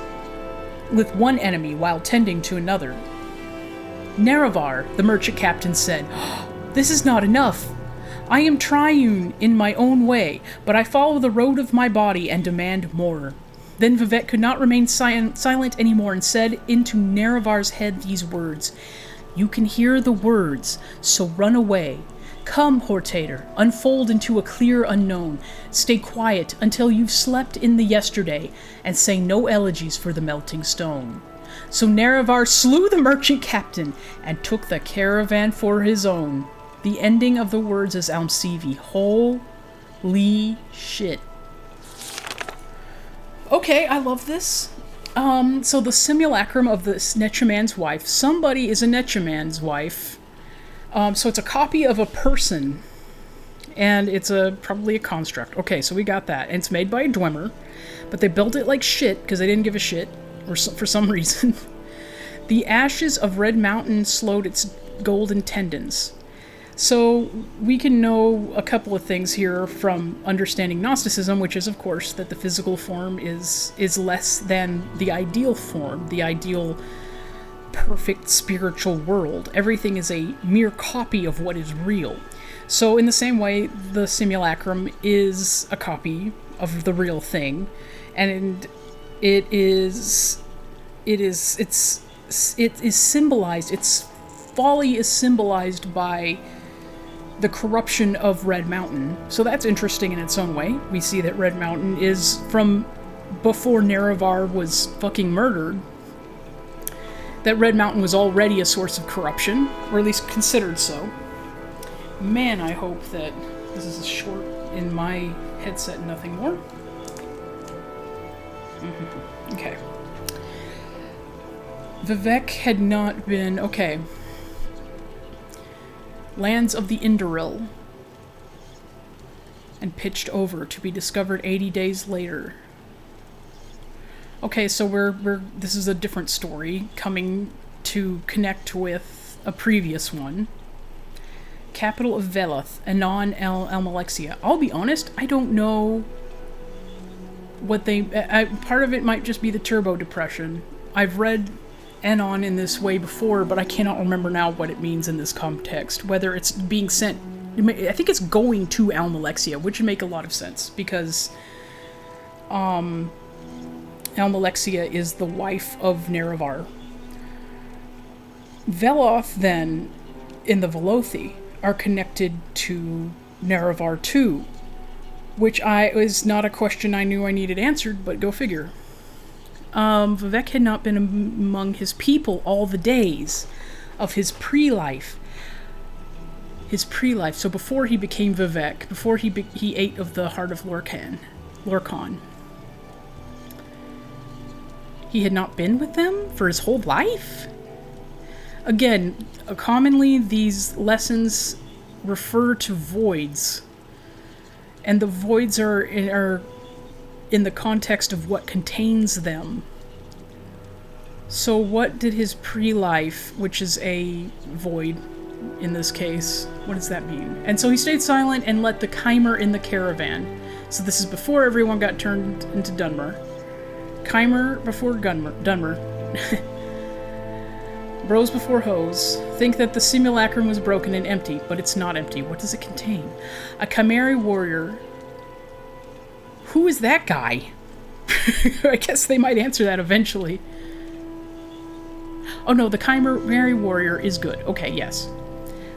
with one enemy while tending to another." "Nerevar," the merchant captain said, "this is not enough. I am triune in my own way, but I follow the road of my body and demand more." Then Vivec could not remain silent anymore and said into Nerevar's head these words, "You can hear the words, so run away. Come, Hortator, unfold into a clear unknown. Stay quiet until you've slept in the yesterday, and say no elegies for the melting stone." So Nerevar slew the merchant captain and took the caravan for his own. The ending of the words is Almsivi. Holy shit. Okay, I love this. So the simulacrum of the Necromancer's wife. Somebody is a Necromancer's wife. So it's a copy of a person. And it's probably a construct. Okay, so we got that. And it's made by a Dwemer. But they built it like shit, because they didn't give a shit. Or for some reason. The ashes of Red Mountain slowed its golden tendons. So we can know a couple of things here from understanding Gnosticism, which is, of course, that the physical form is less than the ideal form, the ideal perfect spiritual world. Everything is a mere copy of what is real. So in the same way, the simulacrum is a copy of the real thing, and it is symbolized, its folly is symbolized by the corruption of Red Mountain. So that's interesting in its own way. We see that Red Mountain is from before Nerevar was fucking murdered. That Red Mountain was already a source of corruption, or at least considered so. Man, I hope that this is short in my headset and nothing more. Okay. Vivec had not been... Okay. Lands of the Indoril, and pitched over to be discovered 80 days later. Okay, so this is a different story coming to connect with a previous one. Capital of Veloth, Anon Almalexia. I'll be honest, I don't know what they... part of it might just be the Turbo Depression. I've read Anon in this way before, but I cannot remember now what it means in this context. Whether it's being sent... I think it's going to Almalexia, which would make a lot of sense, because Almalexia is the wife of Nerevar. Veloth, then, in the Velothi, are connected to Nerevar too, which is not a question I knew I needed answered, but go figure. Vivec had not been among his people all the days of his pre-life. So before he became Vivec, before he ate of the heart of Lorcan, he had not been with them for his whole life? Again, commonly these lessons refer to voids, and the voids are in the context of what contains them. So what did his pre-life, which is a void in this case, what does that mean? And so he stayed silent and let the Chimer in the caravan. So this is before everyone got turned into Dunmer. Chimer before Dunmer. Bros before hoes think that the simulacrum was broken and empty, but it's not empty. What does it contain? A Chimeri warrior. Who is that guy? I guess they might answer that eventually. Oh no, the Chimeri warrior is good. Okay, yes.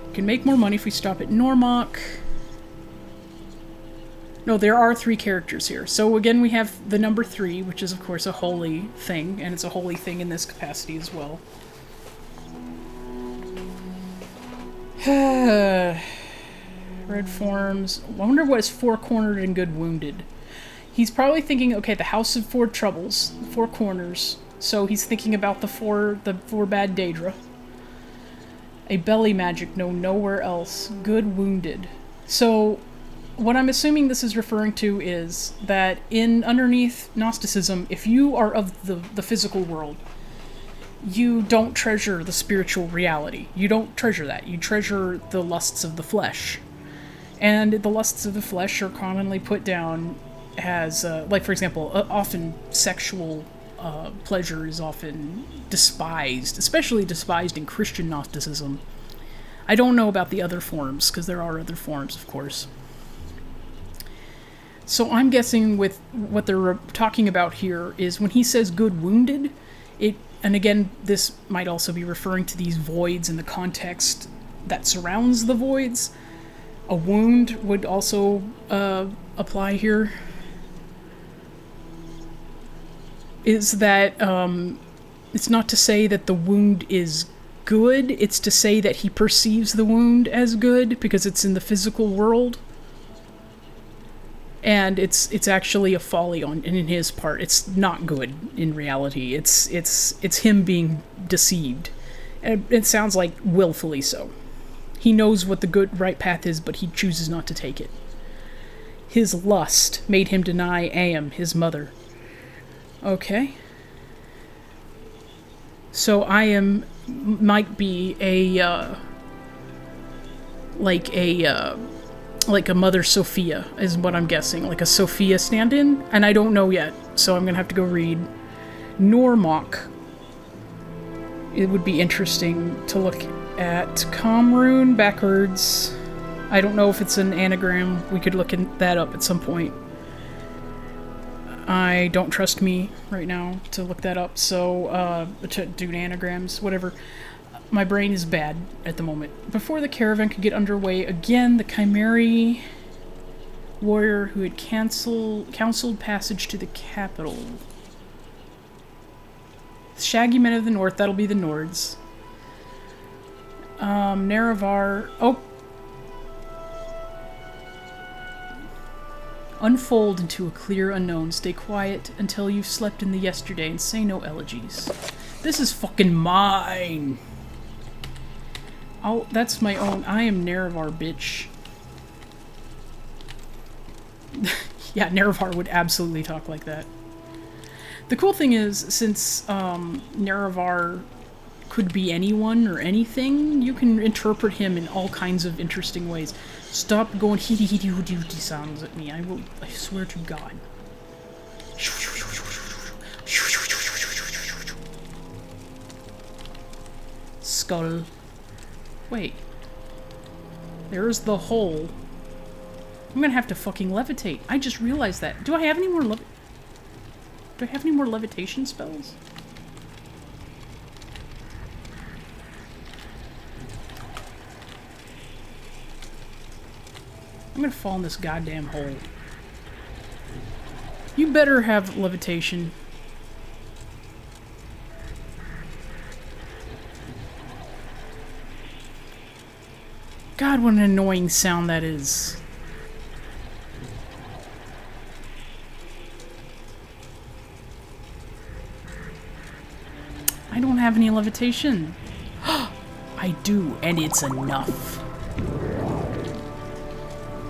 We can make more money if we stop at Normok. No, there are 3 characters here. So again, we have the number 3, which is of course a holy thing, and it's a holy thing in this capacity as well. Red forms. I wonder what is 4-cornered and good wounded. He's probably thinking, okay, the House of 4 Troubles, 4 corners. So he's thinking about the four bad Daedra. A belly magic, no, nowhere else. Good wounded. So what I'm assuming this is referring to is that underneath Gnosticism, if you are of the physical world, you don't treasure the spiritual reality. You don't treasure that. You treasure the lusts of the flesh. And the lusts of the flesh are commonly put down as, like for example, often sexual pleasure is often despised, especially despised in Christian Gnosticism. I don't know about the other forms, because there are other forms, of course. So I'm guessing with what they're talking about here is when he says good wounded, and again, this might also be referring to these voids in the context that surrounds the voids. A wound would also apply here. Is that it's not to say that the wound is good, it's to say that he perceives the wound as good because it's in the physical world. And it's actually a folly in his part. It's not good in reality. It's him being deceived. And it sounds like willfully so. He knows what the right path is, but he chooses not to take it. His lust made him deny Am, his mother. Okay. So Am might be like a Mother Sophia, is what I'm guessing. Like a Sophia stand-in? And I don't know yet, so I'm gonna have to go read. Normok. It would be interesting to look at. Comrune backwards. I don't know if it's an anagram. We could look that up at some point. I don't trust me right now to look that up, so to do anagrams, whatever. My brain is bad at the moment. Before the caravan could get underway, again, the Chimeri warrior who had counseled passage to the capital. Shaggy men of the north, that'll be the Nords. Nerevar... Oh! Unfold into a clear unknown. Stay quiet until you've slept in the yesterday and say no elegies. This is fucking mine! Oh, that's my own. I am Nerevar, bitch. Yeah, Nerevar would absolutely talk like that. The cool thing is, since Nerevar could be anyone or anything. You can interpret him in all kinds of interesting ways. Stop going hee hee hee hoo hoo sounds at me. I swear to God. Skull. Wait. There's the hole. I'm gonna have to fucking levitate. I just realized that. Do I have any more levitation spells? I'm gonna fall in this goddamn hole. You better have levitation. God, what an annoying sound that is. I don't have any levitation. I do, and it's enough.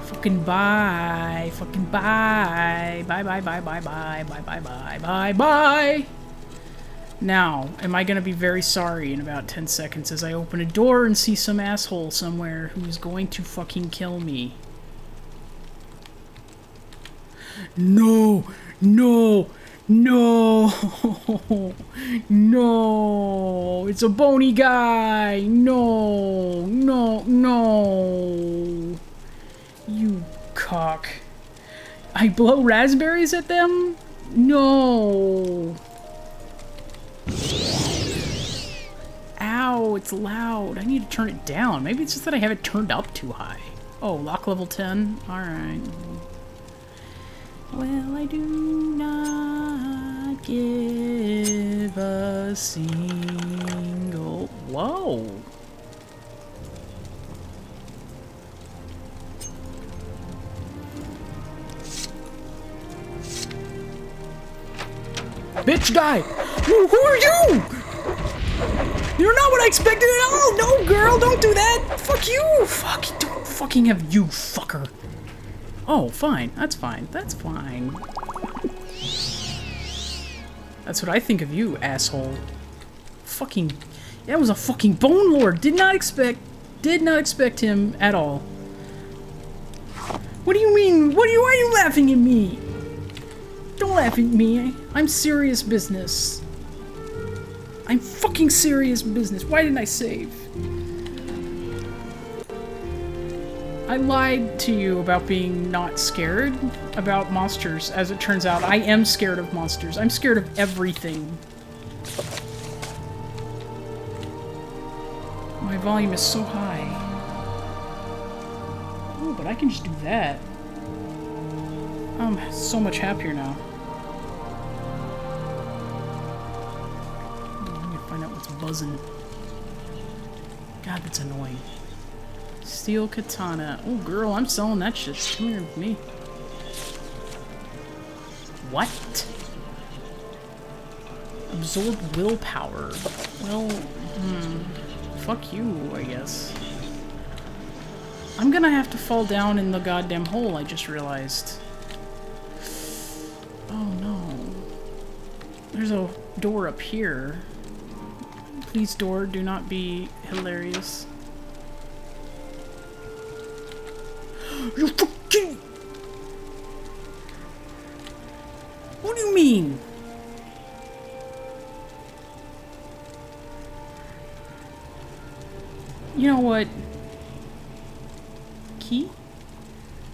Fucking bye. Fucking bye. Bye, bye, bye, bye, bye, bye, bye, bye, bye, bye. Now, am I gonna be very sorry in about 10 seconds as I open a door and see some asshole somewhere who's going to fucking kill me? No! No! No! No! It's a bony guy! No! No! No! You cock. I blow raspberries at them? No! Ow, it's loud. I need to turn it down. Maybe it's just that I have it turned up too high. Oh, lock level 10? Alright. Well, I do not give a single... Whoa! Bitch guy! Who are you? You're not what I expected at all! No, girl, don't do that! Fuck you! Fuck, don't fucking have you, fucker. Oh, fine. That's fine. That's fine. That's what I think of you, asshole. Fucking... That was a fucking Bone Lord! Did not expect him at all. What do you mean? Why are you laughing at me? Don't laugh at me. I'm serious business. I'm fucking serious business. Why didn't I save? I lied to you about being not scared about monsters. As it turns out, I am scared of monsters. I'm scared of everything. My volume is so high. Oh, but I can just do that. I'm so much happier now. Buzzing. God, that's annoying. Steel katana. Oh, girl, I'm selling that shit. Come here with me. What? Absorb willpower. Well, fuck you, I guess. I'm gonna have to fall down in the goddamn hole, I just realized. Oh, no. There's a door up here. Please, door, do not be hilarious. You fucking... What do you mean? You know what? Key?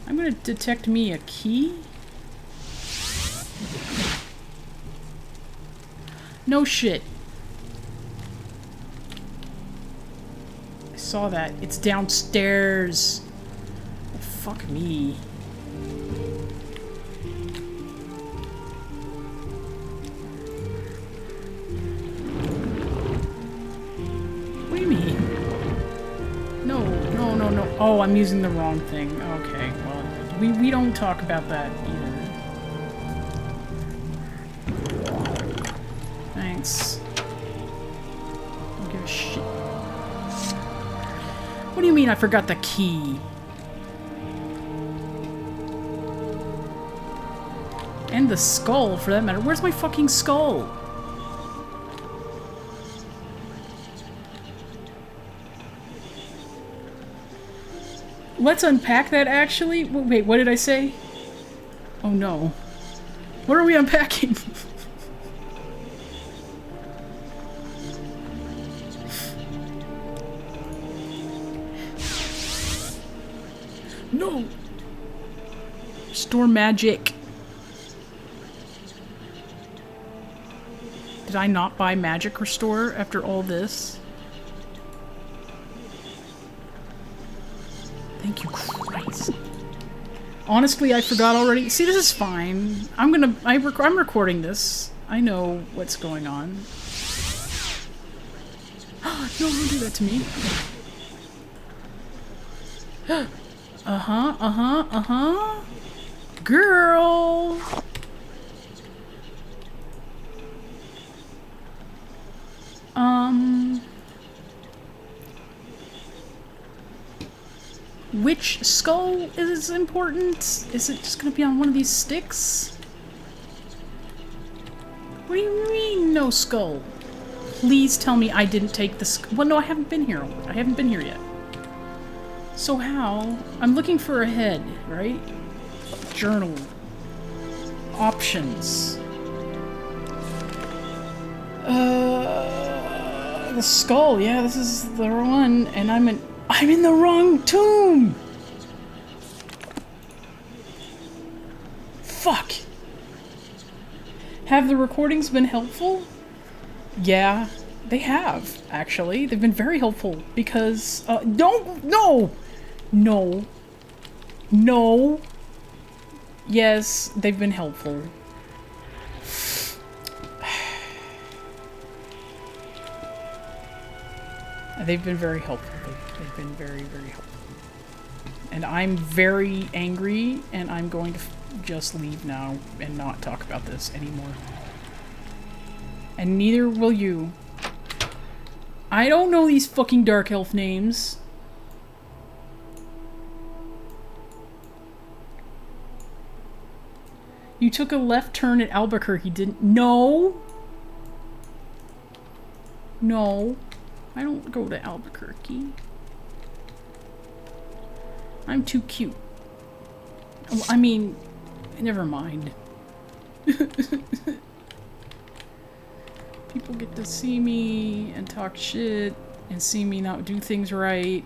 I'm gonna detect me a key? No shit. Saw that. It's downstairs. Oh, fuck me. What do you mean? No. Oh, I'm using the wrong thing. Okay, well, we don't talk about that either. Thanks. Don't give a shit. What do you mean I forgot the key? And the skull, for that matter. Where's my fucking skull? let's unpack that actually. Wait, what did I say? Oh no. What are we unpacking? No! Store magic. Did I not buy magic restore after all this? Thank you, Christ. Honestly, I forgot already. See, this is fine. I'm recording this. I know what's going on. No, don't do that to me. Girl! Which skull is important? Is it just gonna be on one of these sticks? What do you mean, no skull? Please tell me I didn't take the well, no, I haven't been here. I haven't been here yet. So how? I'm looking for a head, right? Journal. Options. The skull, yeah, this is the one, and I'm in the wrong tomb! Fuck! Have the recordings been helpful? Yeah, they have, actually. They've been very helpful, because, no! Yes, they've been helpful. They've been very helpful. They've been very, very helpful. And I'm very angry, and I'm going to just leave now and not talk about this anymore. And neither will you. I don't know these fucking dark elf names. You took a left turn at Albuquerque, didn't— No! No. I don't go to Albuquerque. I'm too cute. Well, I mean, never mind. People get to see me and talk shit and see me not do things right.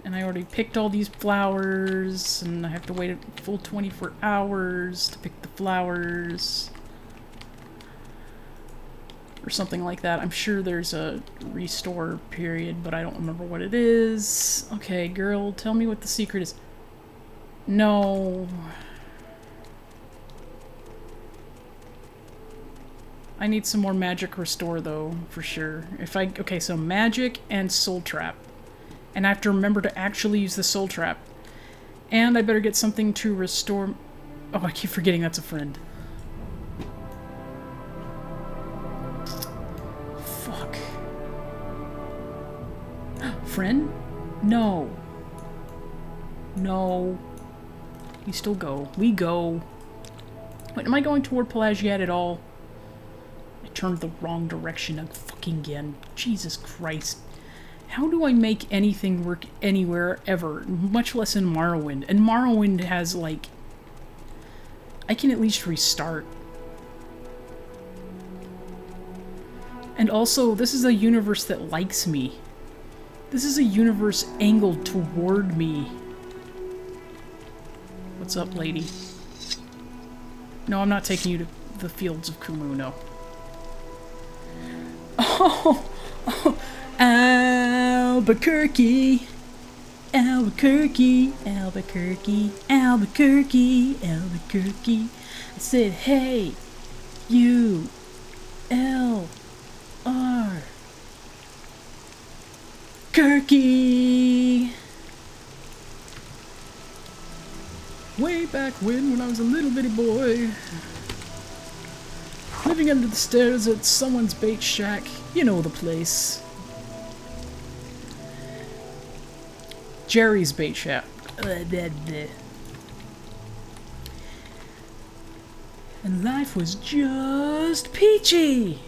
And I already picked all these flowers and I have to wait a full 24 hours to pick the flowers. Or something like that. I'm sure there's a restore period, but I don't remember what it is. Okay, girl, tell me what the secret is. No. I need some more magic restore, though, for sure. Okay, so magic and soul trap. And I have to remember to actually use the soul trap. And I better get something to restore... Oh, I keep forgetting that's a friend. Friend? No. No. We still go. We go. Wait, am I going toward Pelagiad at all? I turned the wrong direction again. Jesus Christ. How do I make anything work anywhere ever? Much less in Morrowind. And Morrowind has, like... I can at least restart. And also, this is a universe that likes me. This is a universe angled toward me. What's up, lady? No, I'm not taking you to the fields of Kumu, no. Oh, Albuquerque, Albuquerque, Albuquerque, Albuquerque, Albuquerque. I said, hey, you, L-R. Kirky! Way back when I was a little bitty boy, living under the stairs at someone's bait shack. You know the place. Jerry's bait shack. And life was just peachy!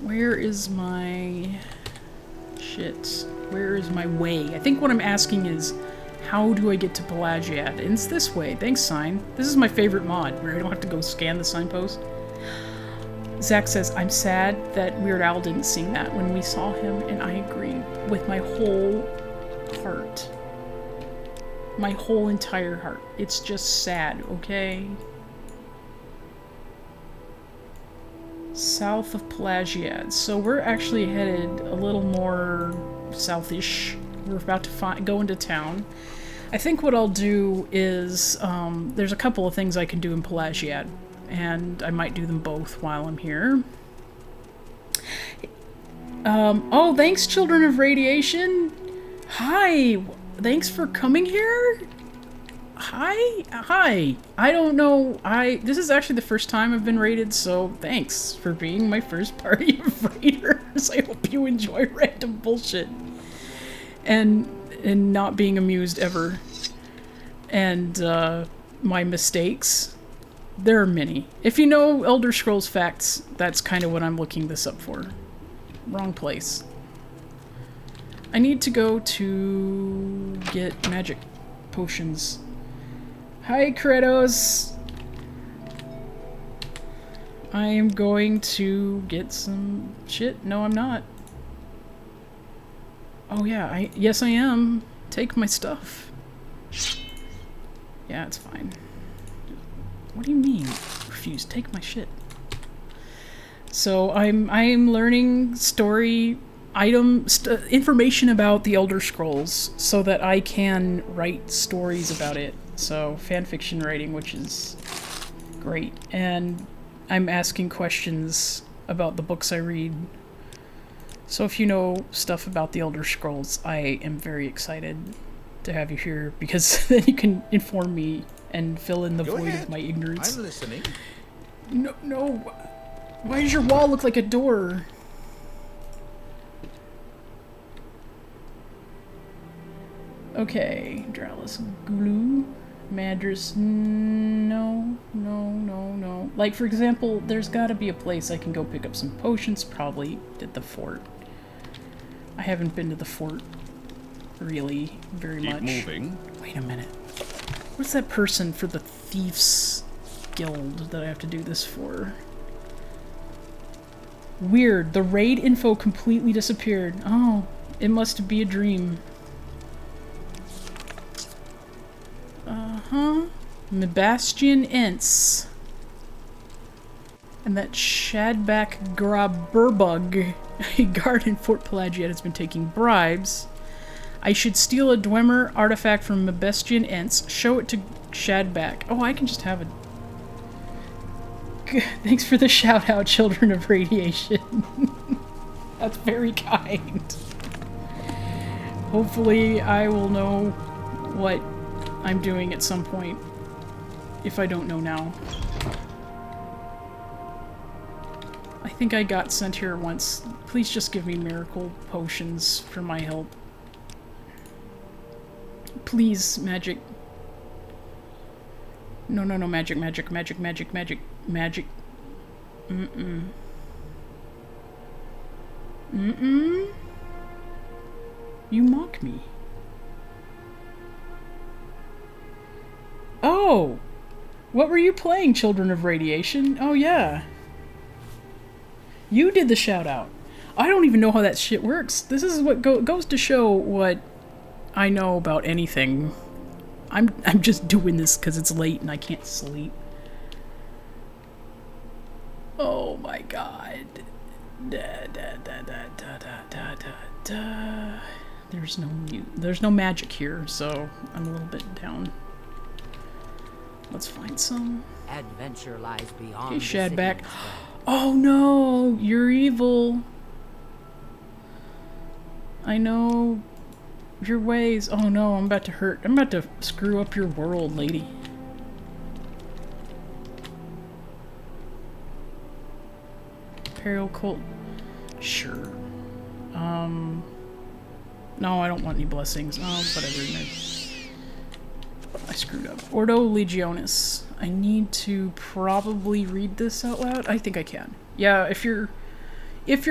Where is my Shit. Where is my way? I think what I'm asking is, how do I get to Pelagiad? And it's this way. Thanks, sign. This is my favorite mod, where I don't have to go scan the signpost. Zach says, I'm sad that Weird Al didn't sing that when we saw him, and I agree with my whole heart. My whole entire heart. It's just sad, okay? South of Pelagiad. So we're actually headed a little more southish. We're about to go into town. I think what I'll do is, there's a couple of things I can do in Pelagiad, and I might do them both while I'm here. Oh, thanks, Children of Radiation! Hi! Thanks for coming here? Hi! I don't know, this is actually the first time I've been raided, so thanks for being my first party of raiders. I hope you enjoy random bullshit. And not being amused ever. And, my mistakes. There are many. If you know Elder Scrolls facts, that's kind of what I'm looking this up for. Wrong place. I need to go to get magic potions. Hi, Kratos! I am going to get some shit. No, I'm not. Oh yeah, yes I am. Take my stuff. Yeah, it's fine. What do you mean? Refuse. Take my shit. So I'm learning story information about the Elder Scrolls so that I can write stories about it. So fanfiction writing, which is great. And I'm asking questions about the books I read. So if you know stuff about the Elder Scrolls, I am very excited to have you here, because then you can inform me and fill in the void of my ignorance. I'm listening. No. Why does your wall look like a door? Okay, Dralis glue. Madras, no. Like, for example, there's gotta be a place I can go pick up some potions, probably at the fort. I haven't been to the fort, really, very much. Moving. Wait a minute. What's that person for the Thieves Guild that I have to do this for? Weird, the raid info completely disappeared. Oh, it must be a dream. Sebastian Ince. And that Shadback Graburbug, a guard in Fort Pelagiad, has been taking bribes. I should steal a Dwemer artifact from Sebastian Ince, show it to Shadback. Oh, I can just have it. Thanks for the shout out, Children of Radiation. That's very kind. Hopefully I will know what I'm doing at some point, if I don't know now. I think I got sent here once. Please just give me miracle potions for my help. Please, magic. No, magic. You mock me. Oh! What were you playing, Children of Radiation? Oh, yeah. You did the shout-out. I don't even know how that shit works. This is what goes to show what I know about anything. I'm just doing this because it's late and I can't sleep. Oh my god. There's no magic here, so I'm a little bit down. Let's find some. Adventure lies beyond. Hey, Shadback. Oh no, you're evil. I know your ways. Oh no, I'm about to hurt. I'm about to screw up your world, lady. Imperial cult. Sure. No, I don't want any blessings. Oh, whatever. I screwed up. Ordo Legionis. I need to probably read this out loud. I think I can. Yeah, if you're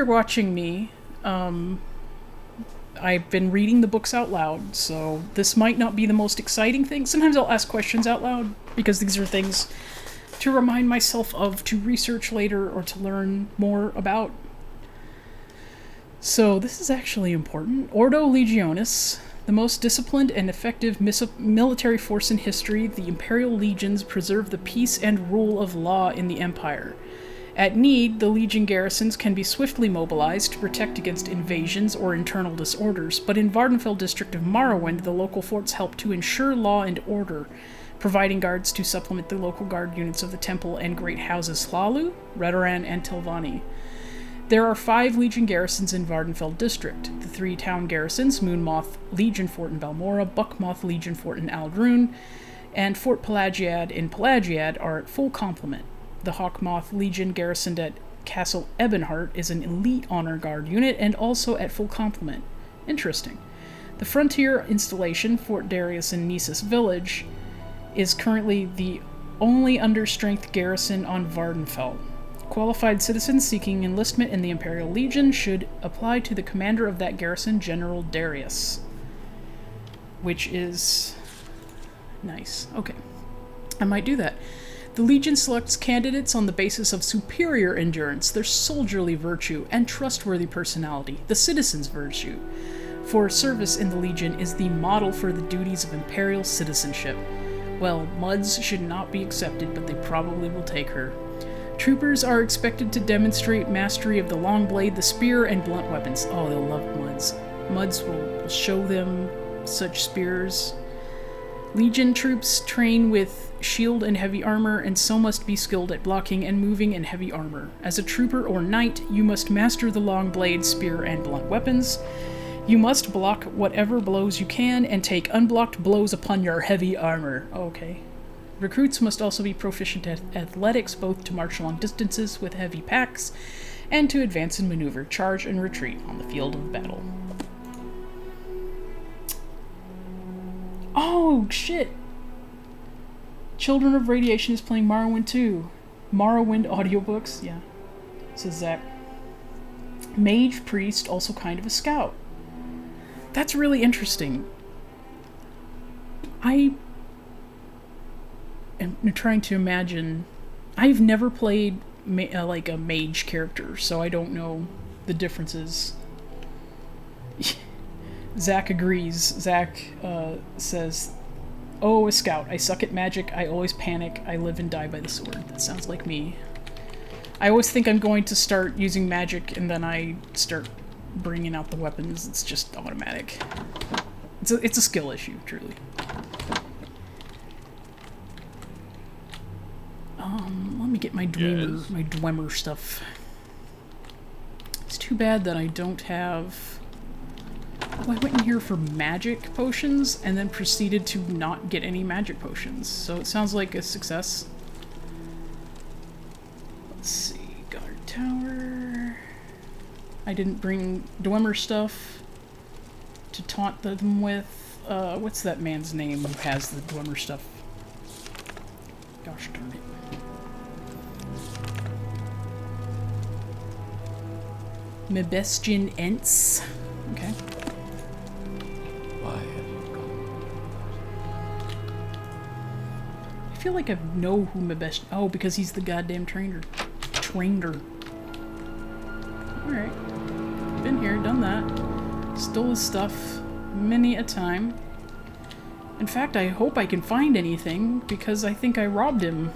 watching me, I've been reading the books out loud, so this might not be the most exciting thing. Sometimes I'll ask questions out loud, because these are things to remind myself of, to research later, or to learn more about. So this is actually important. Ordo Legionis, the most disciplined and effective military force in history, the Imperial Legions preserve the peace and rule of law in the Empire. At need, the Legion garrisons can be swiftly mobilized to protect against invasions or internal disorders, but in Vvardenfell district of Morrowind, the local forts help to ensure law and order, providing guards to supplement the local guard units of the temple and great houses Hlaalu, Redoran, and Telvanni. There are 5 Legion garrisons in Vvardenfell district. The 3 town garrisons, Moonmoth Legion Fort in Balmora, Buckmoth Legion Fort in Aldrune, and Fort Pelagiad in Pelagiad are at full complement. The Hawkmoth Legion garrisoned at Castle Ebonheart is an elite honor guard unit and also at full complement. Interesting. The frontier installation, Fort Darius in Nisus Village, is currently the only understrength garrison on Vvardenfell. Qualified citizens seeking enlistment in the Imperial Legion should apply to the commander of that garrison, General Darius. Which is nice. Okay. I might do that. The Legion selects candidates on the basis of superior endurance, their soldierly virtue, and trustworthy personality, the citizen's virtue. For service in the Legion is the model for the duties of Imperial citizenship. Well, Muds should not be accepted, but they probably will take her. Troopers are expected to demonstrate mastery of the long blade, the spear, and blunt weapons. Oh, they'll love Muds. Muds will show them such spears. Legion troops train with shield and heavy armor, and so must be skilled at blocking and moving in heavy armor. As a trooper or knight, you must master the long blade, spear, and blunt weapons. You must block whatever blows you can, and take unblocked blows upon your heavy armor. Okay. Recruits must also be proficient at athletics, both to march long distances with heavy packs, and to advance and maneuver, charge, and retreat on the field of battle. Oh, shit! Children of Radiation is playing Morrowind 2. Morrowind audiobooks, yeah. Says Zach. Mage, priest, also kind of a scout. That's really interesting. I am trying to imagine... I've never played like a mage character, so I don't know the differences. Zach agrees. Zach says, "Oh, a scout. I suck at magic. I always panic. I live and die by the sword." That sounds like me. I always think I'm going to start using magic, and then I start bringing out the weapons. It's just automatic. It's a skill issue, truly. Let me get my Dwemer stuff. It's too bad that I don't have... Oh, I went in here for magic potions and then proceeded to not get any magic potions. So it sounds like a success. Let's see. Guard tower. I didn't bring Dwemer stuff to taunt them with. What's that man's name who has the Dwemer stuff? Gosh darn it. Mebestian Ents. Okay. Why have you come? I feel like I know who Mebestian... Oh, because he's the goddamn trainer. Alright. Been here, done that. Stole his stuff many a time. In fact, I hope I can find anything, because I think I robbed him.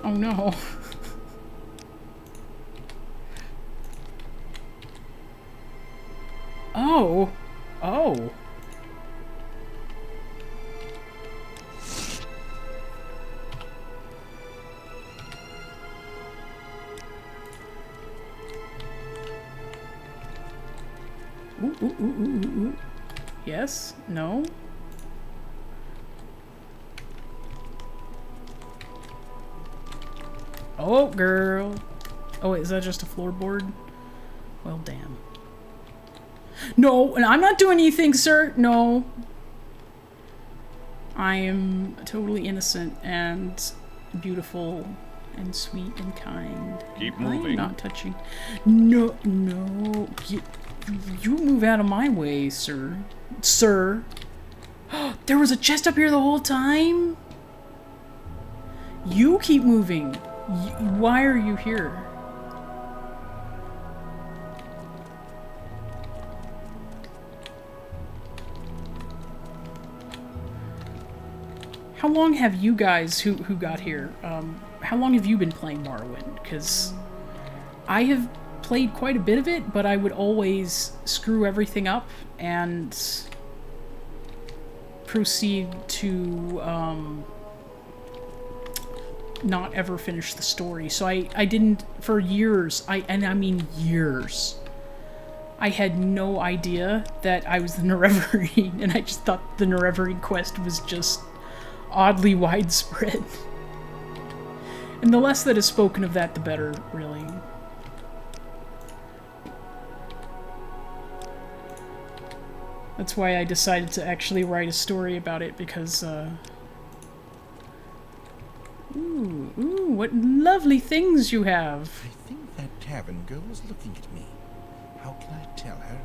Oh no. Oh. Oh. Ooh. Yes? No? Oh, girl. Oh, wait, is that just a floorboard? Well, damn. No, and I'm not doing anything, sir. No. I am totally innocent and beautiful and sweet and kind. Keep I'm moving. not touching. No, no. You move out of my way, sir. Sir. There was a chest up here the whole time? You keep moving. Why are you here? How long have you guys who got here, how long have you been playing Morrowind? Because I have played quite a bit of it, but I would always screw everything up and proceed to not ever finish the story. So I didn't, for years, and I mean years, I had no idea that I was the Nerevarine, and I just thought the Nerevarine quest was just oddly widespread. And the less that is spoken of that, the better, really. That's why I decided to actually write a story about it, because, Ooh, what lovely things you have! I think that tavern girl is looking at me. How can I tell her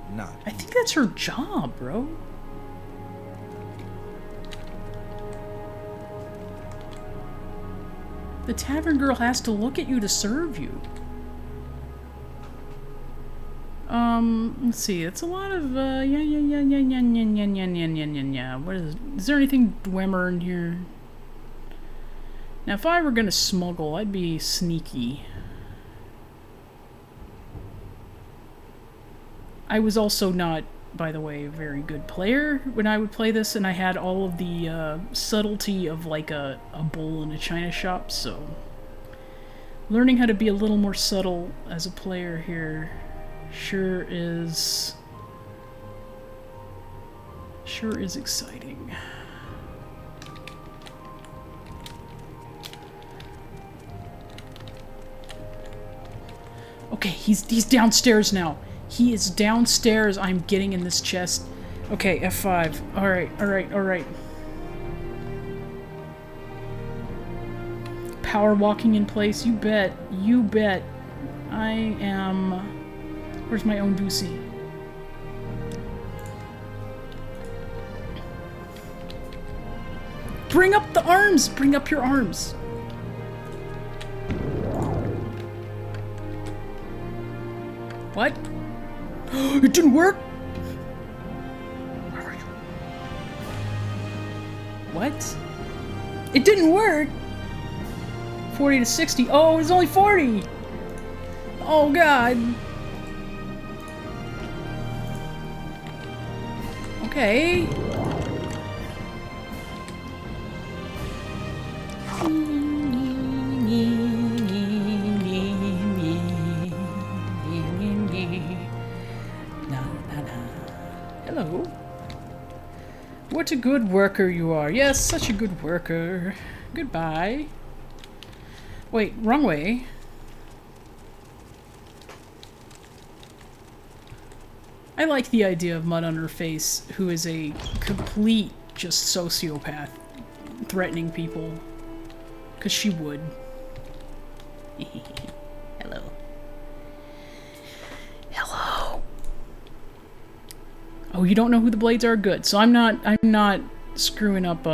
I'm not? I think that's her job, bro. The tavern girl has to look at you to serve you. Let's see, it's a lot of, yeah. What is there anything Dwemer in here? Now, if I were gonna smuggle, I'd be sneaky. I was also not, by the way, a very good player when I would play this, and I had all of the subtlety of like a bull in a china shop, so learning how to be a little more subtle as a player here sure is exciting. Okay, he's downstairs now. He is downstairs. I'm getting in this chest. Okay, F5. Alright. Power walking in place. You bet. I am... Where's my own Boosie? Bring up the arms! Bring up your arms! What? It didn't work? Where are you? What? It didn't work? 40 to 60. Oh, it's only 40! Oh, God. Okay. Hello. What a good worker you are. Yes, such a good worker. Goodbye. Wait, wrong way. I like the idea of Mud on her face, who is a complete just sociopath threatening people. 'Cause she would. Hello. Hello. Oh, you don't know who the blades are? Good. So I'm not screwing up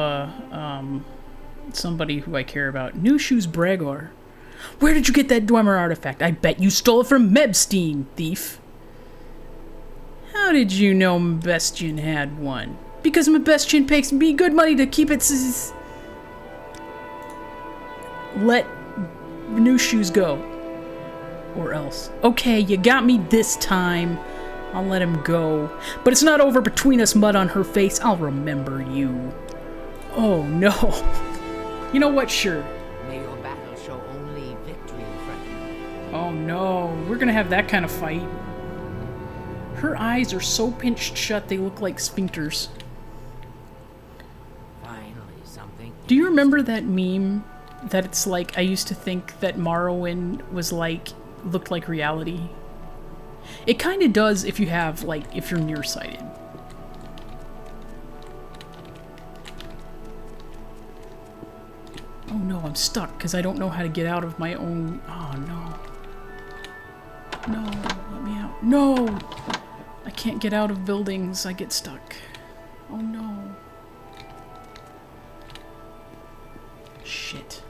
somebody who I care about. New Shoes Bregor. Where did you get that Dwemer artifact? I bet you stole it from Mebstein, thief. How did you know Mebestian had one? Because Mebestian pays me good money to keep it let New Shoes go. Or else. Okay, you got me this time. I'll let him go. But it's not over between us, Mud on her face. I'll remember you. Oh, no. You know what? Sure. May your battle show only victory, friend. Oh, no. We're gonna have that kind of fight. Her eyes are so pinched shut, they look like sphincters. Finally, something. Do you remember that meme that it's like, I used to think that Morrowind was like, looked like reality? It kind of does if you have, like, if you're nearsighted. Oh no. no, I'm stuck because I don't know how to get out of my own... Oh, no. No, let me out. No! I can't get out of buildings. I get stuck. Oh, no. Shit.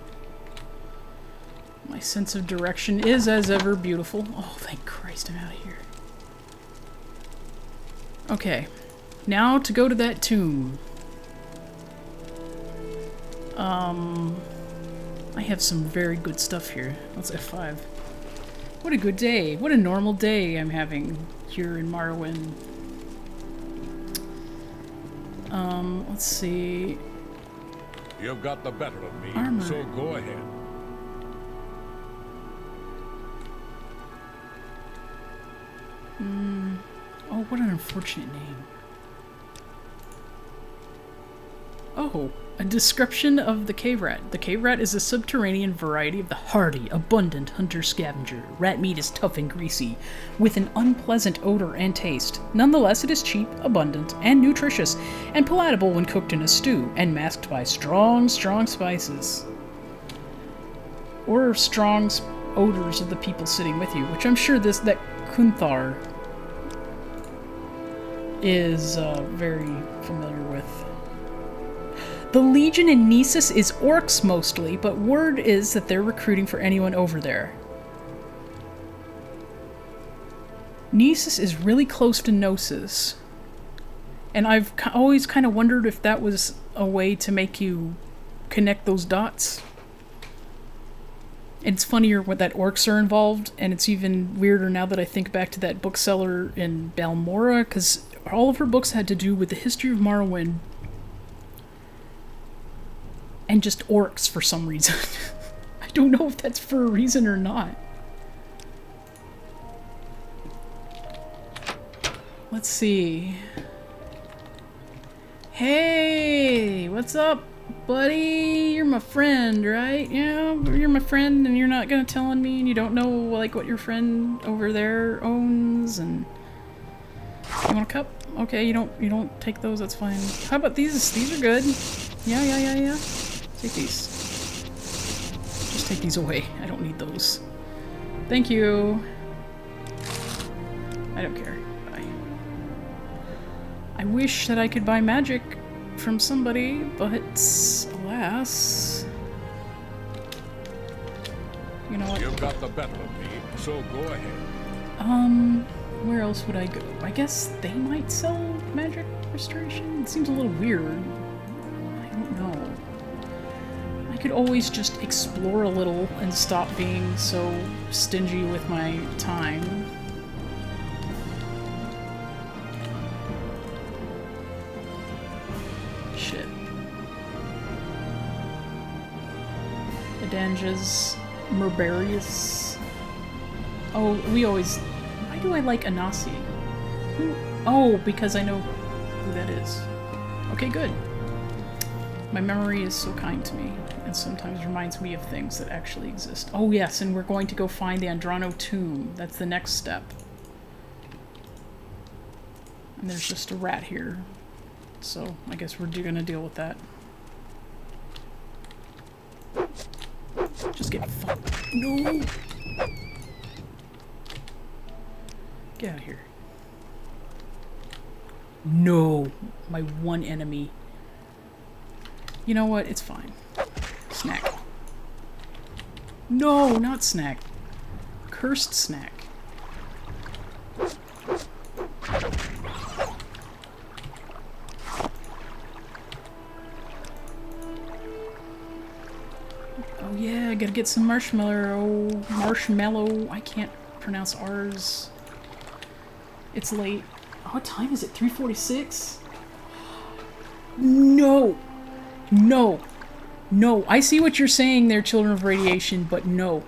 My sense of direction is, as ever, beautiful. Oh, thank Christ, I'm out of here. Okay. Now to go to that tomb. I have some very good stuff here. Let's F5. What a good day. What a normal day I'm having here in Morrowind. Let's see. You've got the better of me, Armor. so go ahead. Oh, what an unfortunate name. Oh, a description of the cave rat. The cave rat is a subterranean variety of the hardy, abundant hunter-scavenger. Rat meat is tough and greasy, with an unpleasant odor and taste. Nonetheless, it is cheap, abundant, and nutritious, and palatable when cooked in a stew, and masked by strong, strong spices. Or strong odors of the people sitting with you, which I'm sure that Kunthar is very familiar with. The Legion in Nessus is orcs mostly, but word is that they're recruiting for anyone over there. Nessus is really close to Gnosis. And I've always kind of wondered if that was a way to make you connect those dots. And it's funnier that orcs are involved, and it's even weirder now that I think back to that bookseller in Balmora, because all of her books had to do with the history of Morrowind and just orcs for some reason. I don't know if that's for a reason or not. Let's see. Hey, what's up, buddy? You're my friend, right? Yeah, you're my friend, and you're not gonna tell on me, and you don't know like what your friend over there owns, and you want a cup? Okay, you don't take those. That's fine. How about these? These are good. Yeah. Take these. Just take these away. I don't need those. Thank you. I don't care. Bye. I wish that I could buy magic from somebody, but alas. You know what? You've got the better of me, so go ahead. Where else would I go? I guess they might sell magic restoration? It seems a little weird. I don't know. I could always just explore a little and stop being so stingy with my time. Shit. Adanja's Merbarius. Oh, we always... Why do I like Anasi? Who? Oh, because I know who that is. Okay, good. My memory is so kind to me, and sometimes reminds me of things that actually exist. Oh yes, and we're going to go find the Andrano tomb. That's the next step. And there's just a rat here. So, I guess we're gonna deal with that. Just get fucked. No! Get out of here. No! My one enemy. You know what? It's fine. Snack. No, not snack. Cursed snack. Oh yeah, I gotta get some marshmallow. Marshmallow. I can't pronounce R's. It's late. What time is it? 3:46? No! No! No! I see what you're saying there, Children of Radiation, but no.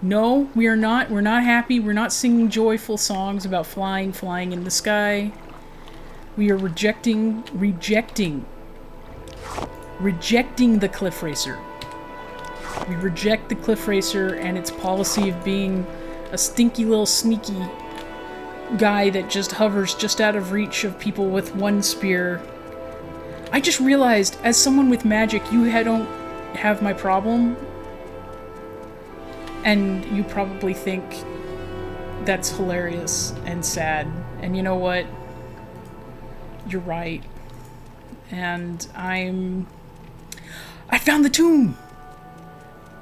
No, we are not. We're not happy. We're not singing joyful songs about flying in the sky. We are rejecting the Cliff Racer. We reject the Cliff Racer and its policy of being a stinky little sneaky guy that just hovers just out of reach of people with one spear. I just realized, as someone with magic, you don't have my problem, and you probably think that's hilarious and sad. And you know what? You're right. And I found the tomb!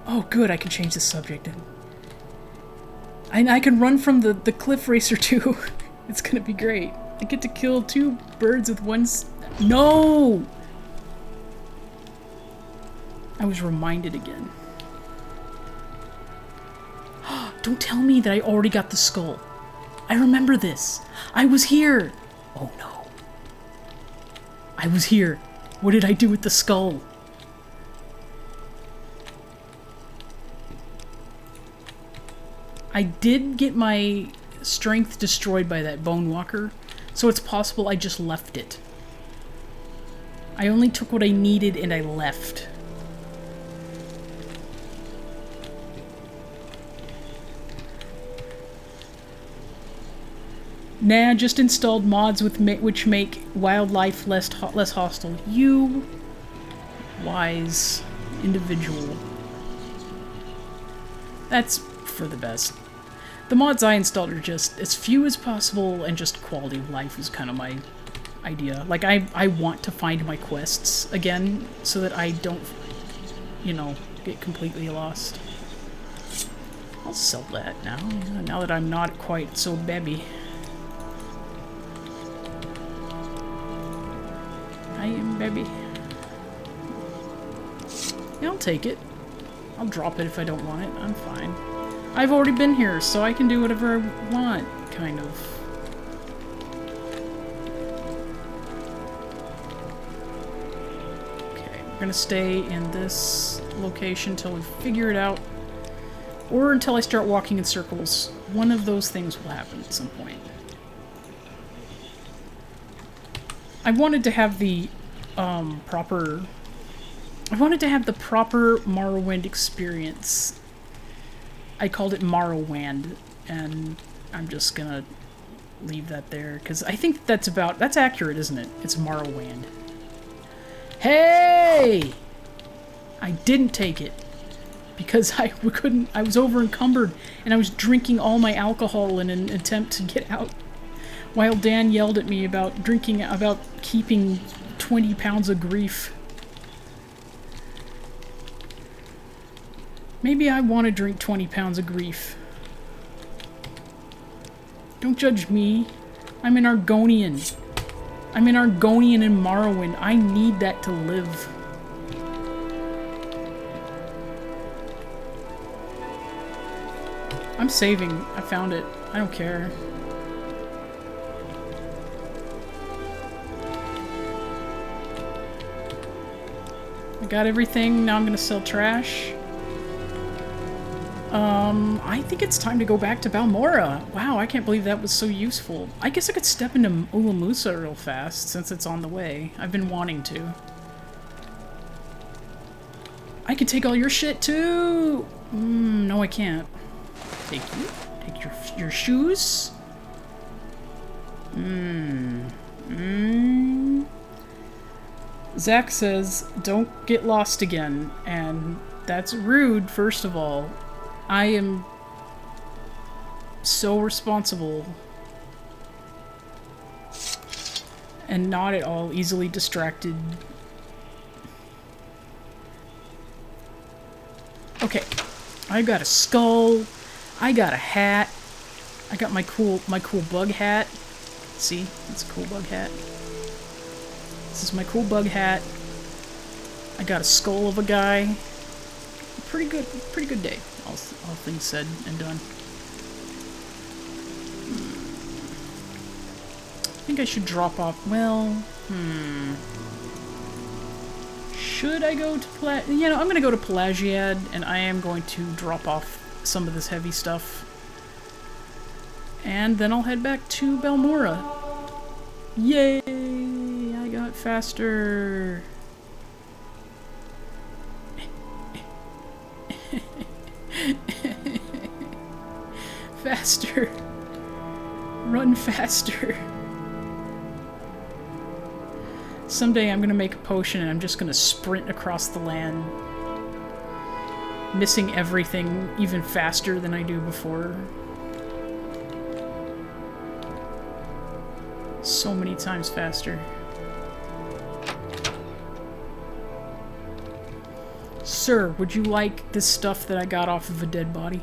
Oh, good, I can change the subject. And I can run from the cliff racer too. It's gonna be great. I get to kill 2 birds with one No! I was reminded again. Don't tell me that I already got the skull. I remember this. I was here. Oh no. I was here. What did I do with the skull? I did get my strength destroyed by that bone walker, so it's possible I just left it. I only took what I needed and I left. Nah, just installed mods which make wildlife less hostile. You wise individual. That's for the best. The mods I installed are just as few as possible, and just quality of life is kind of my idea. Like, I want to find my quests again, so that I don't, you know, get completely lost. I'll sell that now that I'm not quite so babby. I am baby. Yeah, I'll take it. I'll drop it if I don't want it. I'm fine. I've already been here, so I can do whatever I want, kind of. Okay, we're gonna stay in this location until we figure it out. Or until I start walking in circles. One of those things will happen at some point. I wanted to have the proper Morrowind experience. I called it Morrowind, and I'm just gonna leave that there because I think that's accurate, isn't it? It's Morrowind. Hey! I didn't take it because I was over encumbered and I was drinking all my alcohol in an attempt to get out. While Dan yelled at me about keeping 20 pounds of grief. Maybe I want to drink 20 pounds of grief. Don't judge me. I'm an Argonian. I'm an Argonian in Morrowind. I need that to live. I'm saving. I found it. I don't care. I got everything. Now I'm gonna sell trash. I think it's time to go back to Balmora. Wow, I can't believe that was so useful. I guess I could step into Ulamusa real fast since it's on the way. I've been wanting to. I could take all your shit too! No I can't. Take you? Take your shoes? Zach says, don't get lost again, and that's rude, first of all. I am so responsible and not at all easily distracted. Okay, I got a skull, I got a hat, I got my cool bug hat. See, it's a cool bug hat. This is my cool bug hat. I got a skull of a guy. Pretty good day. All things said and done. I think I should drop off. Well, should I go to I'm gonna go to Pelagiad, and I am going to drop off some of this heavy stuff. And then I'll head back to Balmora. Yay! I got faster. Faster. Run faster. Someday I'm gonna make a potion and I'm just gonna sprint across the land. missing everything even faster than I do before. So many times faster. Sir, would you like this stuff that I got off of a dead body?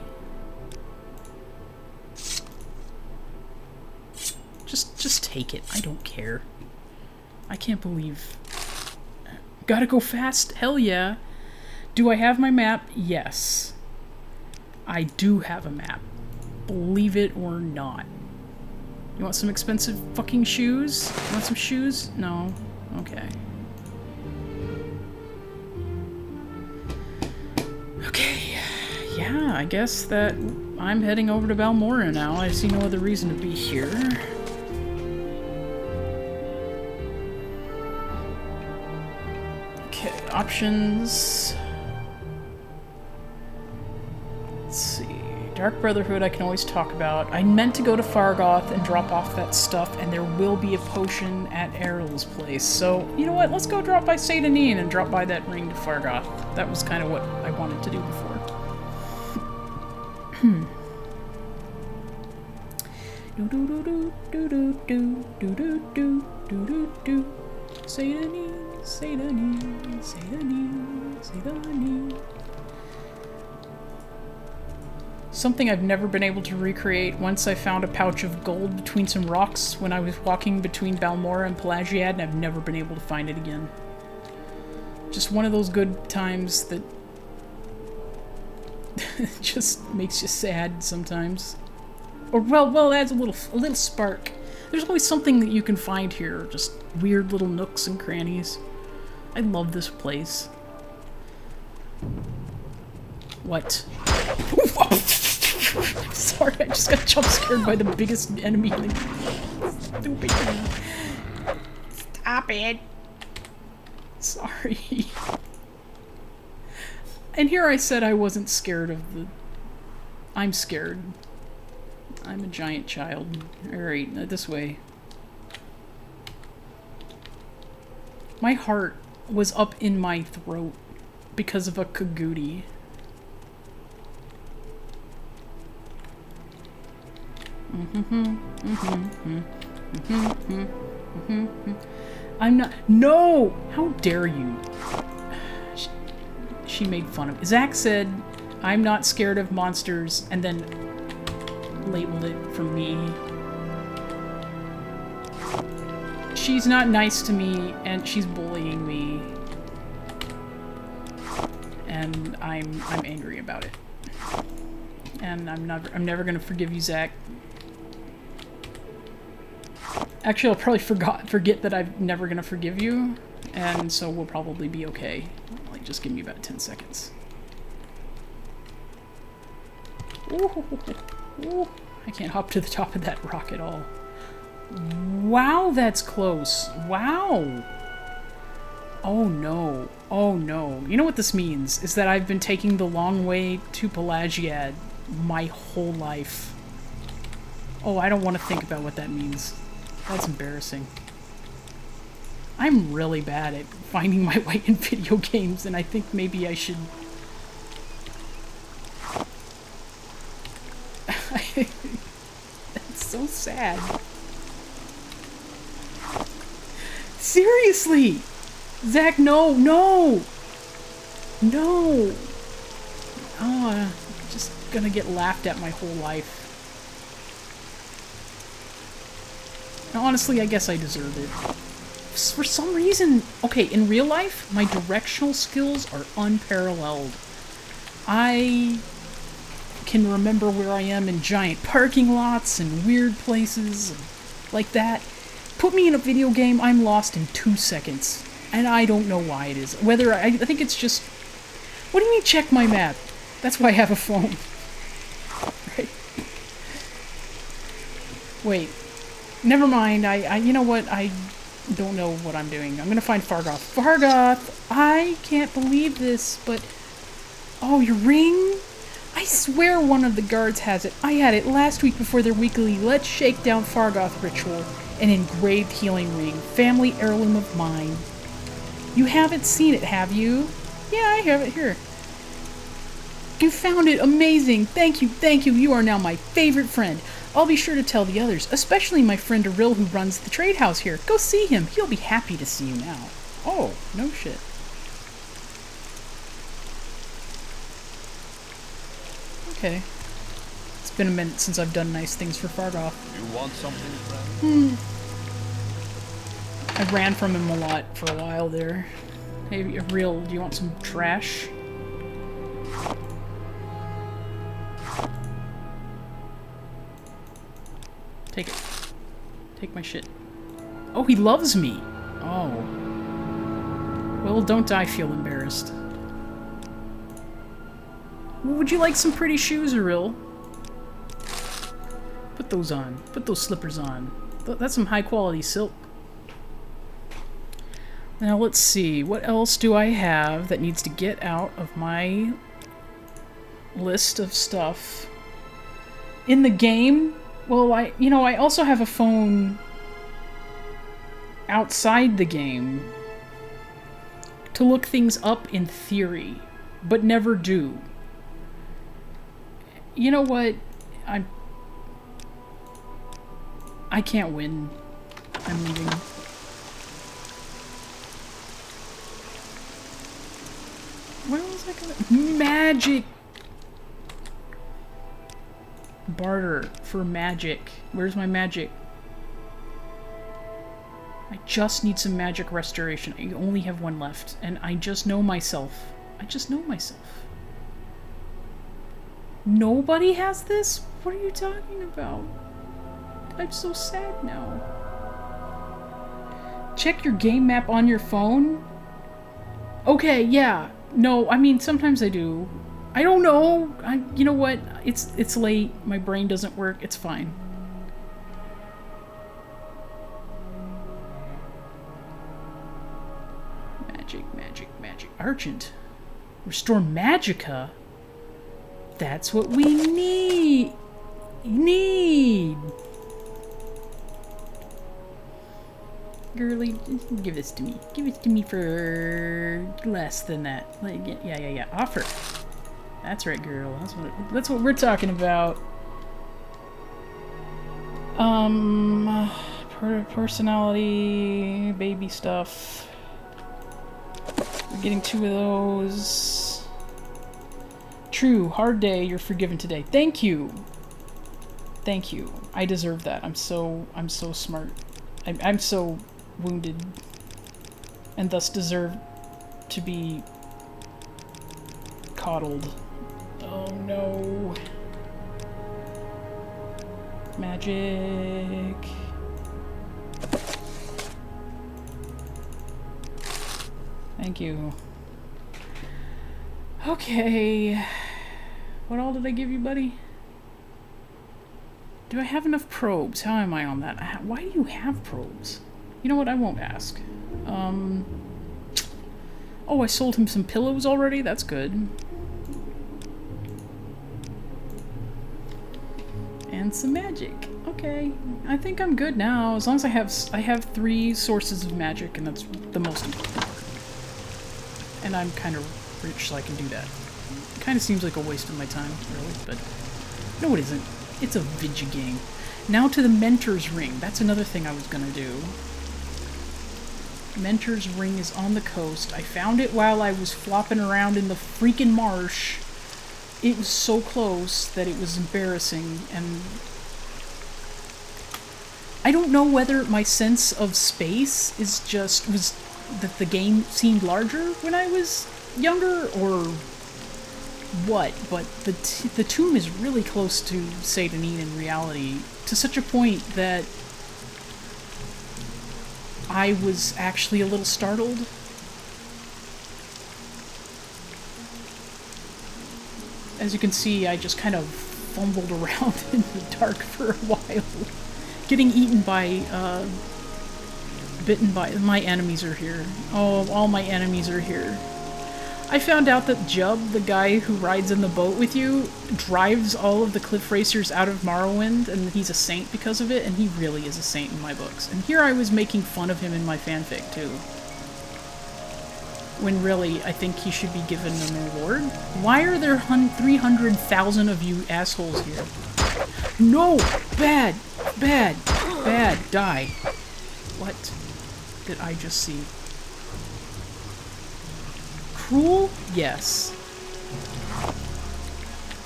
Just take it. I don't care. I can't believe... Gotta go fast? Hell yeah. Do I have my map? Yes. I do have a map. Believe it or not. You want some expensive fucking shoes? You want some shoes? No? Okay. Okay. Yeah, I guess that I'm heading over to Balmora now. I see no other reason to be here. Okay, options. Let's see. Dark Brotherhood I can always talk about. I meant to go to Fargoth and drop off that stuff, and there will be a potion at Errol's place. So, you know what? Let's go drop by Saint Anine and drop by that ring to Fargoth. That was kind of what I wanted to do before. Saint Anine, Saint Anine, Saint Anine, Saint Anine. Something I've never been able to recreate. Once I found a pouch of gold between some rocks when I was walking between Balmora and Pelagiad, and I've never been able to find it again. Just one of those good times that just makes you sad sometimes. Or well, adds a little spark. There's always something that you can find here, just weird little nooks and crannies. I love this place. What? Sorry, I just got jump scared by the biggest enemy in the stupid game. Stop it. Sorry. And here I said I wasn't scared of the... I'm scared. I'm a giant child. Alright, this way. My heart was up in my throat because of a Kagootie. I'm not... No! How dare you? She made fun of it. Zach said, I'm not scared of monsters, and then labeled it for me. She's not nice to me, and she's bullying me. And I'm angry about it. And I'm never gonna forgive you, Zach. Actually, I'll probably forget that I'm never gonna forgive you, and so we'll probably be okay. Like, just give me about 10 seconds. Ooh, ooh, I can't hop to the top of that rock at all. Wow, that's close. Wow. Oh no. Oh no. You know what this means? Is that I've been taking the long way to Pelagiad my whole life. Oh, I don't want to think about what that means. That's embarrassing. I'm really bad at finding my way in video games, and I think maybe I should... That's so sad. Seriously! Zach, no! No! No! Oh, I'm just gonna get laughed at my whole life. Now, honestly, I guess I deserve it. For some reason... Okay, in real life, my directional skills are unparalleled. I can remember where I am in giant parking lots and weird places like that. Put me in a video game, I'm lost in 2 seconds. And I don't know why it is. Whether I think it's just... What do you mean check my map? That's why I have a phone. Right? Wait. Never mind. You know what? I don't know what I'm doing. I'm gonna find Fargoth. Fargoth! I can't believe this, but... Oh, your ring? I swear one of the guards has it. I had it last week before their weekly Let's Shake Down Fargoth ritual. An engraved healing ring. Family heirloom of mine. You haven't seen it, have you? Yeah, I have it here. You found it! Amazing! Thank you, thank you! You are now my favorite friend. I'll be sure to tell the others, especially my friend Aril who runs the trade house here. Go see him. He'll be happy to see you now. Oh, no shit. Okay. It's been a minute since I've done nice things for Fargoth. You want something, friend? I ran from him a lot for a while there. Hey, Aril, do you want some trash? Take it. Take my shit. Oh, he loves me! Oh. Well, don't I feel embarrassed. Would you like some pretty shoes, Aril? Put those on. Put those slippers on. That's some high-quality silk. Now, let's see. What else do I have that needs to get out of my list of stuff? In the game? Well, I also have a phone outside the game to look things up in theory, but never do. You know what? I can't win. I'm leaving. Where was I going? Magic! Barter for magic. Where's my magic? I just need some magic restoration. I only have one left, and I just know myself. I just know myself. Nobody has this? What are you talking about? I'm so sad now. Check your game map on your phone? Okay, yeah. No, I mean, sometimes I do. I don't know. You know what? It's late. My brain doesn't work. It's fine. Magic, magic, magic. Argent. Restore Magicka? That's what we need. Girly, give this to me. Give it to me for less than that. Like, yeah. Offer. That's right, girl. That's what we're talking about. Personality, baby stuff. We're getting 2 of those. True, hard day. You're forgiven today. Thank you. Thank you. I deserve that. I'm so smart. I'm so wounded, and thus deserve to be coddled. Oh no. Magic. Thank you. Okay. What all did I give you, buddy? Do I have enough probes? How am I on that? Why do you have probes? You know what? I won't ask. Oh, I sold him some pillows already? That's good. And some magic. Okay. I think I'm good now. As long as I have 3 sources of magic, and that's the most important part. And I'm kind of rich, so I can do that. It kind of seems like a waste of my time, really, but no, it isn't. It's a video game. Now to the Mentor's Ring. That's another thing I was gonna do. Mentor's Ring is on the coast. I found it while I was flopping around in the freaking marsh. It was so close that it was embarrassing, and I don't know whether my sense of space was that the game seemed larger when I was younger, or what, but the tomb is really close to Satanin in reality, to such a point that I was actually a little startled. As you can see, I just kind of fumbled around in the dark for a while, getting eaten by, bitten by, my enemies are here. Oh, all my enemies are here. I found out that Jub, the guy who rides in the boat with you, drives all of the cliff racers out of Morrowind, and he's a saint because of it, and he really is a saint in my books. And here I was making fun of him in my fanfic, too. When really, I think he should be given an award. Why are there 300,000 of you assholes here? No! Bad! Bad! Bad! Die! What did I just see? Cruel? Yes.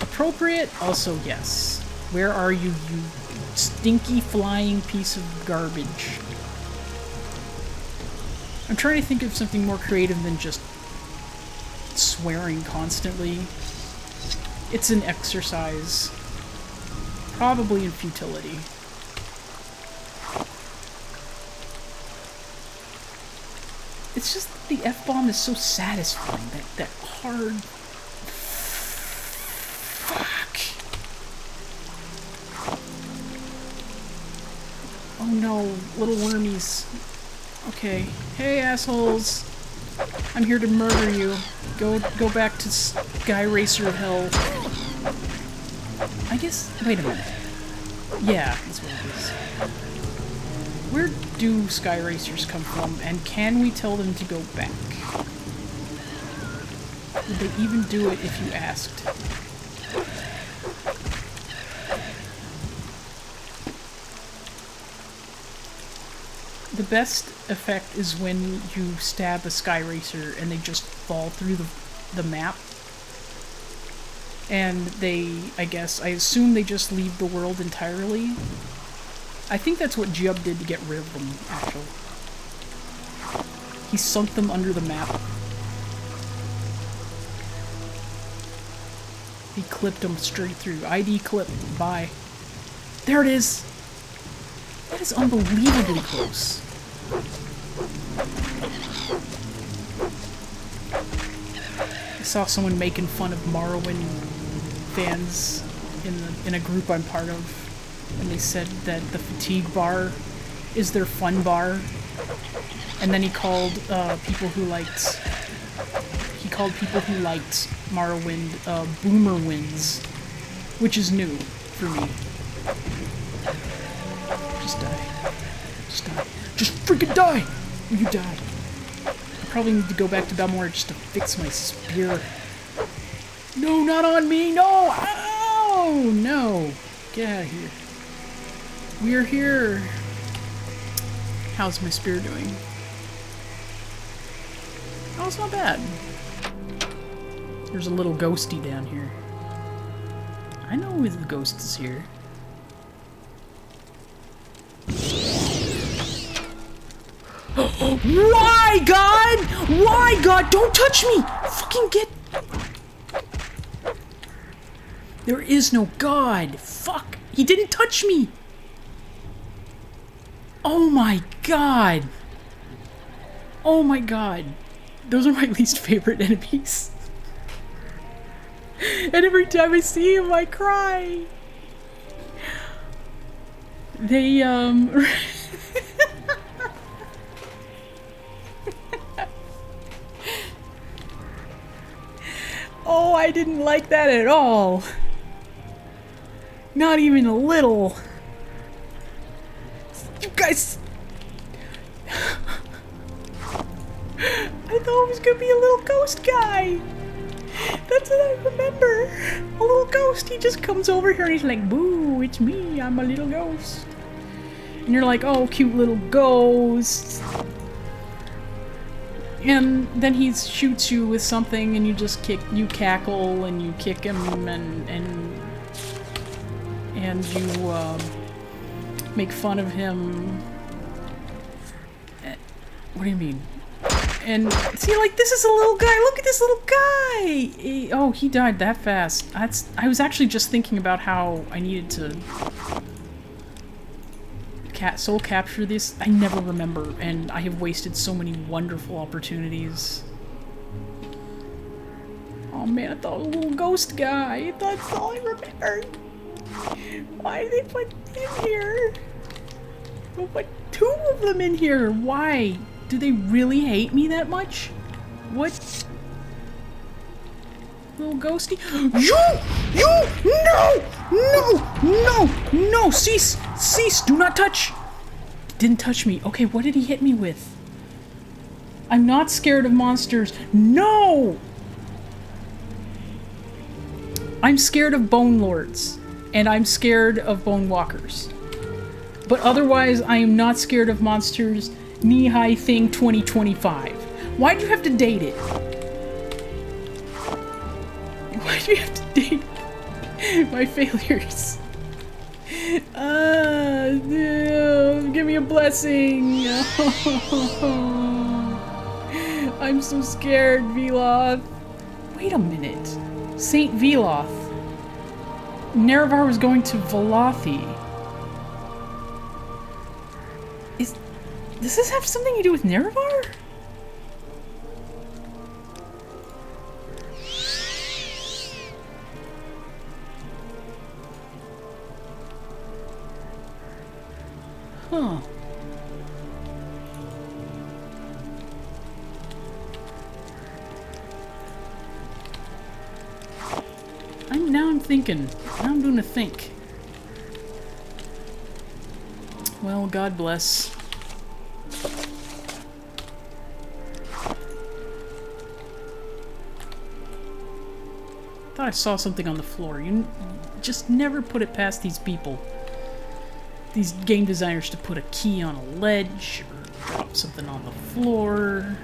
Appropriate? Also yes. Where are you, you stinky flying piece of garbage? I'm trying to think of something more creative than just swearing constantly. It's an exercise. Probably in futility. It's just the F-bomb is so satisfying. That hard... Fuck. Oh no, little wormies. Okay. Hey, assholes. I'm here to murder you. Go back to Sky Racer of Hell. I guess... Wait a minute. Yeah, that's what it is. Where do Sky Racers come from, and can we tell them to go back? Would they even do it if you asked? The best effect is when you stab a Sky Racer and they just fall through the map. And they, I assume they just leave the world entirely. I think that's what Jub did to get rid of them, actually. He sunk them under the map. He clipped them straight through. ID clip. Bye. There it is! That is unbelievably close. I saw someone making fun of Morrowind fans in a group I'm part of. And they said that the fatigue bar is their fun bar. And then he called people who liked Morrowind boomer wins, which is new for me. Just die. Just die. Just freaking die! Or you die. I probably need to go back to Balmora just to fix my spear. No, not on me! No! Ow! No! Get out of here. We're here. How's my spear doing? Oh, it's not bad. There's a little ghosty down here. I know the ghost is here. Why, God? Why, God? Don't touch me! Fucking get... There is no God. Fuck. He didn't touch me. Oh my God. Oh my God. Those are my least favorite enemies. And every time I see him, I cry. They, Oh, I didn't like that at all. Not even a little. You guys... I thought it was gonna be a little ghost guy. That's what I remember. A little ghost, he just comes over here and he's like, boo, it's me, I'm a little ghost. And you're like, oh, cute little ghost. And then he shoots you with something and you just you cackle and you kick him and you make fun of him. What do you mean? And see, like, this is a little guy. Look at this little guy. Oh, he died that fast. I was actually just thinking about how I needed to soul capture this. I never remember, and I have wasted so many wonderful opportunities. Oh man, I thought it was a little ghost guy. That's all I remembered. Why did they put him here? They put two of them in here. Why? Do they really hate me that much? What? Little ghosty? No! Cease! Cease! Do not touch! Didn't touch me. Okay, what did he hit me with? I'm not scared of monsters. No! I'm scared of Bone Lords. And I'm scared of Bone Walkers. But otherwise, I am not scared of monsters. Knee-high thing 2025. Why'd you have to date it? Why'd you have to date my failures? Give me a blessing. I'm so scared, Veloth. Wait a minute. Saint Veloth. Nerevar was going to Velothi. Does this have something to do with Nerevar? Huh. I'm thinking. Now I'm doing a think. Well, God bless. Thought I saw something on the floor. You just never put it past these people. These game designers to put a key on a ledge or drop something on the floor.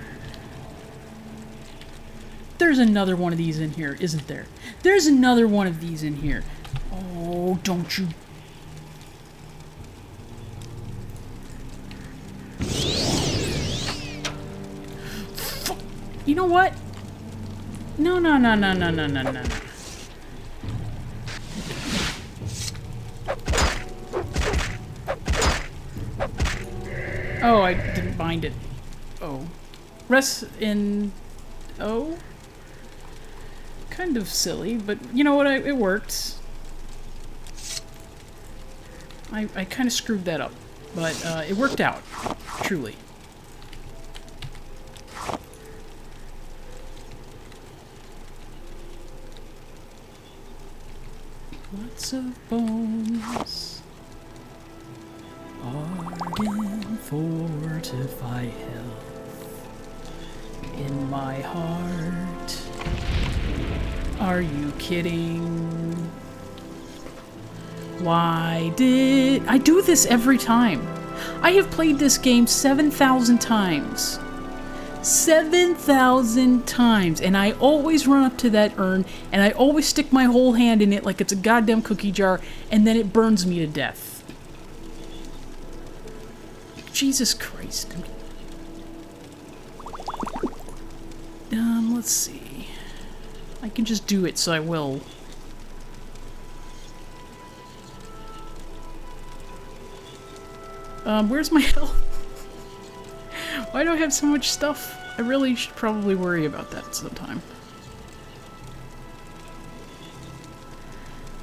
There's another one of these in here, isn't there? There's another one of these in here. Oh, don't you... You know what? No. Oh, I didn't bind it. Oh. Rest in... Oh? Kind of silly, but you know what? It worked. I kind of screwed that up, but it worked out. Truly. Lots of bones. Arden fortify health in my heart. Are you kidding? Why did I do this every time? I have played this game 7,000 times. 7,000 times, and I always run up to that urn, and I always stick my whole hand in it like it's a goddamn cookie jar, and then it burns me to death. Jesus Christ. Let's see. I can just do it, so I will. Where's my health? Why do I have so much stuff? I really should probably worry about that sometime.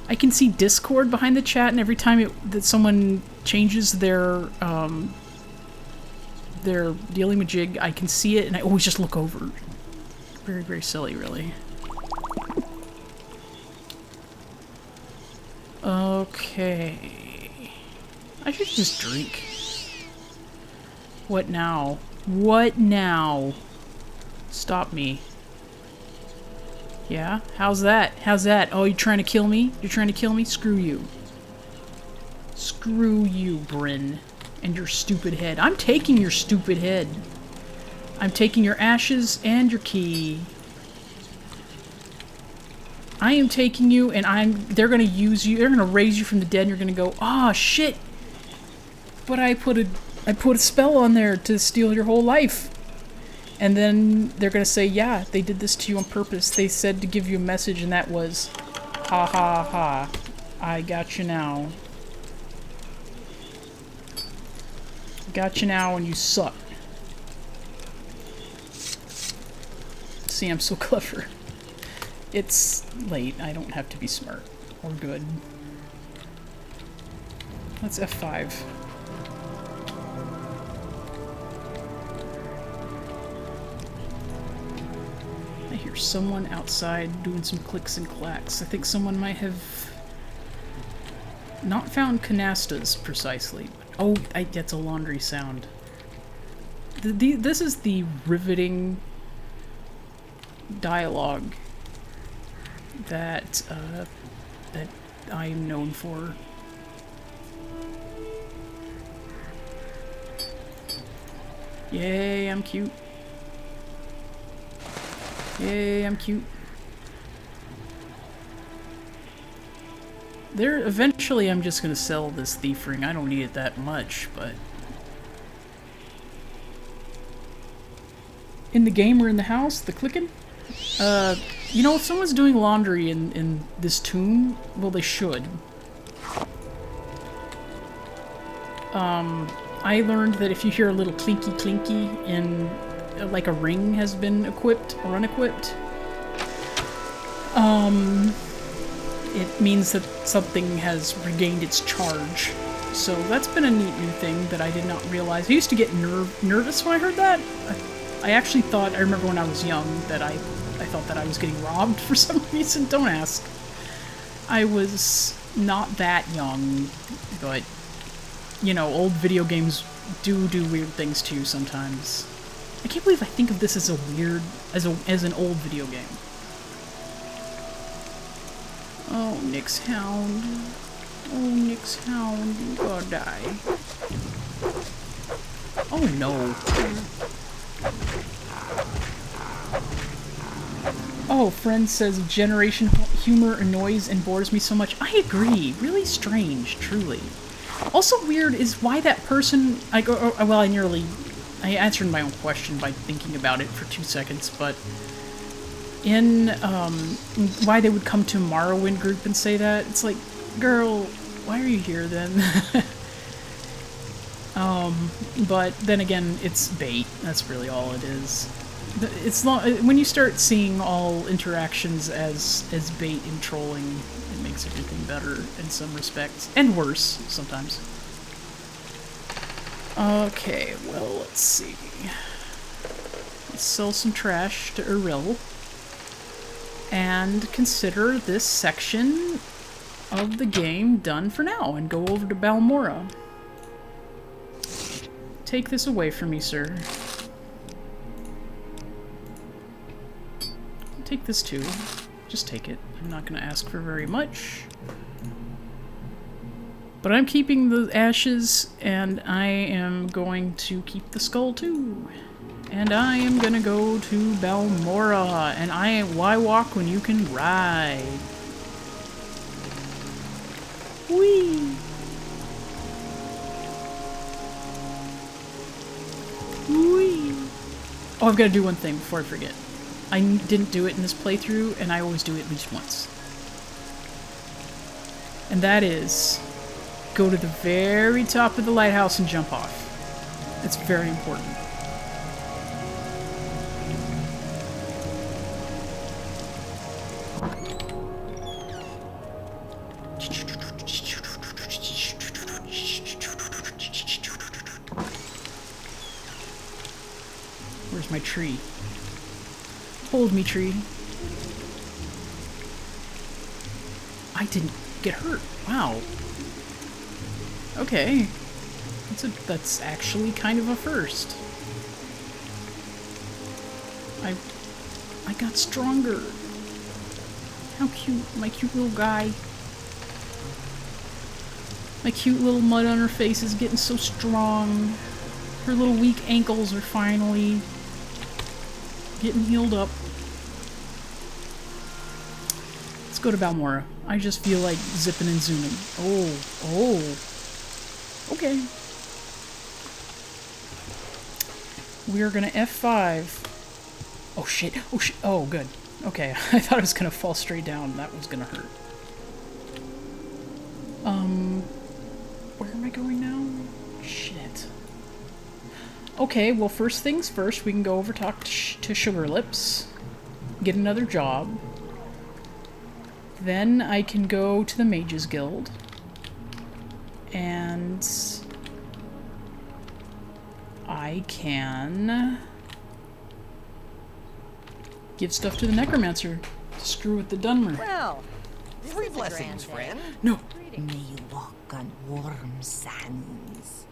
I can see Discord behind the chat, and every time that someone changes their dealing with jig, I can see it, and I always just look over. Very, very silly, really. Okay. I should just drink. What now? What now? Stop me. Yeah? How's that? How's that? Oh, you're trying to kill me? You're trying to kill me? Screw you. Screw you, Bryn. And your stupid head. I'm taking your stupid head. I'm taking your ashes and your key. I am taking you, and they're gonna use you, they're gonna raise you from the dead, and you're gonna go, ah, shit! But I put a spell on there to steal your whole life. And then they're gonna say, yeah, they did this to you on purpose. They said to give you a message, and that was, ha ha ha, I got you now. Got you now, and you suck. See, I'm so clever. It's late. I don't have to be smart or good. That's F5. I hear someone outside doing some clicks and clacks. I think someone might have not found canastas precisely. Oh, that's a laundry sound. This is the riveting dialogue that that I am known for. Yay, I'm cute. Yay, I'm cute. Eventually I'm just gonna sell this thief ring. I don't need it that much, but... In the game or in the house, the clicking? You know, if someone's doing laundry in this tomb, well, they should. I learned that if you hear a little clinky clinky and like a ring has been equipped or unequipped, it means that something has regained its charge. So that's been a neat new thing that I did not realize. I used to get nervous when I heard that. I actually thought, I remember when I was young, that I thought that I was getting robbed for some reason. Don't ask. I was not that young, but, you know, old video games do weird things too sometimes. I can't believe I think of this as a weird, as an old video game. Oh, Nick's hound. Oh, Nick's hound, you gotta die. Oh no. Oh, friend says generation humor annoys and bores me so much. I agree. Really strange, truly. Also weird is why that person... I answered my own question by thinking about it for 2 seconds, but... In, why they would come to Morrowind group and say that, it's like, girl, why are you here then? But then again, it's bait. That's really all it is. It's not, when you start seeing all interactions as bait and trolling, it makes everything better in some respects, and worse sometimes. Okay, well, let's see. Let's sell some trash to Eril, and consider this section of the game done for now, and go over to Balmora. Take this away from me, sir. Take this too. Just take it. I'm not going to ask for very much. But I'm keeping the ashes, and I am going to keep the skull too. And I am going to go to Balmora. And why walk when you can ride? Whee! Whee! Oh, I've got to do one thing before I forget. I didn't do it in this playthrough, and I always do it at least once. And that is, go to the very top of the lighthouse and jump off. It's very important. Where's my tree? Hold me, tree. I didn't get hurt. Wow. Okay. That's actually kind of a first. I got stronger. How cute. My cute little guy. My cute little mud on her face is getting so strong. Her little weak ankles are finally getting healed up. Let's go to Balmora. I just feel like zipping and zooming. Oh. Okay. We are gonna F5. Oh shit. Oh, good. Okay, I thought I was gonna fall straight down. That was gonna hurt. Where am I going now? Shit. Okay, well, first things first, we can go over talk to Sugar Lips, get another job. Then I can go to the Mages Guild, and I can give stuff to the Necromancer to screw with the Dunmer. Well, three blessings, friend. No. May you walk on warm sands.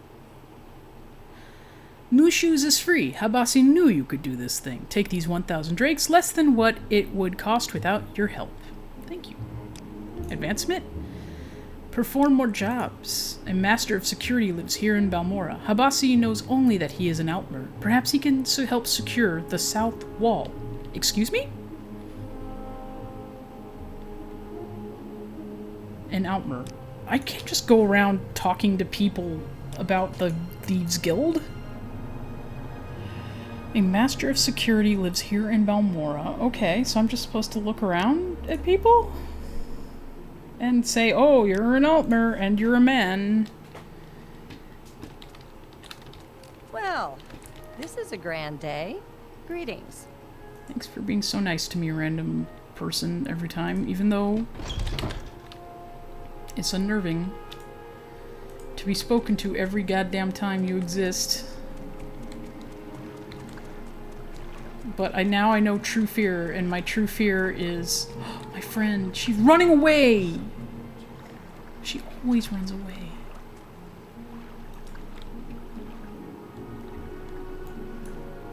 New shoes is free. Habasi knew you could do this thing. Take these 1,000 drakes, less than what it would cost without your help. Thank you. Advancement? Perform more jobs. A master of security lives here in Balmora. Habasi knows only that he is an Outmer. Perhaps he can help secure the south wall. Excuse me? An Outmer. I can't just go around talking to people about the Thieves Guild. A master of security lives here in Balmora. Okay, so I'm just supposed to look around at people? And say, oh, you're an Altmer and you're a man. Well, this is a grand day. Greetings. Thanks for being so nice to me, random person, every time, even though it's unnerving to be spoken to every goddamn time you exist. But now I know true fear, and my true fear is my friend. She's running away! She always runs away.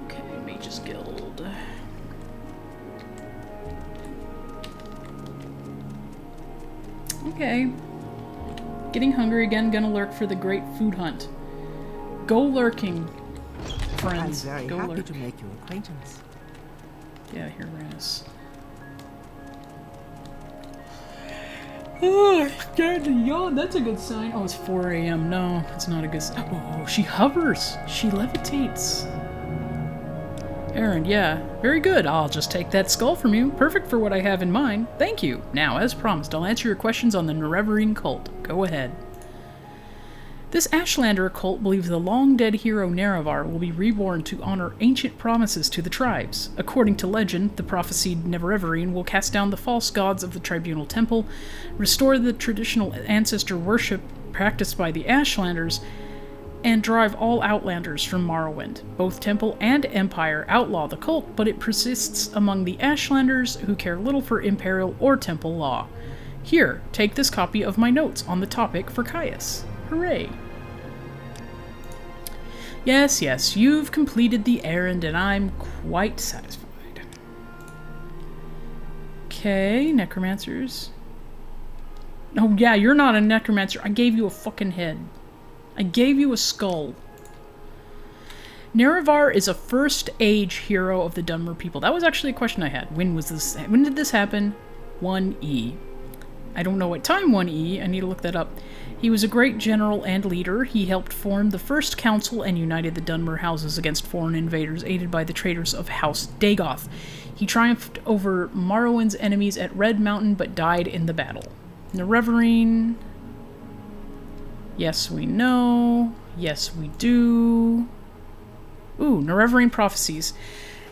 Okay, Mage's Guild. Okay. Getting hungry again, gonna lurk for the great food hunt. Go lurking, friends. I'm very Go happy lurk. to make your acquaintance. Yeah, here it is. Oh, I'm scared to yawn. That's a good sign. Oh, it's 4 a.m. No, it's not a good sign. Oh, she hovers. She levitates. Errand, yeah. Very good. I'll just take that skull from you. Perfect for what I have in mind. Thank you. Now, as promised, I'll answer your questions on the Nerevarine cult. Go ahead. This Ashlander cult believes the long-dead hero Nerevar will be reborn to honor ancient promises to the tribes. According to legend, the prophesied Nerevarine will cast down the false gods of the Tribunal Temple, restore the traditional ancestor worship practiced by the Ashlanders, and drive all Outlanders from Morrowind. Both Temple and Empire outlaw the cult, but it persists among the Ashlanders who care little for Imperial or Temple law. Here, take this copy of my notes on the topic for Caius. Hooray. Yes, yes, you've completed the errand and I'm quite satisfied. Okay, necromancers. Oh yeah, you're not a necromancer. I gave you a fucking head. I gave you a skull. Nerevar is a first age hero of the Dunmer people. That was actually a question I had. When did this happen? 1E. I don't know what time 1E. I need to look that up. He was a great general and leader. He helped form the first council and united the Dunmer houses against foreign invaders, aided by the traders of House Dagoth. He triumphed over Morrowind's enemies at Red Mountain, but died in the battle. Nerevarine. Yes, we know. Yes, we do. Ooh, Nerevarine prophecies.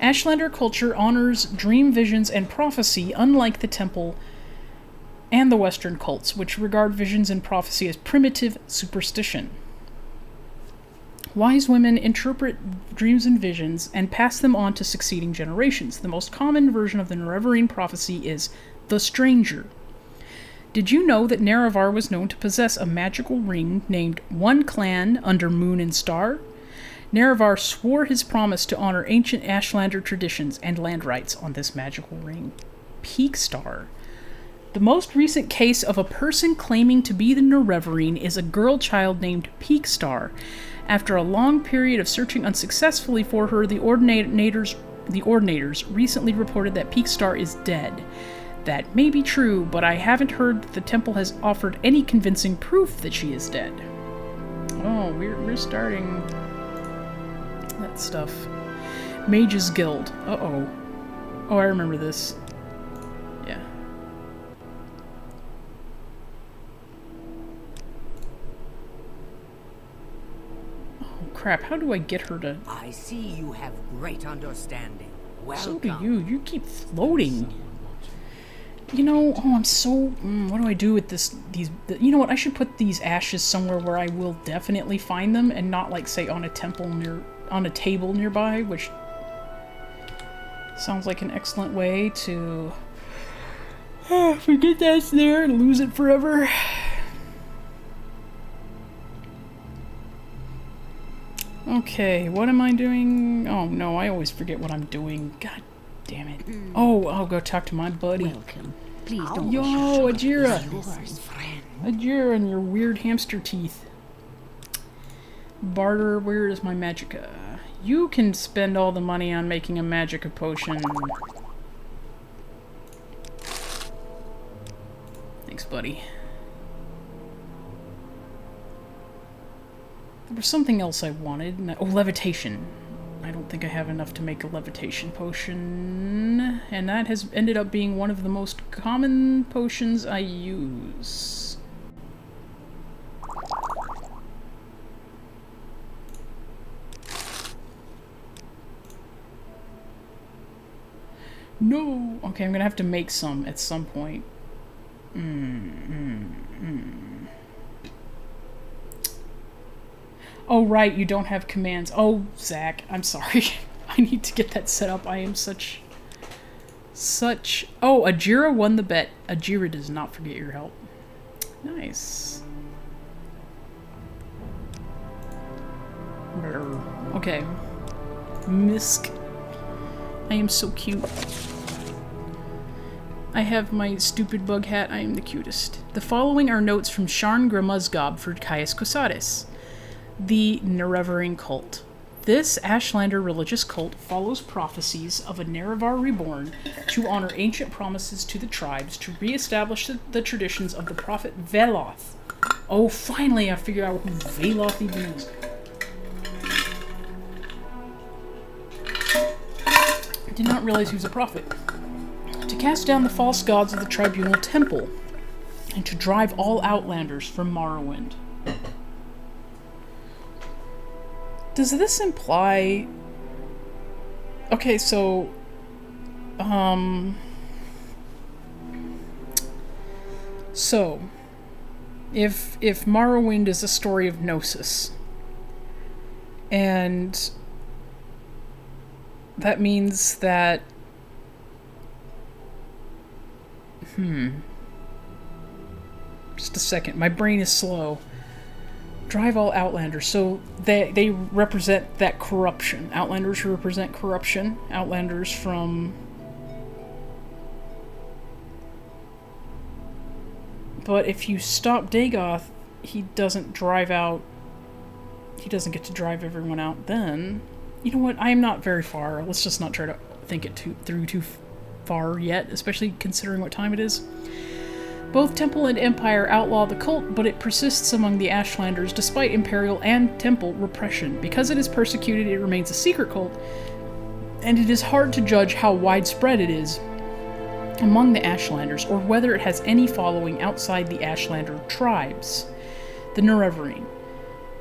Ashlander culture honors dream visions and prophecy, unlike the Temple and the Western cults, which regard visions and prophecy as primitive superstition. Wise women interpret dreams and visions and pass them on to succeeding generations. The most common version of the Nerevarine prophecy is the Stranger. Did you know that Nerevar was known to possess a magical ring named One Clan under Moon and Star? Nerevar swore his promise to honor ancient Ashlander traditions and land rights on this magical ring. Peak Star. The most recent case of a person claiming to be the Nerevarine is a girl child named Peak Star. After a long period of searching unsuccessfully for her, the Ordinators recently reported that Peak Star is dead. That may be true, but I haven't heard that the temple has offered any convincing proof that she is dead. Oh, we're starting that stuff. Mage's Guild. Uh-oh. Oh, I remember this. Yeah. Oh, crap. How do I get her to... I see you have great understanding. Welcome. So do you. You keep floating. You know, oh, I'm so... what do I do with you know what, I should put these ashes somewhere where I will definitely find them, and not, like, say, on a table nearby, which sounds like an excellent way to forget that's there and lose it forever. Okay, what am I doing? Oh no, I always forget what I'm doing. God damn it. Oh, I'll go talk to my buddy. Welcome. Please don't. Yo, Ajira. Ajira and your weird hamster teeth. Barter, where is my magicka? You can spend all the money on making a magicka potion. Thanks, buddy. There was something else I wanted. Oh, levitation. I don't think I have enough to make a levitation potion. And that has ended up being one of the most common potions I use. No! Okay, I'm gonna have to make some at some point. Oh, right, you don't have commands. Oh, Zach, I'm sorry. I need to get that set up. I am such... Oh, Ajira won the bet. Ajira does not forget your help. Nice. Okay. Misk. I am so cute. I have my stupid bug hat. I am the cutest. The following are notes from Sharn gra-Muzgob for Caius Cosadis, the Nerevarine cult. This Ashlander religious cult follows prophecies of a Nerevar reborn to honor ancient promises to the tribes to re-establish the traditions of the prophet Veloth. Oh, finally I figured out who Veloth even is. Did not realize he was a prophet. To cast down the false gods of the tribunal temple, and to drive all outlanders from Morrowind. Does this imply... Okay, so... So, if Morrowind is a story of Gnosis, and that means that... Just a second. My brain is slow. Drive all Outlanders. So they represent that corruption. Outlanders represent corruption. Outlanders from... But if you stop Dagoth, he doesn't drive out... He doesn't get to drive everyone out then. You know what? I am not very far. Let's just not try to think it through too far yet, especially considering what time it is. Both Temple and Empire outlaw the cult, but it persists among the Ashlanders despite Imperial and Temple repression. Because it is persecuted, it remains a secret cult, and it is hard to judge how widespread it is among the Ashlanders, or whether it has any following outside the Ashlander tribes. The Nerevarine.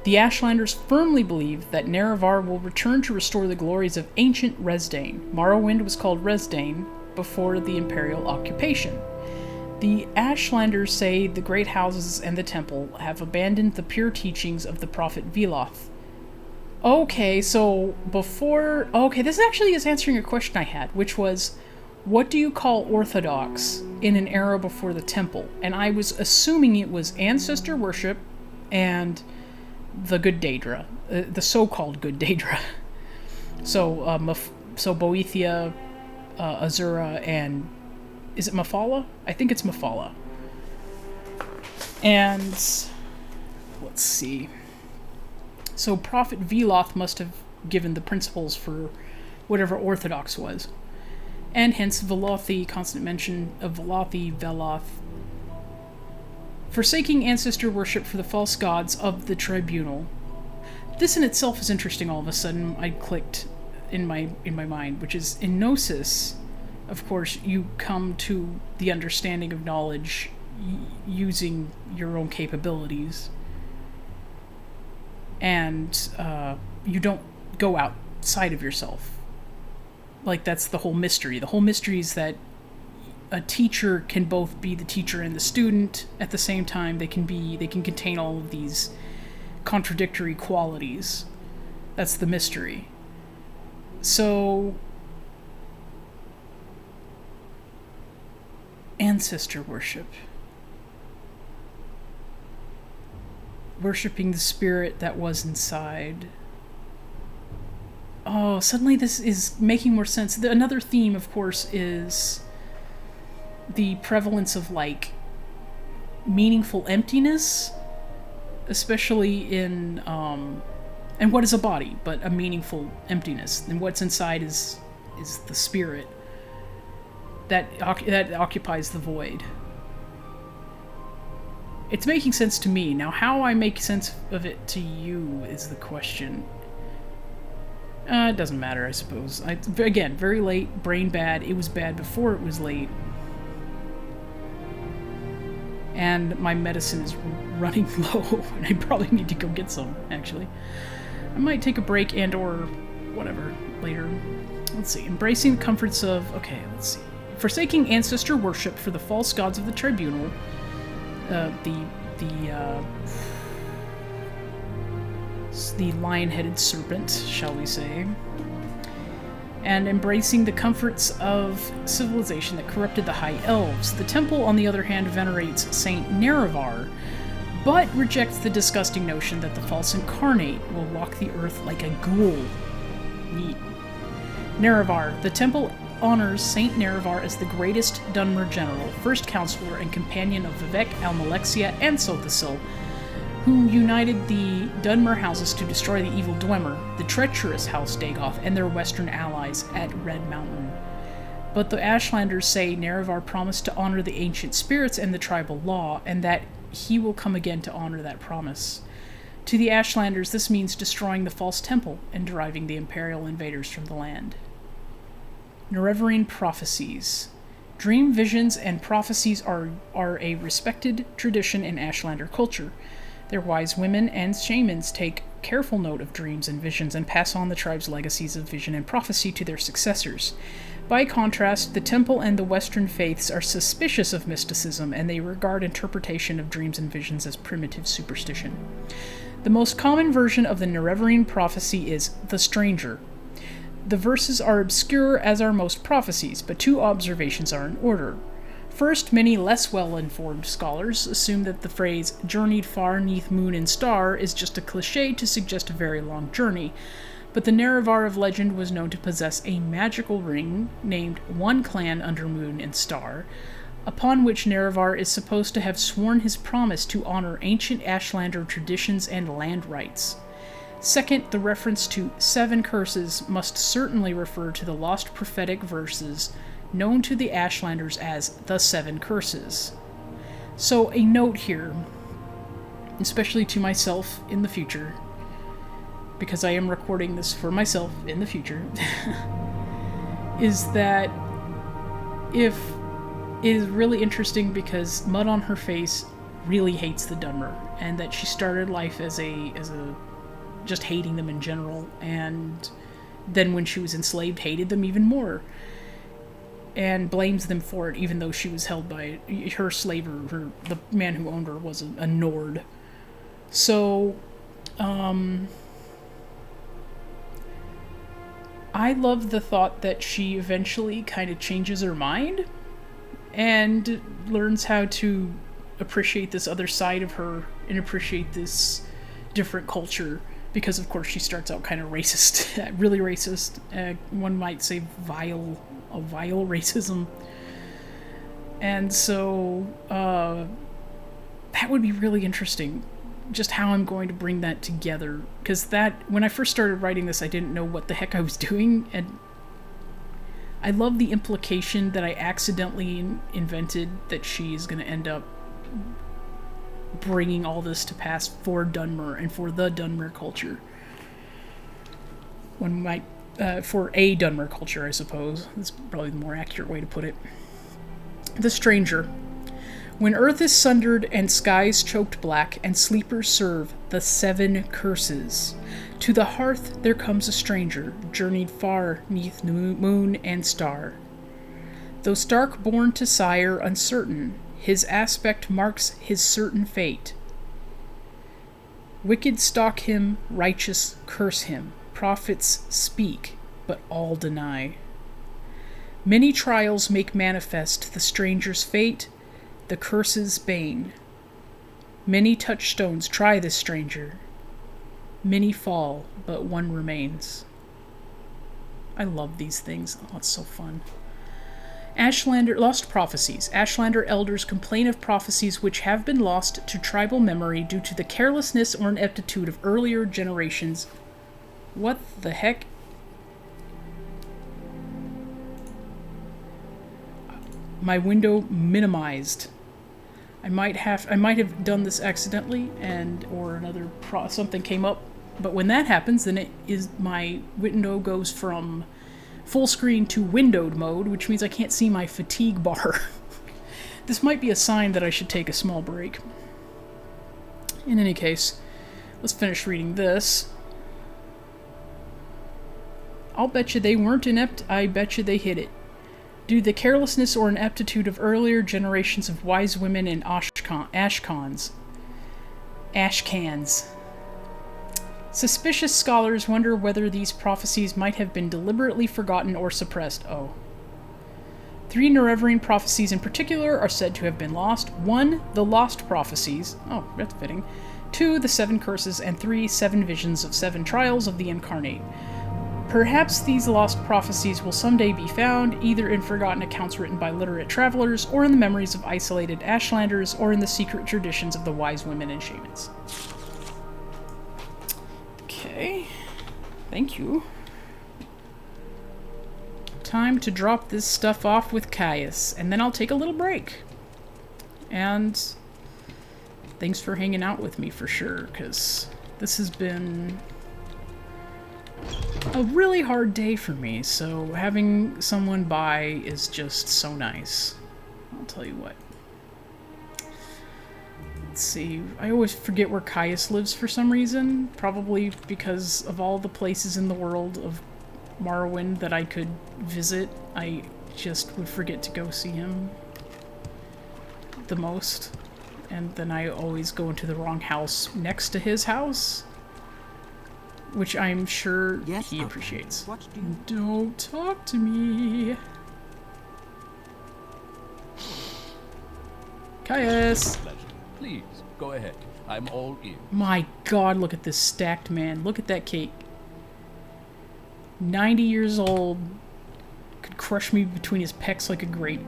The Ashlanders firmly believe that Nerevar will return to restore the glories of ancient Resdain. Morrowind was called Resdain before the Imperial occupation. The Ashlanders say the great houses and the temple have abandoned the pure teachings of the prophet Veloth. Okay, so before... Okay, this actually is answering a question I had, which was, what do you call Orthodox in an era before the temple? And I was assuming it was ancestor worship and the good Daedra, the so-called good Daedra. So Boethia, Azura, and... Is it Mephala? I think it's Mephala. And... Let's see. So Prophet Veloth must have given the principles for whatever Orthodox was. And hence Velothi, constant mention of Velothi, Veloth. Forsaking ancestor worship for the false gods of the tribunal. This in itself is interesting all of a sudden. I clicked in my mind, which is in Gnosis... Of course, you come to the understanding of knowledge using your own capabilities. And you don't go outside of yourself. Like, that's the whole mystery. The whole mystery is that a teacher can both be the teacher and the student at the same time. They can contain all of these contradictory qualities. That's the mystery. So... Ancestor worship. Worshipping the spirit that was inside. Oh, suddenly this is making more sense. Another theme, of course, is the prevalence of, like, meaningful emptiness, especially in, and what is a body but a meaningful emptiness? And what's inside is the spirit that occupies the void. It's making sense to me. Now, how I make sense of it to you is the question. It doesn't matter, I suppose. Again, very late, brain bad. It was bad before it was late. And my medicine is running low, and I probably need to go get some, actually. I might take a break and or whatever later. Let's see. Embracing the comforts of... Okay, let's see. Forsaking ancestor worship for the false gods of the tribunal. The lion-headed serpent, shall we say. And embracing the comforts of civilization that corrupted the High Elves. The temple, on the other hand, venerates Saint Nerevar, but rejects the disgusting notion that the false incarnate will walk the earth like a ghoul. Neat. Nerevar. The temple honors Saint Nerevar as the greatest Dunmer general, first counselor and companion of Vivec, Almalexia, and Sothasil, who united the Dunmer houses to destroy the evil Dwemer, the treacherous House Dagoth, and their western allies at Red Mountain. But the Ashlanders say Nerevar promised to honor the ancient spirits and the tribal law, and that he will come again to honor that promise. To the Ashlanders, this means destroying the false temple and driving the imperial invaders from the land. Nerevarine prophecies. Dream visions and prophecies are a respected tradition in Ashlander culture. Their wise women and shamans take careful note of dreams and visions and pass on the tribe's legacies of vision and prophecy to their successors. By contrast, the temple and the Western faiths are suspicious of mysticism, and they regard interpretation of dreams and visions as primitive superstition. The most common version of the Nerevarine prophecy is the stranger. The verses are obscure, as are most prophecies, but two observations are in order. First, many less well-informed scholars assume that the phrase journeyed far neath moon and star is just a cliché to suggest a very long journey, but the Nerevar of legend was known to possess a magical ring named One Clan Under Moon and Star, upon which Nerevar is supposed to have sworn his promise to honor ancient Ashlander traditions and land rights. Second, the reference to 7 curses must certainly refer to the lost prophetic verses known to the Ashlanders as the 7 curses. So a note here, especially to myself in the future, because I am recording this for myself in the future, is that it is really interesting because Mud on Her Face really hates the Dunmer, and that she started life as a just hating them in general, and then when she was enslaved, hated them even more, and blames them for it, even though she was held by her slaver, the man who owned her was a Nord. So, I love the thought that she eventually kind of changes her mind, and learns how to appreciate this other side of her, and appreciate this different culture. Because, of course, she starts out kind of racist, really racist. One might say vile racism. And so, that would be really interesting, just how I'm going to bring that together. Because when I first started writing this, I didn't know what the heck I was doing, and I love the implication that I accidentally invented that she is going to end up bringing all this to pass for Dunmer and for the Dunmer culture. One might, for a Dunmer culture, I suppose. That's probably the more accurate way to put it. The Stranger. When earth is sundered and skies choked black, and sleepers serve the 7 curses, to the hearth there comes a stranger, journeyed far neath moon and star. Though stark born to sire uncertain, his aspect marks his certain fate. Wicked stalk him, righteous curse him, prophets speak, but all deny. Many trials make manifest the stranger's fate, the curse's bane. Many touchstones try this stranger. Many fall, but one remains. I love these things. Oh, it's so fun. Ashlander Lost Prophecies. Ashlander elders complain of prophecies which have been lost to tribal memory due to the carelessness or ineptitude of earlier generations. What the heck? My window minimized. I might have done this accidentally, or something came up. But when that happens, then my window goes from full screen to windowed mode, which means I can't see my fatigue bar. This might be a sign that I should take a small break. In any case, let's finish reading this. I'll bet you they weren't inept, I bet you they hit it. Due to the carelessness or ineptitude of earlier generations of wise women and Ashcans. Suspicious scholars wonder whether these prophecies might have been deliberately forgotten or suppressed. Oh. 3 Nerevarine prophecies in particular are said to have been lost. 1. The Lost Prophecies. Oh, that's fitting. 2. The 7 Curses. And 3. 7 Visions of 7 Trials of the Incarnate. Perhaps these lost prophecies will someday be found, either in forgotten accounts written by literate travelers, or in the memories of isolated Ashlanders, or in the secret traditions of the wise women and shamans. Okay. Thank you. Time to drop this stuff off with Caius, and then I'll take a little break. And thanks for hanging out with me for sure, because this has been a really hard day for me, so having someone by is just so nice. I'll tell you what. Let's see, I always forget where Caius lives for some reason, probably because of all the places in the world of Morrowind that I could visit. I just would forget to go see him the most, and then I always go into the wrong house next to his house, which I'm sure he appreciates. Don't talk to me. Caius! Please, go ahead. I'm all ears. My god, look at this stacked man. Look at that cake. 90 years old. Could crush me between his pecs like a grape.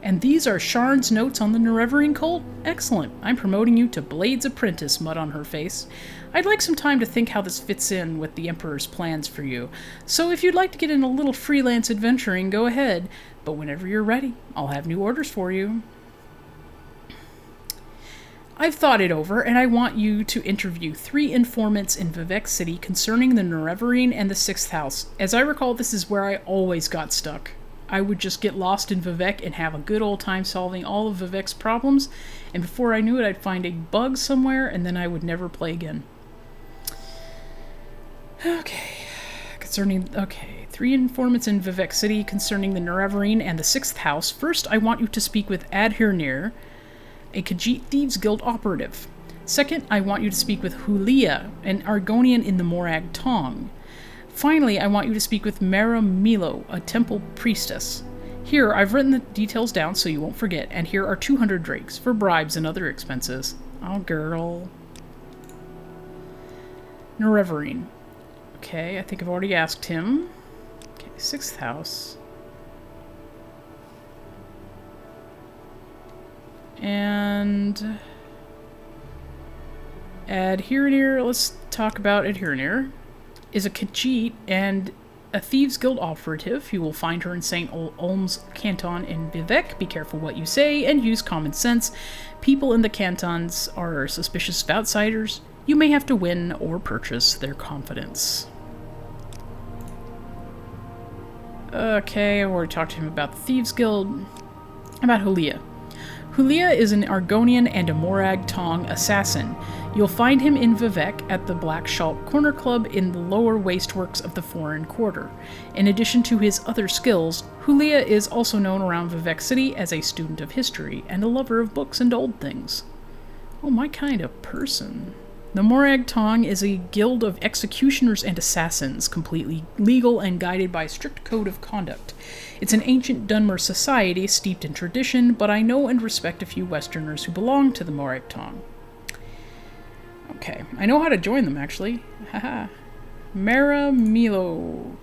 And these are Sharn's notes on the Nerevarine cult? Excellent. I'm promoting you to Blade's apprentice, mud on her face. I'd like some time to think how this fits in with the Emperor's plans for you. So if you'd like to get in a little freelance adventuring, go ahead. But whenever you're ready, I'll have new orders for you. I've thought it over, and I want you to interview 3 informants in Vivec City concerning the Nerevarine and the 6th House. As I recall, this is where I always got stuck. I would just get lost in Vivec and have a good old time solving all of Vivec's problems, and before I knew it, I'd find a bug somewhere, and then I would never play again. Okay. 3 informants in Vivec City concerning the Nerevarine and the 6th House. First, I want you to speak with Adhirnir, a Khajiit Thieves Guild operative. Second, I want you to speak with Hulia, an Argonian in the Morag Tong. Finally, I want you to speak with Mara Milo, a temple priestess. Here, I've written the details down so you won't forget, and here are 200 drakes for bribes and other expenses. Oh, girl. Nerevarine. Okay, I think I've already asked him. Okay, 6th house. And Adhirnir, let's talk about Adhirnir. Is a Khajiit and a Thieves Guild operative. You will find her in St. Olm's Canton in Vivec. Be careful what you say and use common sense. People in the cantons are suspicious of outsiders. You may have to win or purchase their confidence. Okay, I already talked to him about the Thieves Guild. About Hulia. Hulia is an Argonian and a Morag Tong assassin. You'll find him in Vivec at the Black Shalt Corner Club in the lower wasteworks of the Foreign Quarter. In addition to his other skills, Hulia is also known around Vivec City as a student of history and a lover of books and old things. Oh, my kind of person. The Morag Tong is a guild of executioners and assassins, completely legal and guided by a strict code of conduct. It's an ancient Dunmer society steeped in tradition, but I know and respect a few Westerners who belong to the Morag Tong. Okay, I know how to join them, actually. Haha. Maramilo.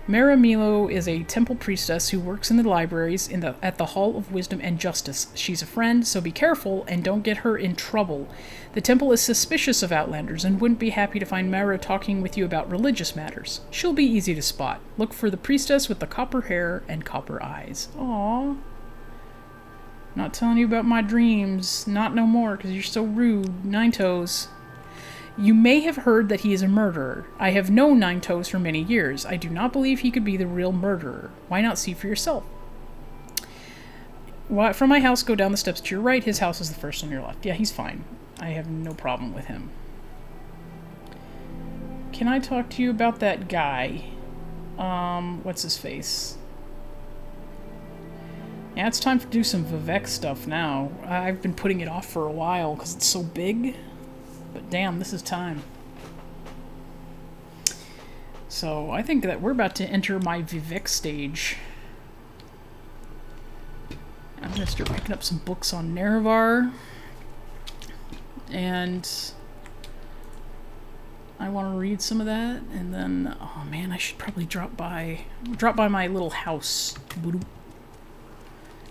Maramilo is a temple priestess who works in the libraries at the Hall of Wisdom and Justice. She's a friend, so be careful and don't get her in trouble. The temple is suspicious of Outlanders and wouldn't be happy to find Mara talking with you about religious matters. She'll be easy to spot. Look for the priestess with the copper hair and copper eyes. Aww. Not telling you about my dreams. Not no more, because you're so rude. Nine Toes. You may have heard that he is a murderer. I have known Nine Toes for many years. I do not believe he could be the real murderer. Why not see for yourself? From my house, go down the steps to your right. His house is the first on your left. Yeah, he's fine. I have no problem with him. Can I talk to you about that guy? What's his face? Yeah, it's time to do some Vivec stuff now. I've been putting it off for a while because it's so big. But damn, this is time. So I think that we're about to enter my Vivec stage. I'm going to start picking up some books on Nerevar. And I want to read some of that. And then, oh man, I should probably drop by my little house.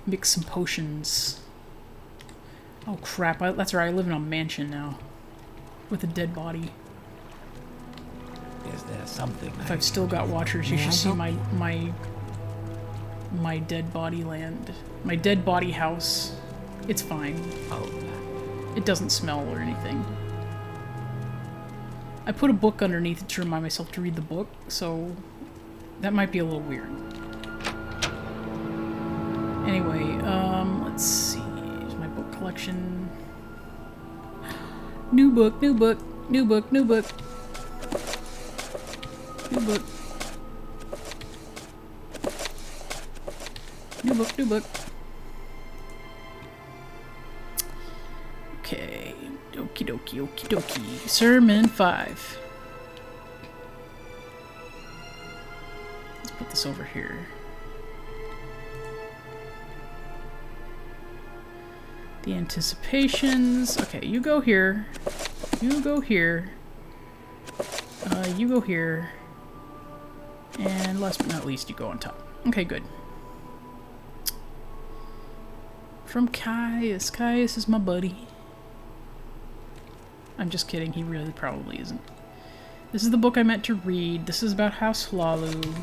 Mix some potions. Oh crap, that's right, I live in a mansion now. With a dead body. Is there something? If I've still got watchers, you should see my dead body land. My dead body house. It's fine. Oh. It doesn't smell or anything. I put a book underneath it to remind myself to read the book, so that might be a little weird. Anyway, let's see. Here's my book collection. New book, new book, new book, new book. New book. New book, new book. Okay. Okie dokie, okie dokie. Sermon 5. Let's put this over here. The anticipations. Okay, you go here. You go here. You go here. And last but not least, you go on top. Okay, good. From Caius. Caius is my buddy. I'm just kidding. He really probably isn't. This is the book I meant to read. This is about House Halaaallooo.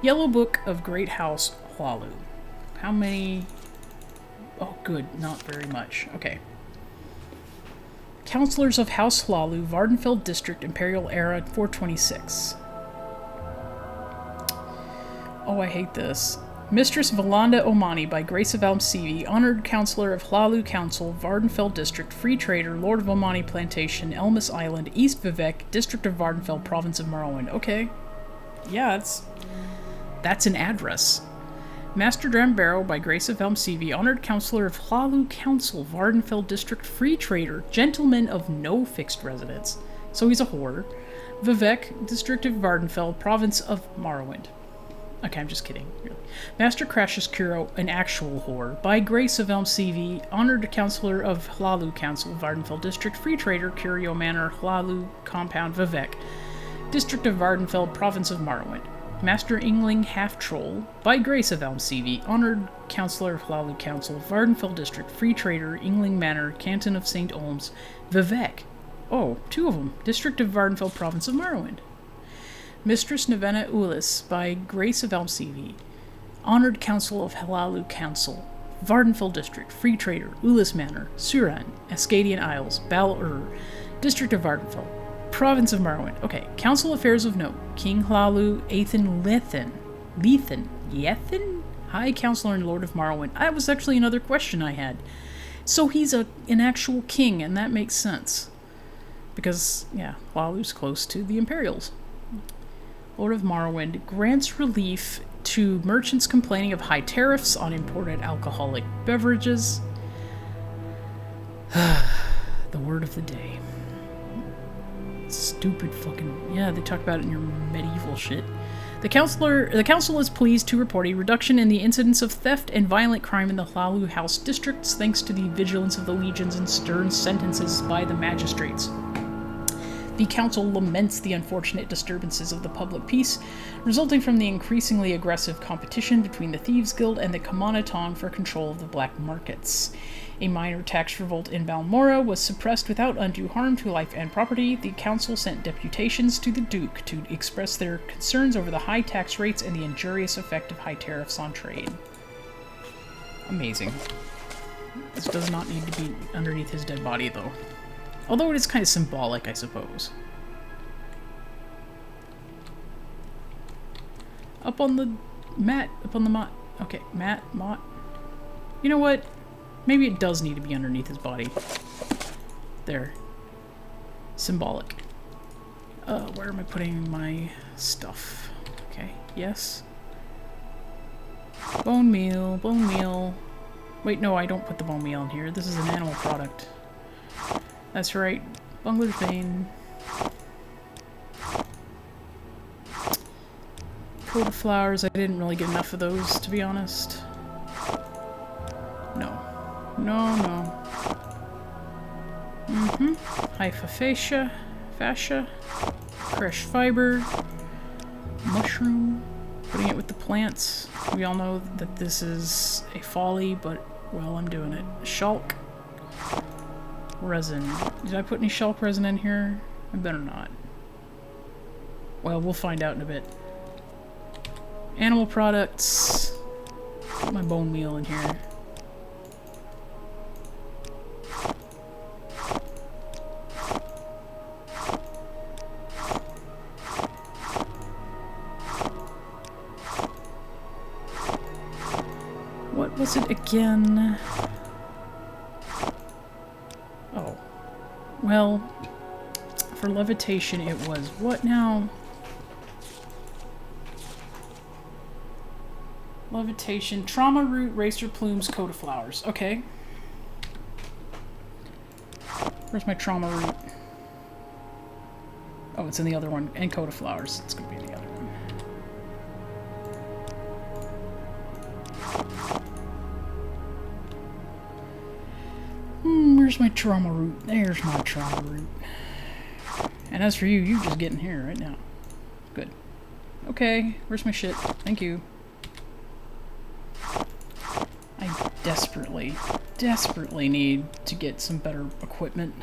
Yellow Book of Great House Halaaallooo. How many... Oh, good. Not very much. Okay. Counselors of House Halaaallooo, Vardenfell District, Imperial Era, 426. Oh, I hate this. Mistress Valanda Omani, by grace of Almsevi, honored Counselor of Halaaallooo Council, Vardenfell District, Free Trader, Lord of Omani Plantation, Elmas Island, East Vivec, District of Vardenfell, Province of Morrowind. Okay. Yeah, that's an address. Master Drambarrow, by grace of Almsevi, honored Counselor of Halaaallooo Council, Vardenfell District, Free Trader, Gentleman of no fixed residence. So he's a whore. Vivec, District of Vardenfell, Province of Morrowind. Okay, I'm just kidding. Really. Master Crassus Curo, an actual whore, by grace of Almsevi, honored Counselor of Halaaallooo Council, Vardenfell District, Free Trader, Curio Manor, Halaaallooo Compound, Vivec, District of Vardenfell, Province of Morrowind. Master Ingling Half-Troll, by grace of Almsevi, honored Counselor of Halaaallooo Council, Vardenfell District, Free Trader, Ingling Manor, Canton of St. Olms, Vivec. Oh, 2 of them. District of Vardenfell, Province of Morrowind. Mistress Nevena Ulis, by grace of Almsevi, honored Council of Halaaallooo Council, Vardenfell District, Free Trader, Ulis Manor, Suran, Ascadian Isles, Bal-Ur, District of Vardenfell, Province of Morrowind. Okay, Council Affairs of Note. King Halaaallooo Athan Lethen, High Counselor and Lord of Morrowind. That was actually another question I had. So he's an actual king, and that makes sense. Because, yeah, Halaalloo's close to the Imperials. Lord of Morrowind grants relief to merchants complaining of high tariffs on imported alcoholic beverages. The word of the day. Stupid fucking... Yeah, they talk about it in your medieval shit. The council is pleased to report a reduction in the incidence of theft and violent crime in the Halaaallooo House districts thanks to the vigilance of the legions and stern sentences by the magistrates. The council laments the unfortunate disturbances of the public peace resulting from the increasingly aggressive competition between the Thieves Guild and the Kamanaton for control of the black markets. A minor tax revolt in Balmora was suppressed without undue harm to life and property. The council sent deputations to the Duke to express their concerns over the high tax rates and the injurious effect of high tariffs on trade. Amazing. This does not need to be underneath his dead body, though. Although it is kind of symbolic, I suppose. Up on the mat, okay, mott. You know what? Maybe it does need to be underneath his body. There. Symbolic. Where am I putting my stuff? Okay, yes. Bone meal, bone meal. Wait, no, I don't put the bone meal in here. This is an animal product. That's right. Bungler's Bane. Coat of flowers. I didn't really get enough of those, to be honest. No. No. Hypha fascia. Crushed fiber. Mushroom. Putting it with the plants. We all know that this is a folly, but, well, I'm doing it. Shulk. Resin. Did I put any shulk resin in here? I better not. Well, we'll find out in a bit. Animal products. Put my bone meal in here. What was it again? Oh. Well, for levitation it was what now? Levitation, trauma root, racer plumes, coat of flowers. Okay. Where's my trauma root? Oh, it's in the other one. And coat of flowers. It's gonna be in the other one. Where's my trauma root? There's my trauma root. And as for you, you just getting here right now. Good. Okay, where's my shit? Thank you. I desperately need to get some better equipment.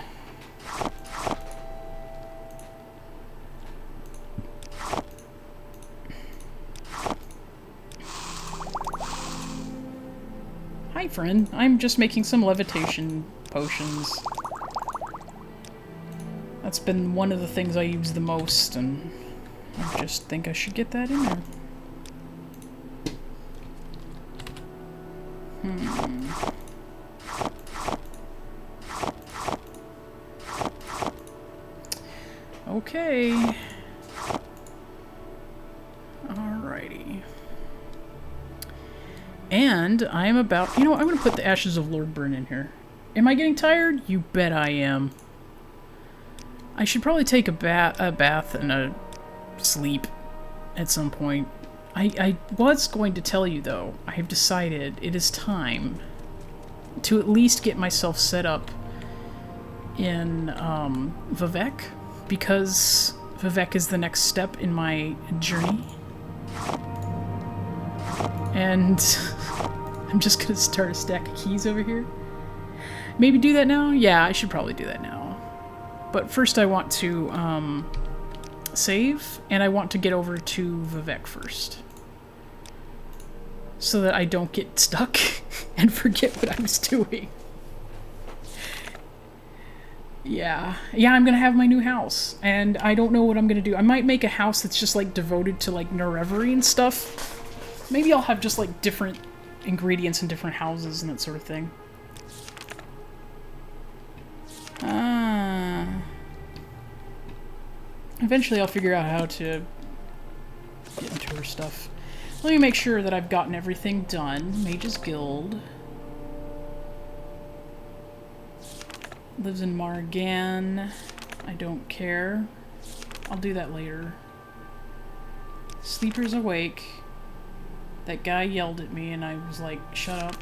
Hi, friend. I'm just making some levitation potions. That's been one of the things I use the most, and I just think I should get that in there. Okay. Alrighty. And I'm about... You know what? I'm going to put the Ashes of Lord Burn in here. Am I getting tired? You bet I am. I should probably take a bath and a sleep at some point. I was going to tell you, though, I have decided it is time to at least get myself set up in Vivec, because Vivec is the next step in my journey. And I'm just going to start a stack of keys over here. Maybe do that now? Yeah, I should probably do that now. But first I want to save, and I want to get over to Vivec first. So that I don't get stuck and forget what I was doing. Yeah, I'm gonna have my new house, and I don't know what I'm gonna do. I might make a house that's just like devoted to like Nerevarine stuff. Maybe I'll have just like different ingredients in different houses and that sort of thing. Eventually I'll figure out how to get into her stuff. Let me make sure that I've gotten everything done. Mage's Guild. Lives in Margan. I don't care. I'll do that later. Sleeper's awake. That guy yelled at me and I was like, shut up.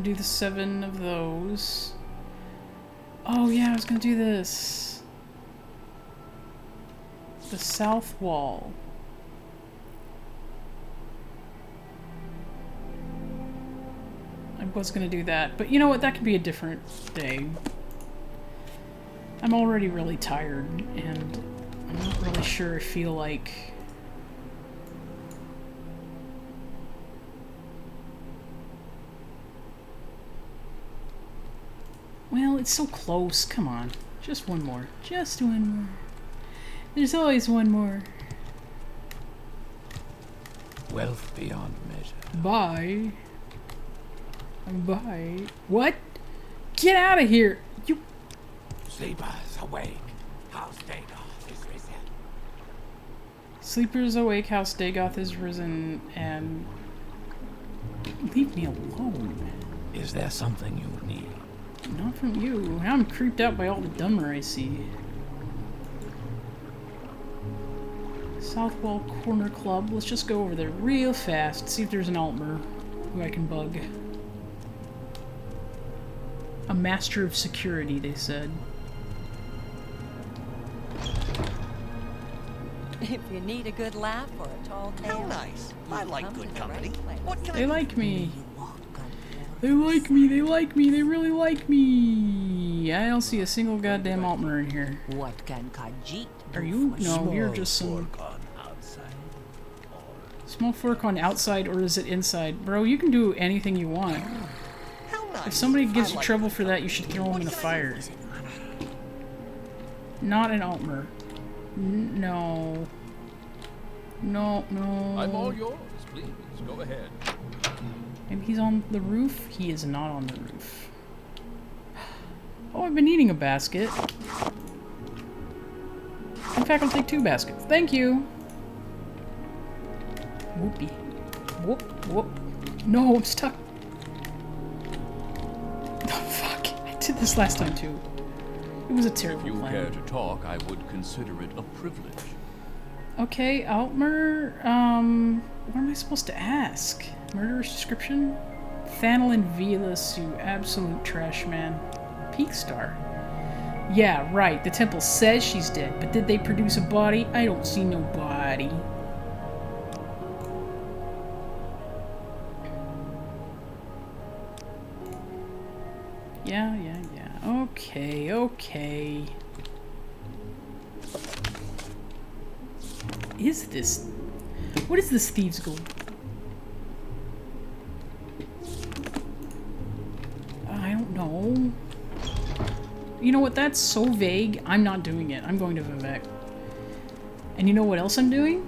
Do the 7 of those. Oh yeah, I was gonna do this. The south wall. I was gonna do that, but you know what? That could be a different day. I'm already really tired, and I'm not really sure I feel like... Well, it's so close. Come on. Just one more. Just one more. There's always one more. Wealth beyond measure. Bye. Bye. What? Get out of here! You... Sleepers awake. House Dagoth is risen. Sleepers awake, House Dagoth is risen, and... Leave me alone. Is there something you need? Not from you. Now I'm creeped out by all the Dunmer I see. South Wall Corner Club. Let's just go over there real fast. See if there's an Altmer who I can bug. A master of security, they said. If you need a good laugh or a tall tale... How nice. I like good company. What can They like me. They like me, they like me, they really like me. I don't see a single goddamn Altmer in here. What can Khajiit do? Are you? No, Small you're just some... fork on outside, or Small fork on outside, or is it inside? Bro, you can do anything you want. How nice. If somebody gives I you like trouble good for that, company. you should throw them in the What can I fire. do? Not an Altmer. No. No, no. I'm all yours. Please, go ahead. Maybe he's on the roof? He is not on the roof. Oh, I've been eating a basket. In fact, I'll take 2 baskets. Thank you! Whoopee. Whoop, whoop. No, I'm stuck. Oh, fuck. I did this last time, too. It was a terrible If you plan. care to talk, I would consider it a privilege. Okay, Altmer, what am I supposed to ask? Murderer's description? Thanalin Velas, you absolute trash man. Peak star. Yeah, right, the temple says she's dead, but did they produce a body? I don't see no body. Yeah. Okay, okay. Is this? What is this thieves' gold? I don't know. You know what? That's so vague. I'm not doing it. I'm going to Vivec. And you know what else I'm doing?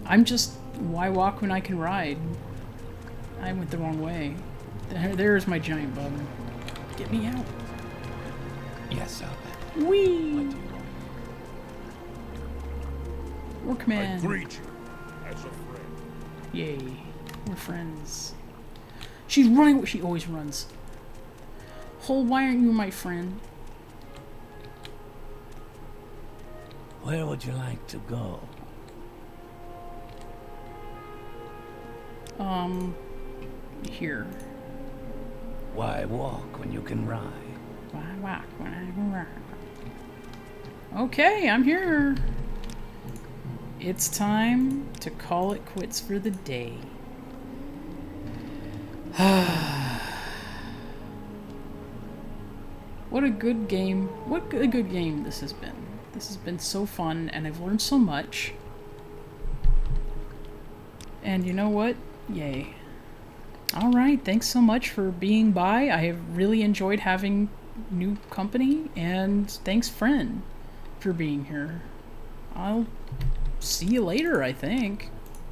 I'm just... Why walk when I can ride? I went the wrong way. There's my giant bug. Get me out. Yes, Albert. Whee! Workman. I greet you as a friend. Yay. We're friends. She's running. She always runs. Hole, why aren't you my friend? where would you like to go? Here. Why walk when you can ride? Why walk when I can ride? Okay, I'm here. It's time to call it quits for the day. What a good game. What a good game this has been. This has been so fun, and I've learned so much. And you know what? Yay. Alright, thanks so much for being by. I have really enjoyed having new company, and thanks, friend, for being here. I'll see you later, I think.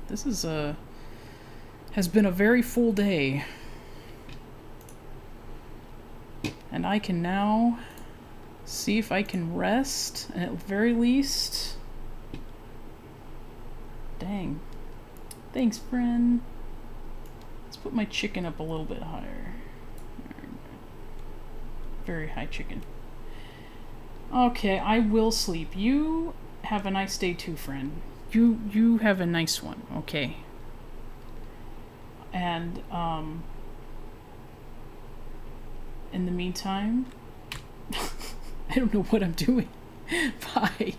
This is has been a very full day. And I can now see if I can rest, and at the very least... Dang. Thanks, friend. Let's put my chicken up a little bit higher. Very high chicken. Okay, I will sleep. You have a nice day too, friend. You have a nice one, okay? And, in the meantime, I don't know what I'm doing. Bye.